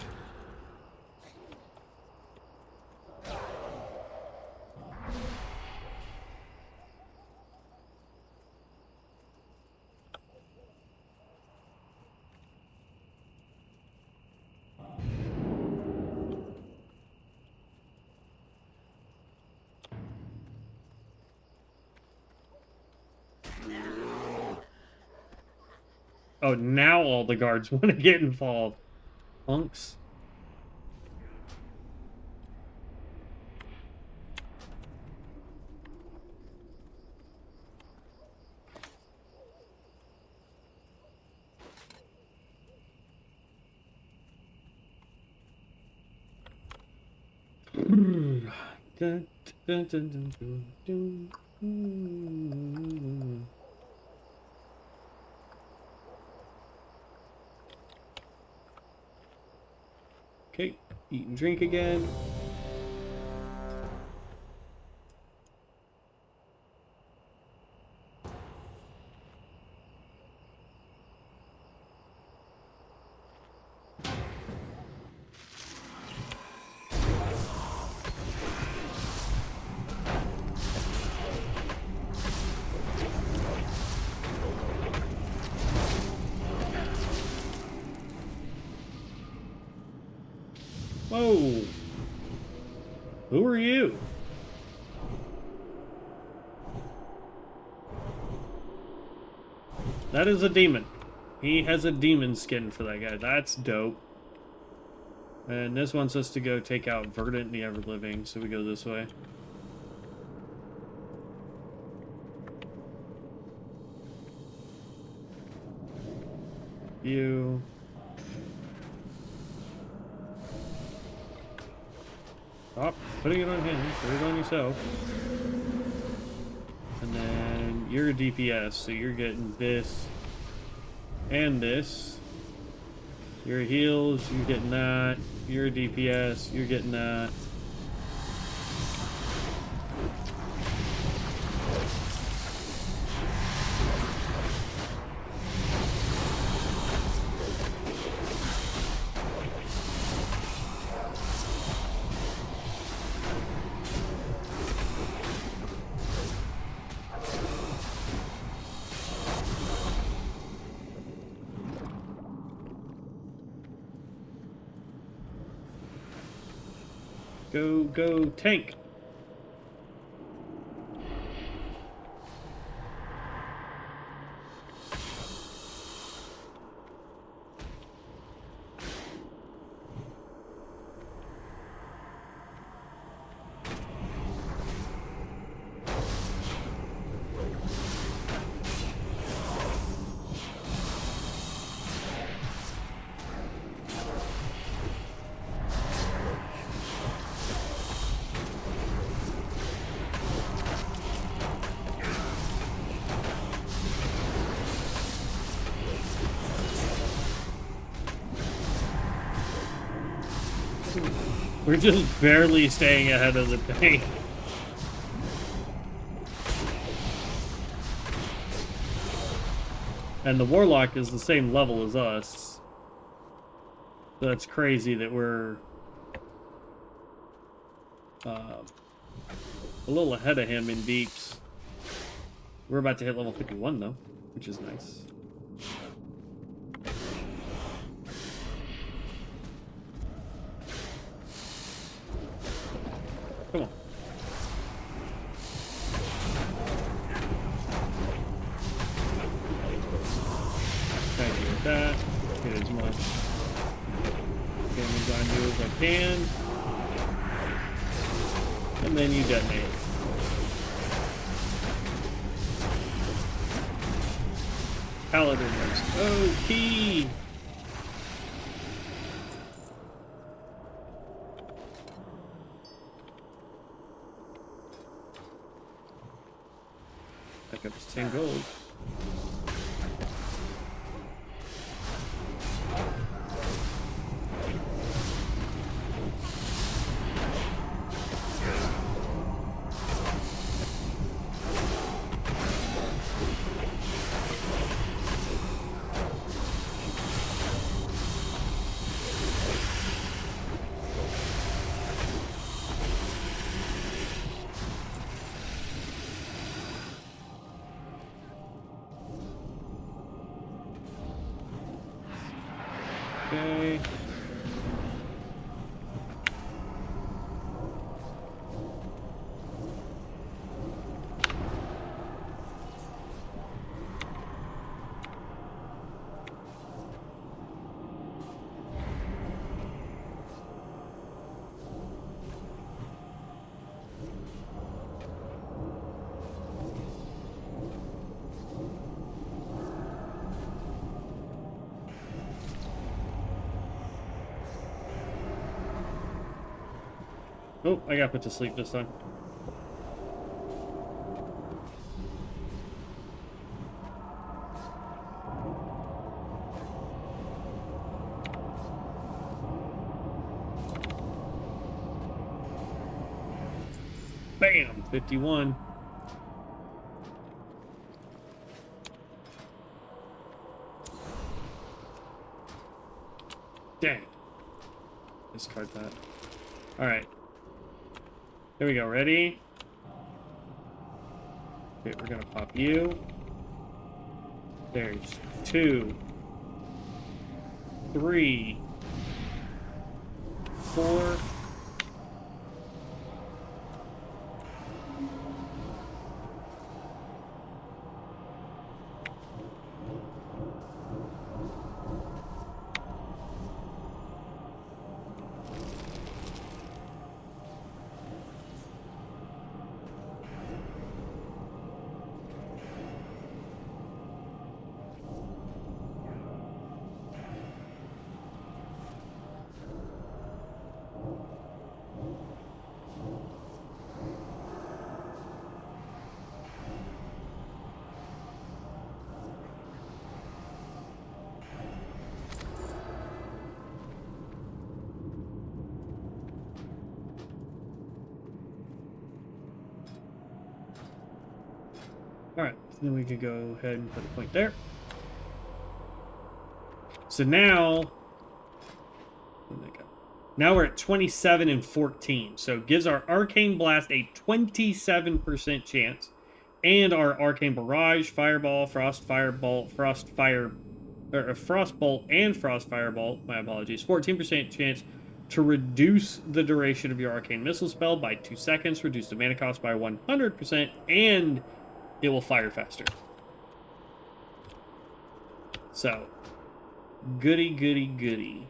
Oh, now all the guards want to get involved. Punks. Dun, dun, dun, dun, dun, dun. Okay, eat and drink again. Whoa! Who are you? That is a demon. He has a demon skin for that guy. That's dope. And this wants us to go take out Verdant the Everliving, so we go this way. You. Stop putting it on him. Put it on yourself. And then you're a DPS, so you're getting this and this. You're a heals, you're getting that. You're a DPS, you're getting that. Go, tank! We're just barely staying ahead of the tank. And the Warlock is the same level as us. So that's crazy that we're a little ahead of him in deeps. We're about to hit level 51 though, which is nice. Come on. Try to get that. Get as much damage on you as I can. And then you detonate. Paladin is OP! Pick up 10 gold. Oh, I got put to sleep this time. Bam! 51. Dang. Discard that. Alright. Here we go. Ready? Okay, we're gonna pop you. There's 2, 3, 4. Alright, so then we could go ahead and put a point there. So now, where'd they go? Now we're at 27 and 14. So it gives our Arcane Blast a 27% chance. And our Arcane Barrage, Fireball, Frost Firebolt, Frostbolt, and Frost Firebolt, my apologies, 14% chance to reduce the duration of your Arcane Missile spell by 2 seconds, reduce the mana cost by 100%, and it will fire faster. So, goody, goody, goody.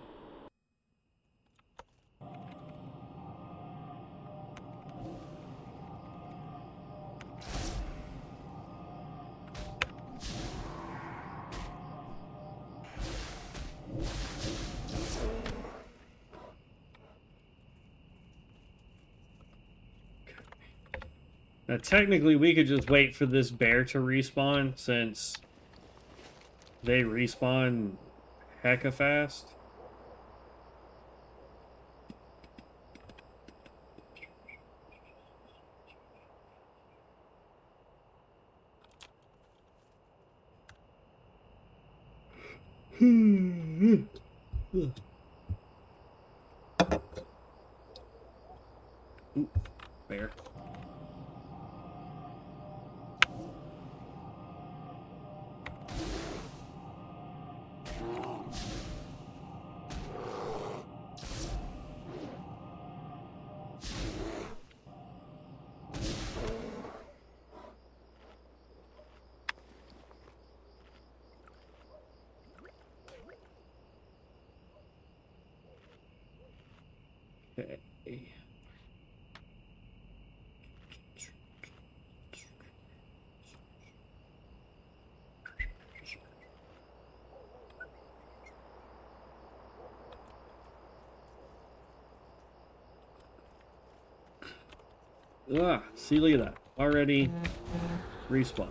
Now, technically, we could just wait for this bear to respawn, since they respawn hecka fast. Ooh, bear. Okay. Ah, see, look at that. Already respawned.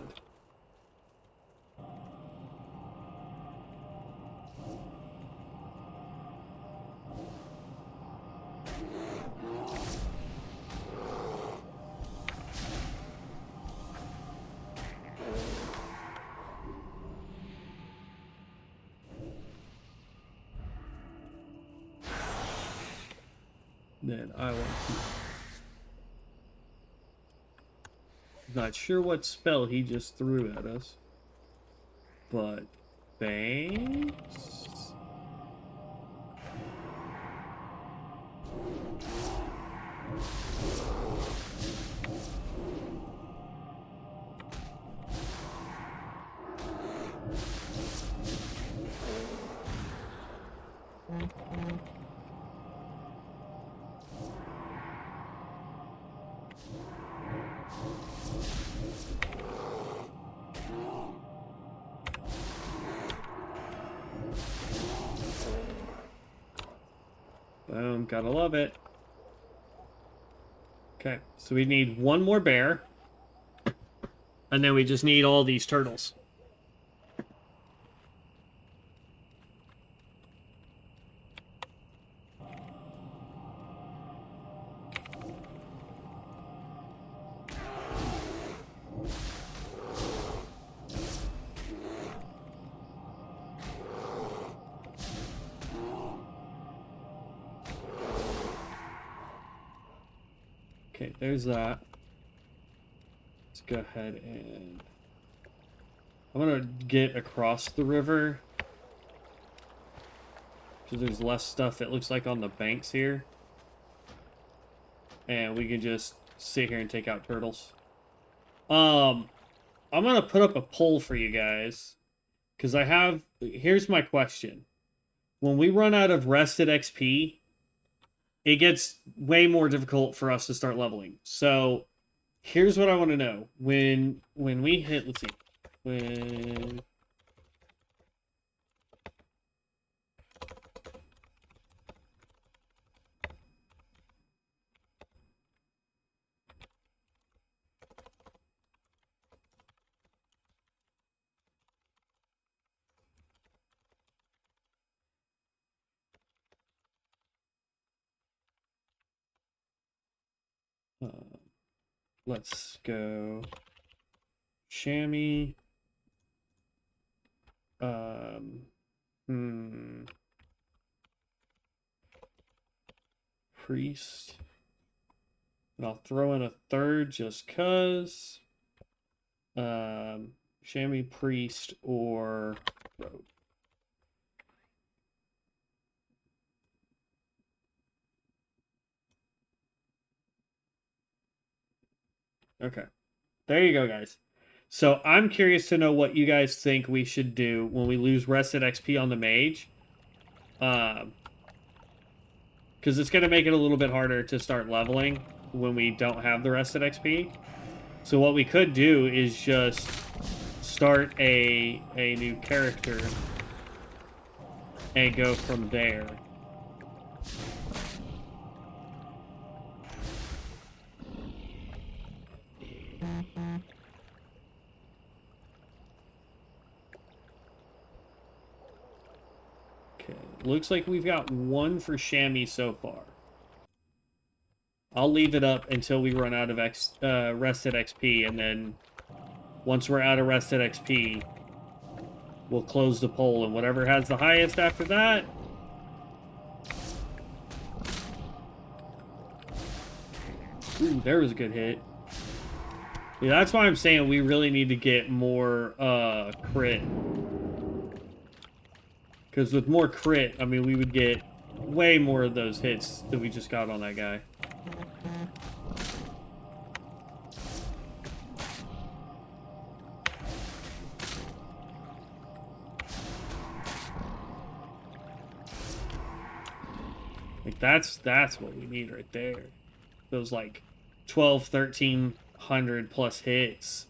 Then I want to... Not sure what spell he just threw at us, but thanks. Boom, gotta love it. Okay, so we need one more bear. And then we just need all these turtles. Okay, there's that. Let's go ahead and... I'm gonna get across the river. Because there's less stuff, it looks like, on the banks here. And we can just sit here and take out turtles. I'm gonna put up a poll for you guys. Because I have... Here's my question. When we run out of rested XP... it gets way more difficult for us to start leveling. So, here's what I want to know. When we hit, let's see, when... let's go chamois. Priest. And I'll throw in a third just cuz. Chamois, priest, or rogue. Okay. There you go, guys. So I'm curious to know what you guys think we should do when we lose rested XP on the mage. Because it's going to make it a little bit harder to start leveling when we don't have the rested XP. So what we could do is just start a new character and go from there. Looks like we've got one for chamois so far. I'll leave it up until we run out of rested XP, and then once we're out of rested XP, we'll close the poll, and whatever has the highest after that. Ooh, there was a good hit. Yeah, that's why I'm saying we really need to get more crit. Because with more crit, I mean, we would get way more of those hits that we just got on that guy. Like, that's what we need right there. Those, like, 1,300 plus hits.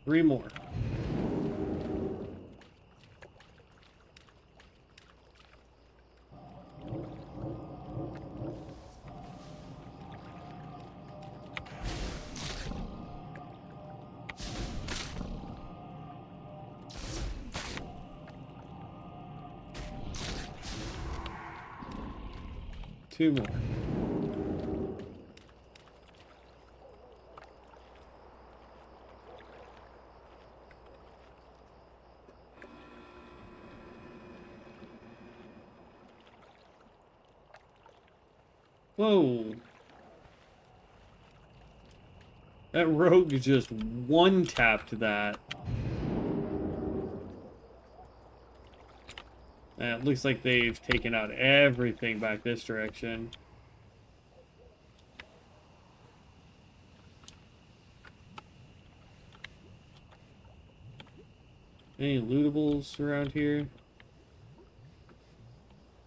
Three more. Two more. Whoa. That rogue just one-tapped that. It looks like they've taken out everything back this direction. Any lootables around here?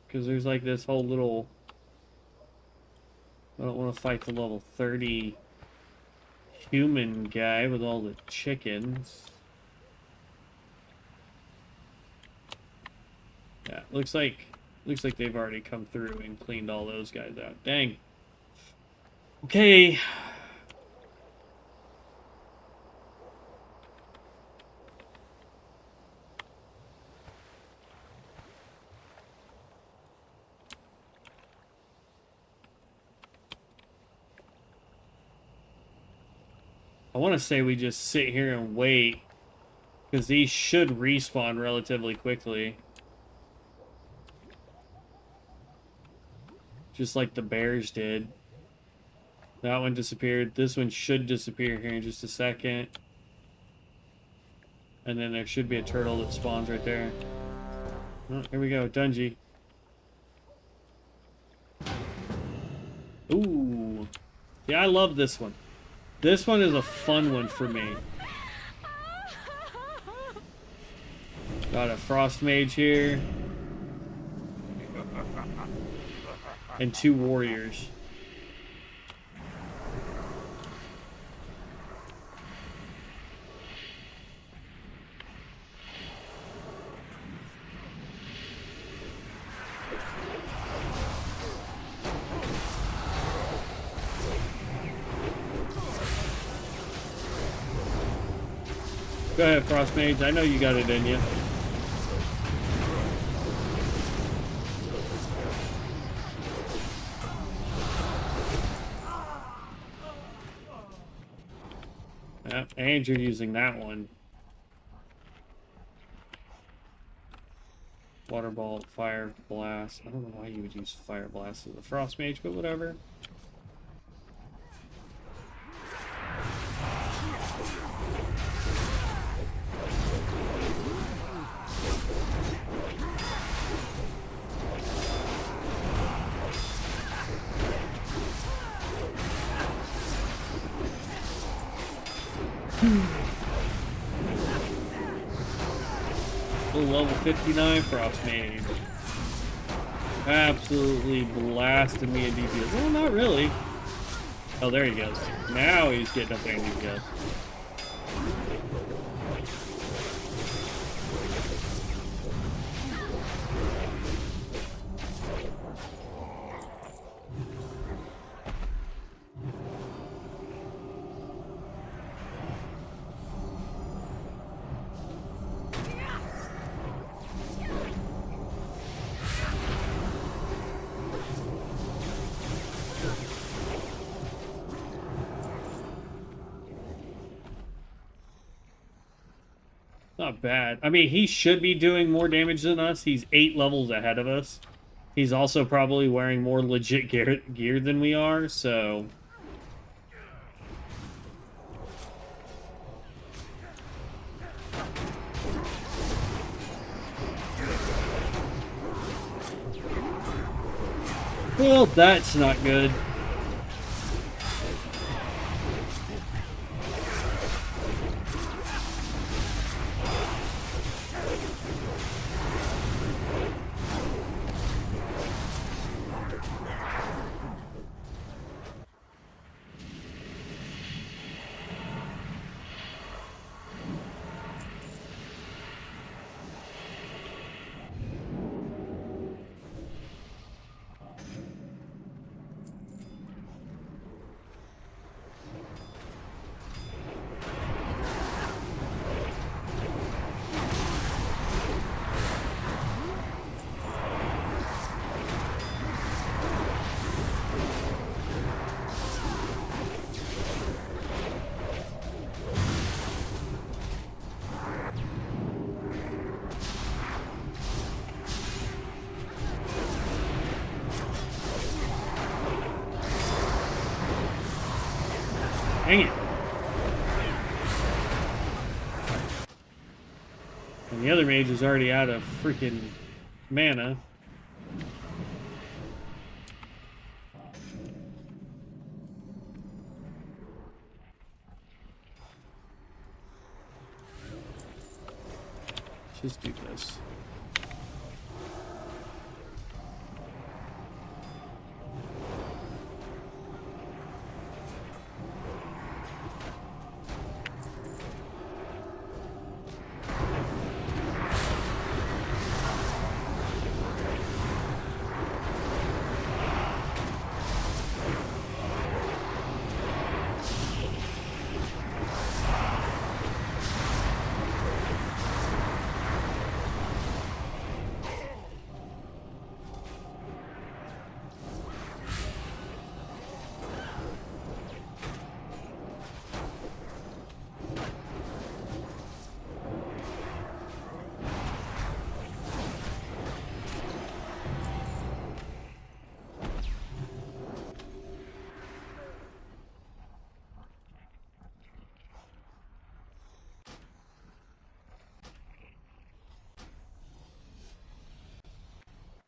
Because there's like this whole little... I don't want to fight the level 30 human guy with all the chickens. Yeah, looks like they've already come through and cleaned all those guys out. Dang. Okay. I want to say we just sit here and wait, because these should respawn relatively quickly. Just like the bears did. That one disappeared. This one should disappear here in just a second. And then there should be a turtle that spawns right there. Oh, here we go, Dungy. Ooh. Yeah, I love this one. This one is a fun one for me. Got a Frost Mage here. And 2 warriors. Go ahead, Frost Mage. I know you got it in you. Yep, and you're using that one. Water Ball, Fire Blast. I don't know why you would use Fire Blast as a Frost Mage, but whatever. Level 59 Frost Mage. Absolutely blasted me in DPS. Well, not really. Oh, there he goes. Now he's getting up there in DPS. Not bad. I mean, he should be doing more damage than us. He's 8 levels ahead of us. He's also probably wearing more legit gear than we are, so... Well, that's not good. Dang it. And the other mage is already out of freaking mana. Just do this.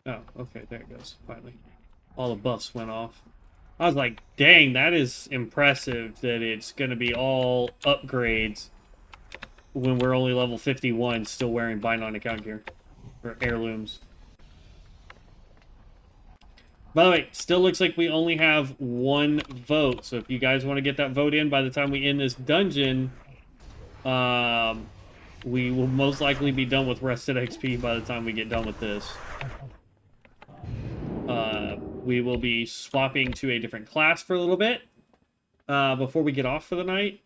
Oh, okay, there it goes, finally. All the buffs went off. I was like, dang, that is impressive that it's going to be all upgrades when we're only level 51 still wearing Bind on Account gear. Or heirlooms. By the way, still looks like we only have one vote, so if you guys want to get that vote in by the time we end this dungeon, we will most likely be done with rested XP by the time we get done with this. We will be swapping to a different class for a little bit before we get off for the night.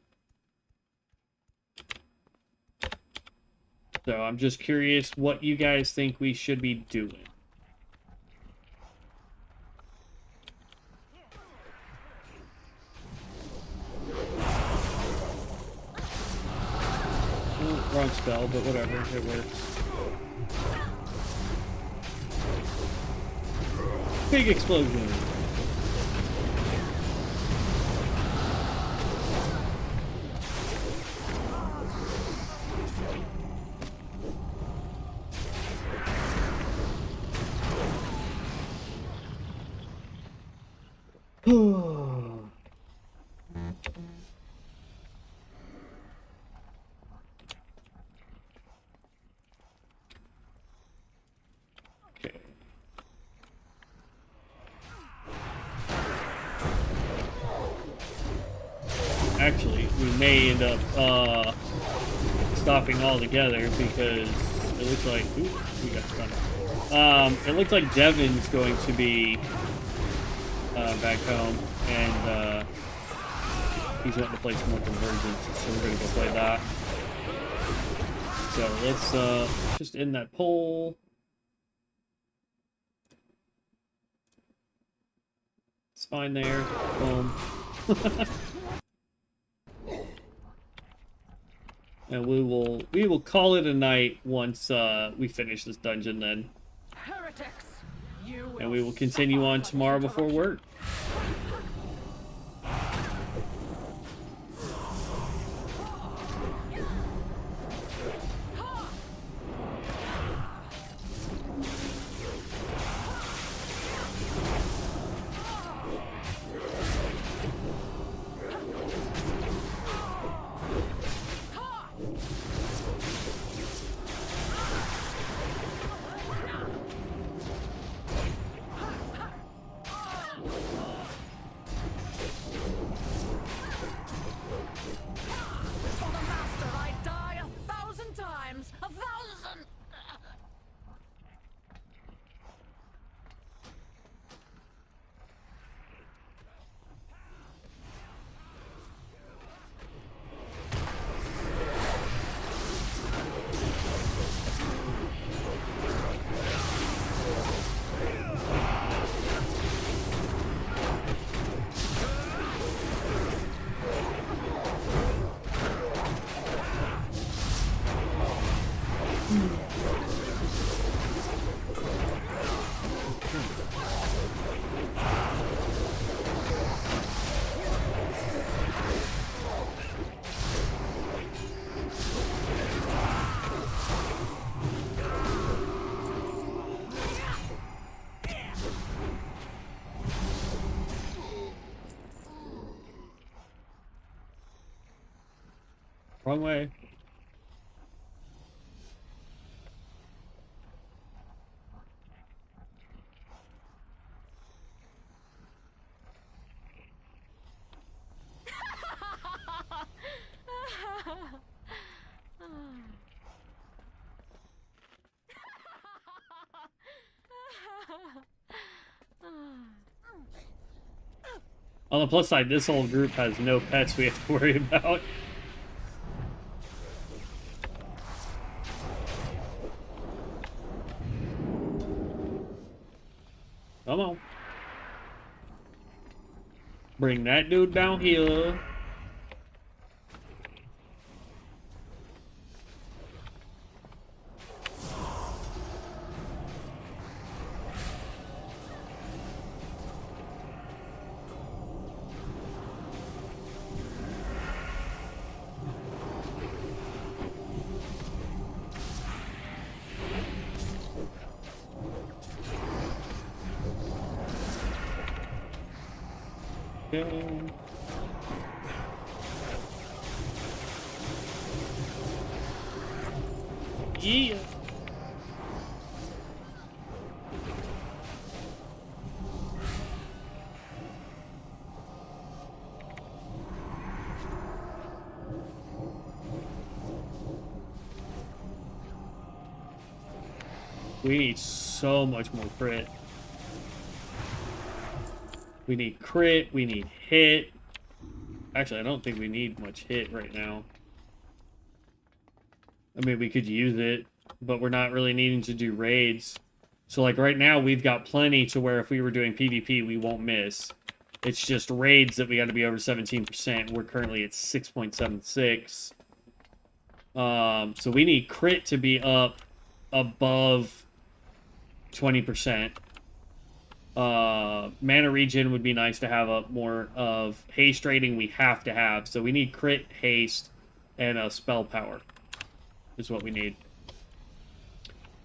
So I'm just curious what you guys think we should be doing. Oh, wrong spell, but whatever, it works. Big explosion. Okay. Actually, we may end up stopping altogether because it looks like ooh, we got stunned. It looks like Devin's going to be back home, and he's wanting to play some more Convergence, so we're gonna go play that. So let's just end that poll. It's fine there. Boom. And we will call it a night once we finish this dungeon then. Heretics! And we will continue on tomorrow before work. Wrong way. On the plus side, this whole group has no pets we have to worry about. Come on. Bring that dude down here. Okay. Yeah. We need so much more crit. We need crit, we need hit. Actually, I don't think we need much hit right now. I mean, we could use it, but we're not really needing to do raids. So, like, right now, we've got plenty to where if we were doing PvP, we won't miss. It's just raids that we got to be over 17%. We're currently at 6.76. So we need crit to be up above 20%. Mana regen would be nice to have up more of. Haste rating we have to have. So we need crit, haste, and a spell power is what we need.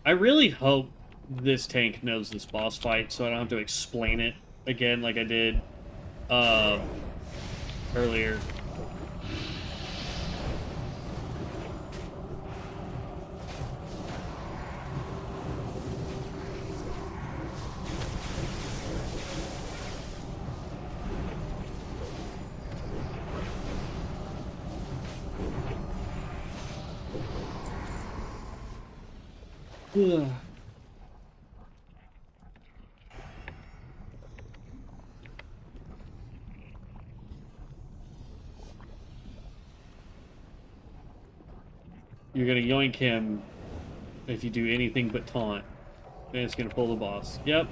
I really hope this tank knows this boss fight so I don't have to explain it again like I did earlier. Ugh. You're gonna yoink him if you do anything but taunt. And it's gonna pull the boss. Yep.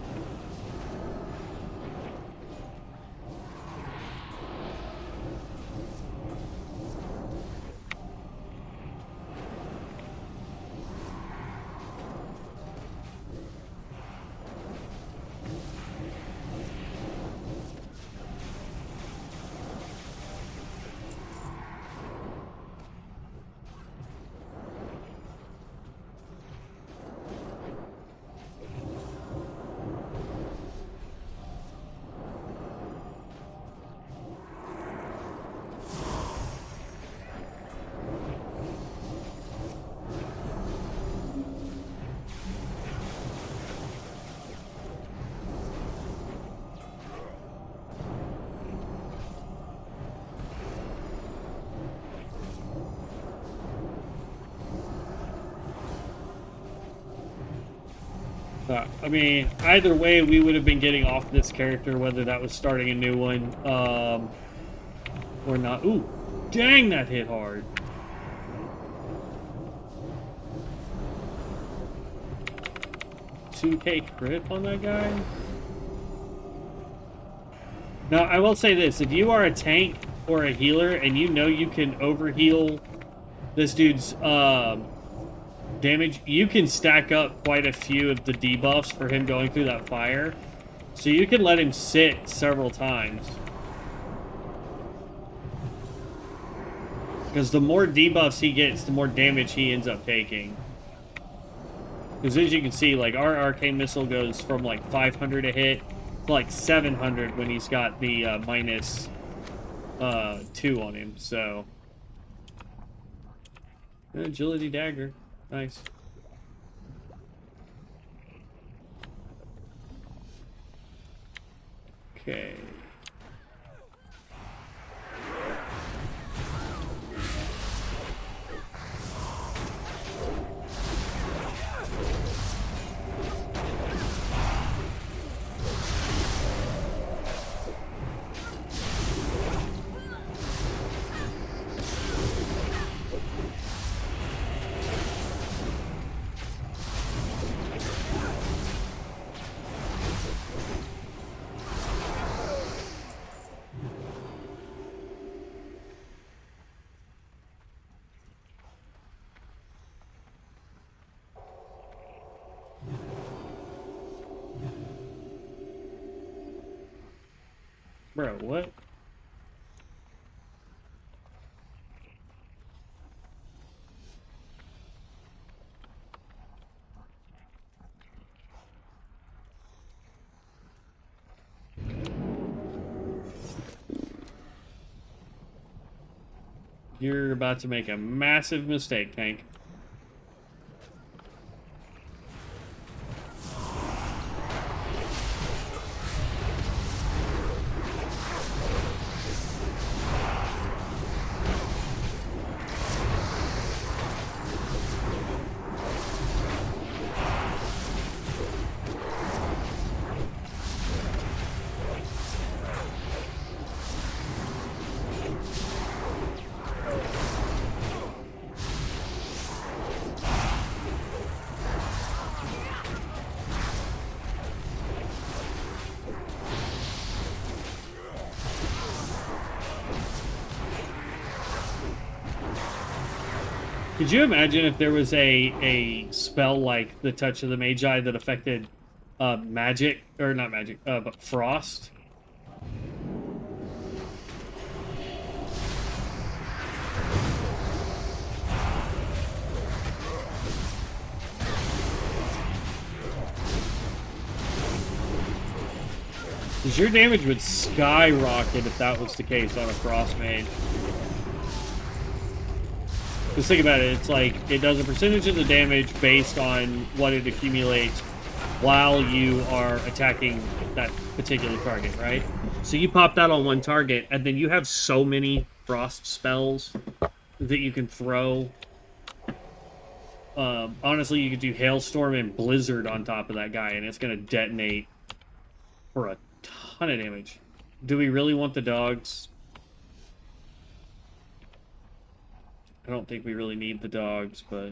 I mean, either way, we would have been getting off this character, whether that was starting a new one, or not. Ooh, dang, that hit hard. $2K crit on that guy? Now, I will say this. If you are a tank or a healer and you know you can overheal this dude's, damage, you can stack up quite a few of the debuffs for him going through that fire. So you can let him sit several times. Because the more debuffs he gets, the more damage he ends up taking. Because as you can see, like, our Arcane Missile goes from like 500 a hit to like 700 when he's got the minus 2 on him, so... Agility dagger. Nice. Okay. Bro, what? You're about to make a massive mistake, Tank. Could you imagine if there was a spell like the Touch of the Magi that affected magic, or not magic, but frost? Because your damage would skyrocket if that was the case on a frost mage. Just think about it, it's like, it does a percentage of the damage based on what it accumulates while you are attacking that particular target, right? So you pop that on one target, and then you have so many frost spells that you can throw. Honestly, you could do Hailstorm and Blizzard on top of that guy, and it's going to detonate for a ton of damage. Do we really want the dogs? I don't think we really need the dogs, but...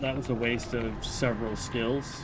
that was a waste of several skills.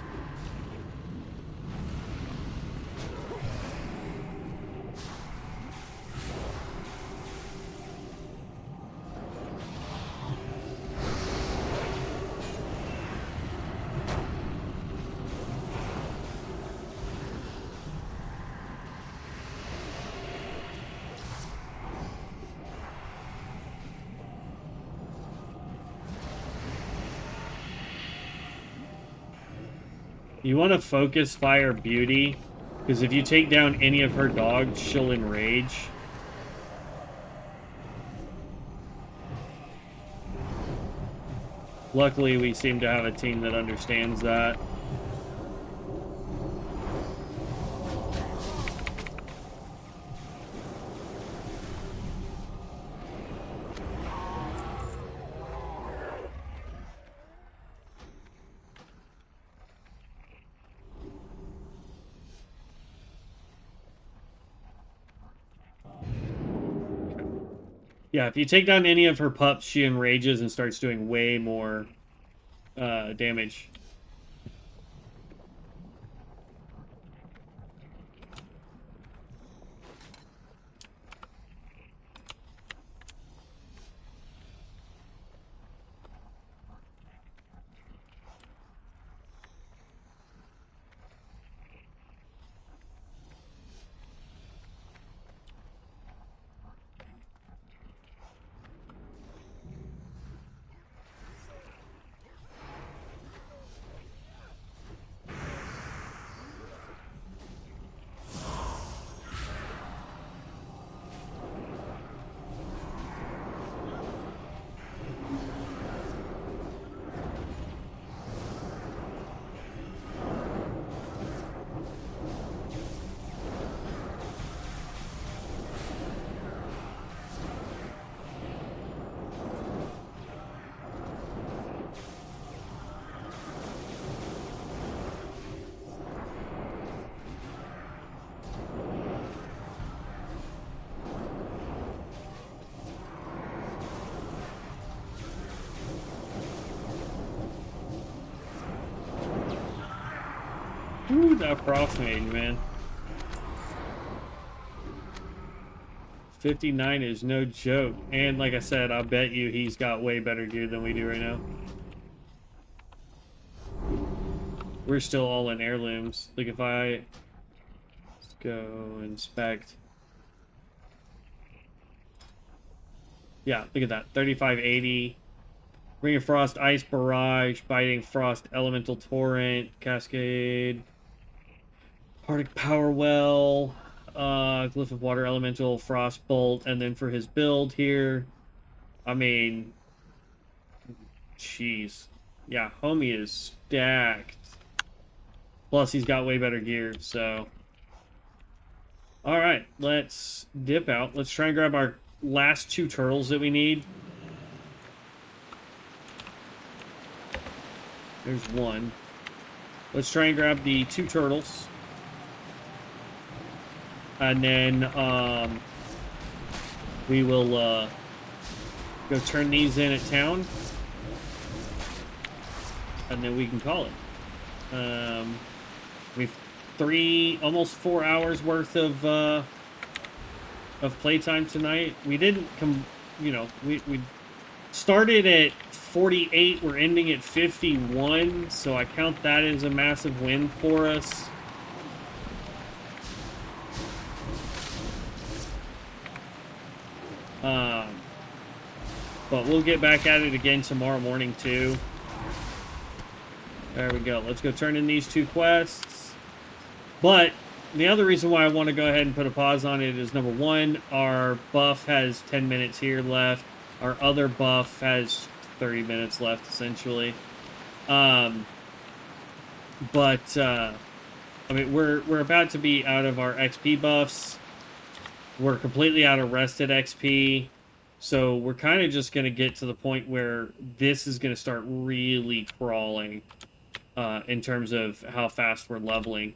You want to focus fire Beauty, because if you take down any of her dogs, she'll enrage. Luckily, we seem to have a team that understands that. Yeah, if you take down any of her pups, she enrages and starts doing way more damage. Ooh, that Frost Mage, man. 59 is no joke. And like I said, I bet you he's got way better gear than we do right now. We're still all in heirlooms. Like if let's go inspect. Yeah, look at that. 3580. Ring of Frost, Ice Barrage, Biting Frost, Elemental Torrent, Cascade, Arctic Power Well, Glyph of Water, Elemental, Frost Bolt, and then for his build here, I mean, jeez. Yeah, homie is stacked. Plus, he's got way better gear, so. Alright, let's dip out. Let's try and grab our last 2 turtles that we need. There's one. Let's try and grab the 2 turtles. And then, we will, go turn these in at town. And then we can call it. We've almost 4 hours worth of playtime tonight. We didn't we started at 48, we're ending at 51, so I count that as a massive win for us. But we'll get back at it again tomorrow morning too. There we go. Let's go turn in these 2 quests. But the other reason why I want to go ahead and put a pause on it is, number 1, our buff has 10 minutes here left. Our other buff has 30 minutes left, essentially. I mean, we're about to be out of our XP buffs. We're completely out of rested XP. So we're kind of just going to get to the point where this is going to start really crawling in terms of how fast we're leveling.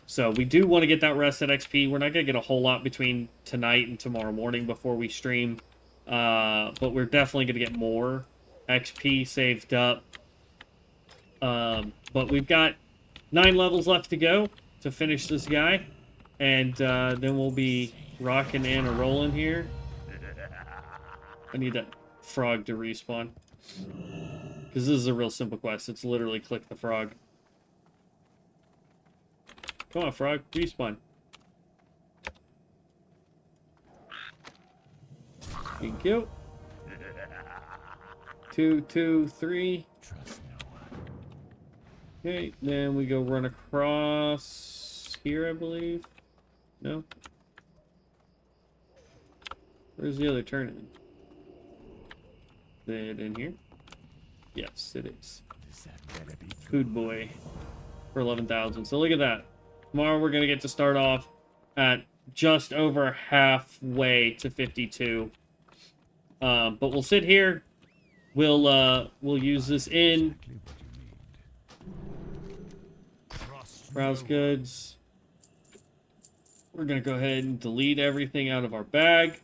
So we do want to get that rested XP. We're not going to get a whole lot between tonight and tomorrow morning before we stream. But we're definitely going to get more XP saved up. But we've got 9 levels left to go to finish this guy. And then we'll be rocking and rolling here. I need that frog to respawn. Because this is a real simple quest. It's literally click the frog. Come on, frog. Respawn. Thank you. 2, 2, 3. Okay, then we go run across here, I believe. No? Where's the other turn-in? Is it in here? Yes, it is. Good boy. For 11,000. So look at that. Tomorrow we're going to get to start off at just over halfway to 52. But we'll sit here. We'll use this in. Browse goods. We're going to go ahead and delete everything out of our bag.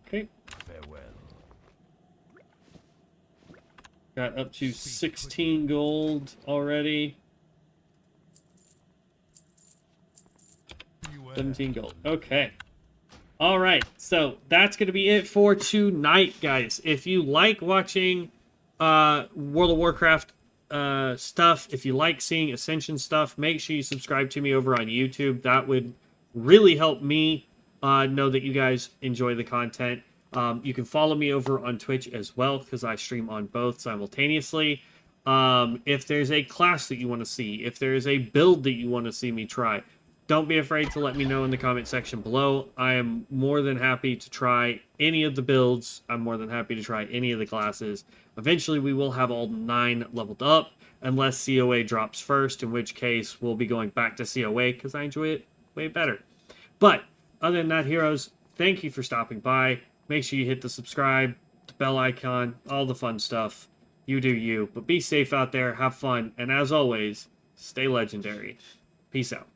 Okay. Farewell. Got up to 16 gold already. 17 gold. Okay. All right. So that's going to be it for tonight, guys. If you like watching World of Warcraft stuff, if you like seeing Ascension stuff, make sure you subscribe to me over on YouTube. That would really help me know that you guys enjoy the content. You can follow me over on Twitch as well, because I stream on both simultaneously. If there's a class that you want to see, if there's a build that you want to see me try, don't be afraid to let me know in the comment section below. I am more than happy to try any of the builds. I'm more than happy to try any of the classes. Eventually, we will have all 9 leveled up, unless COA drops first, in which case we'll be going back to COA, because I enjoy it way better. But other than that, heroes, thank you for stopping by. Make sure you hit the subscribe, the bell icon, all the fun stuff. You do you. But be safe out there, have fun, and as always, stay legendary. Peace out.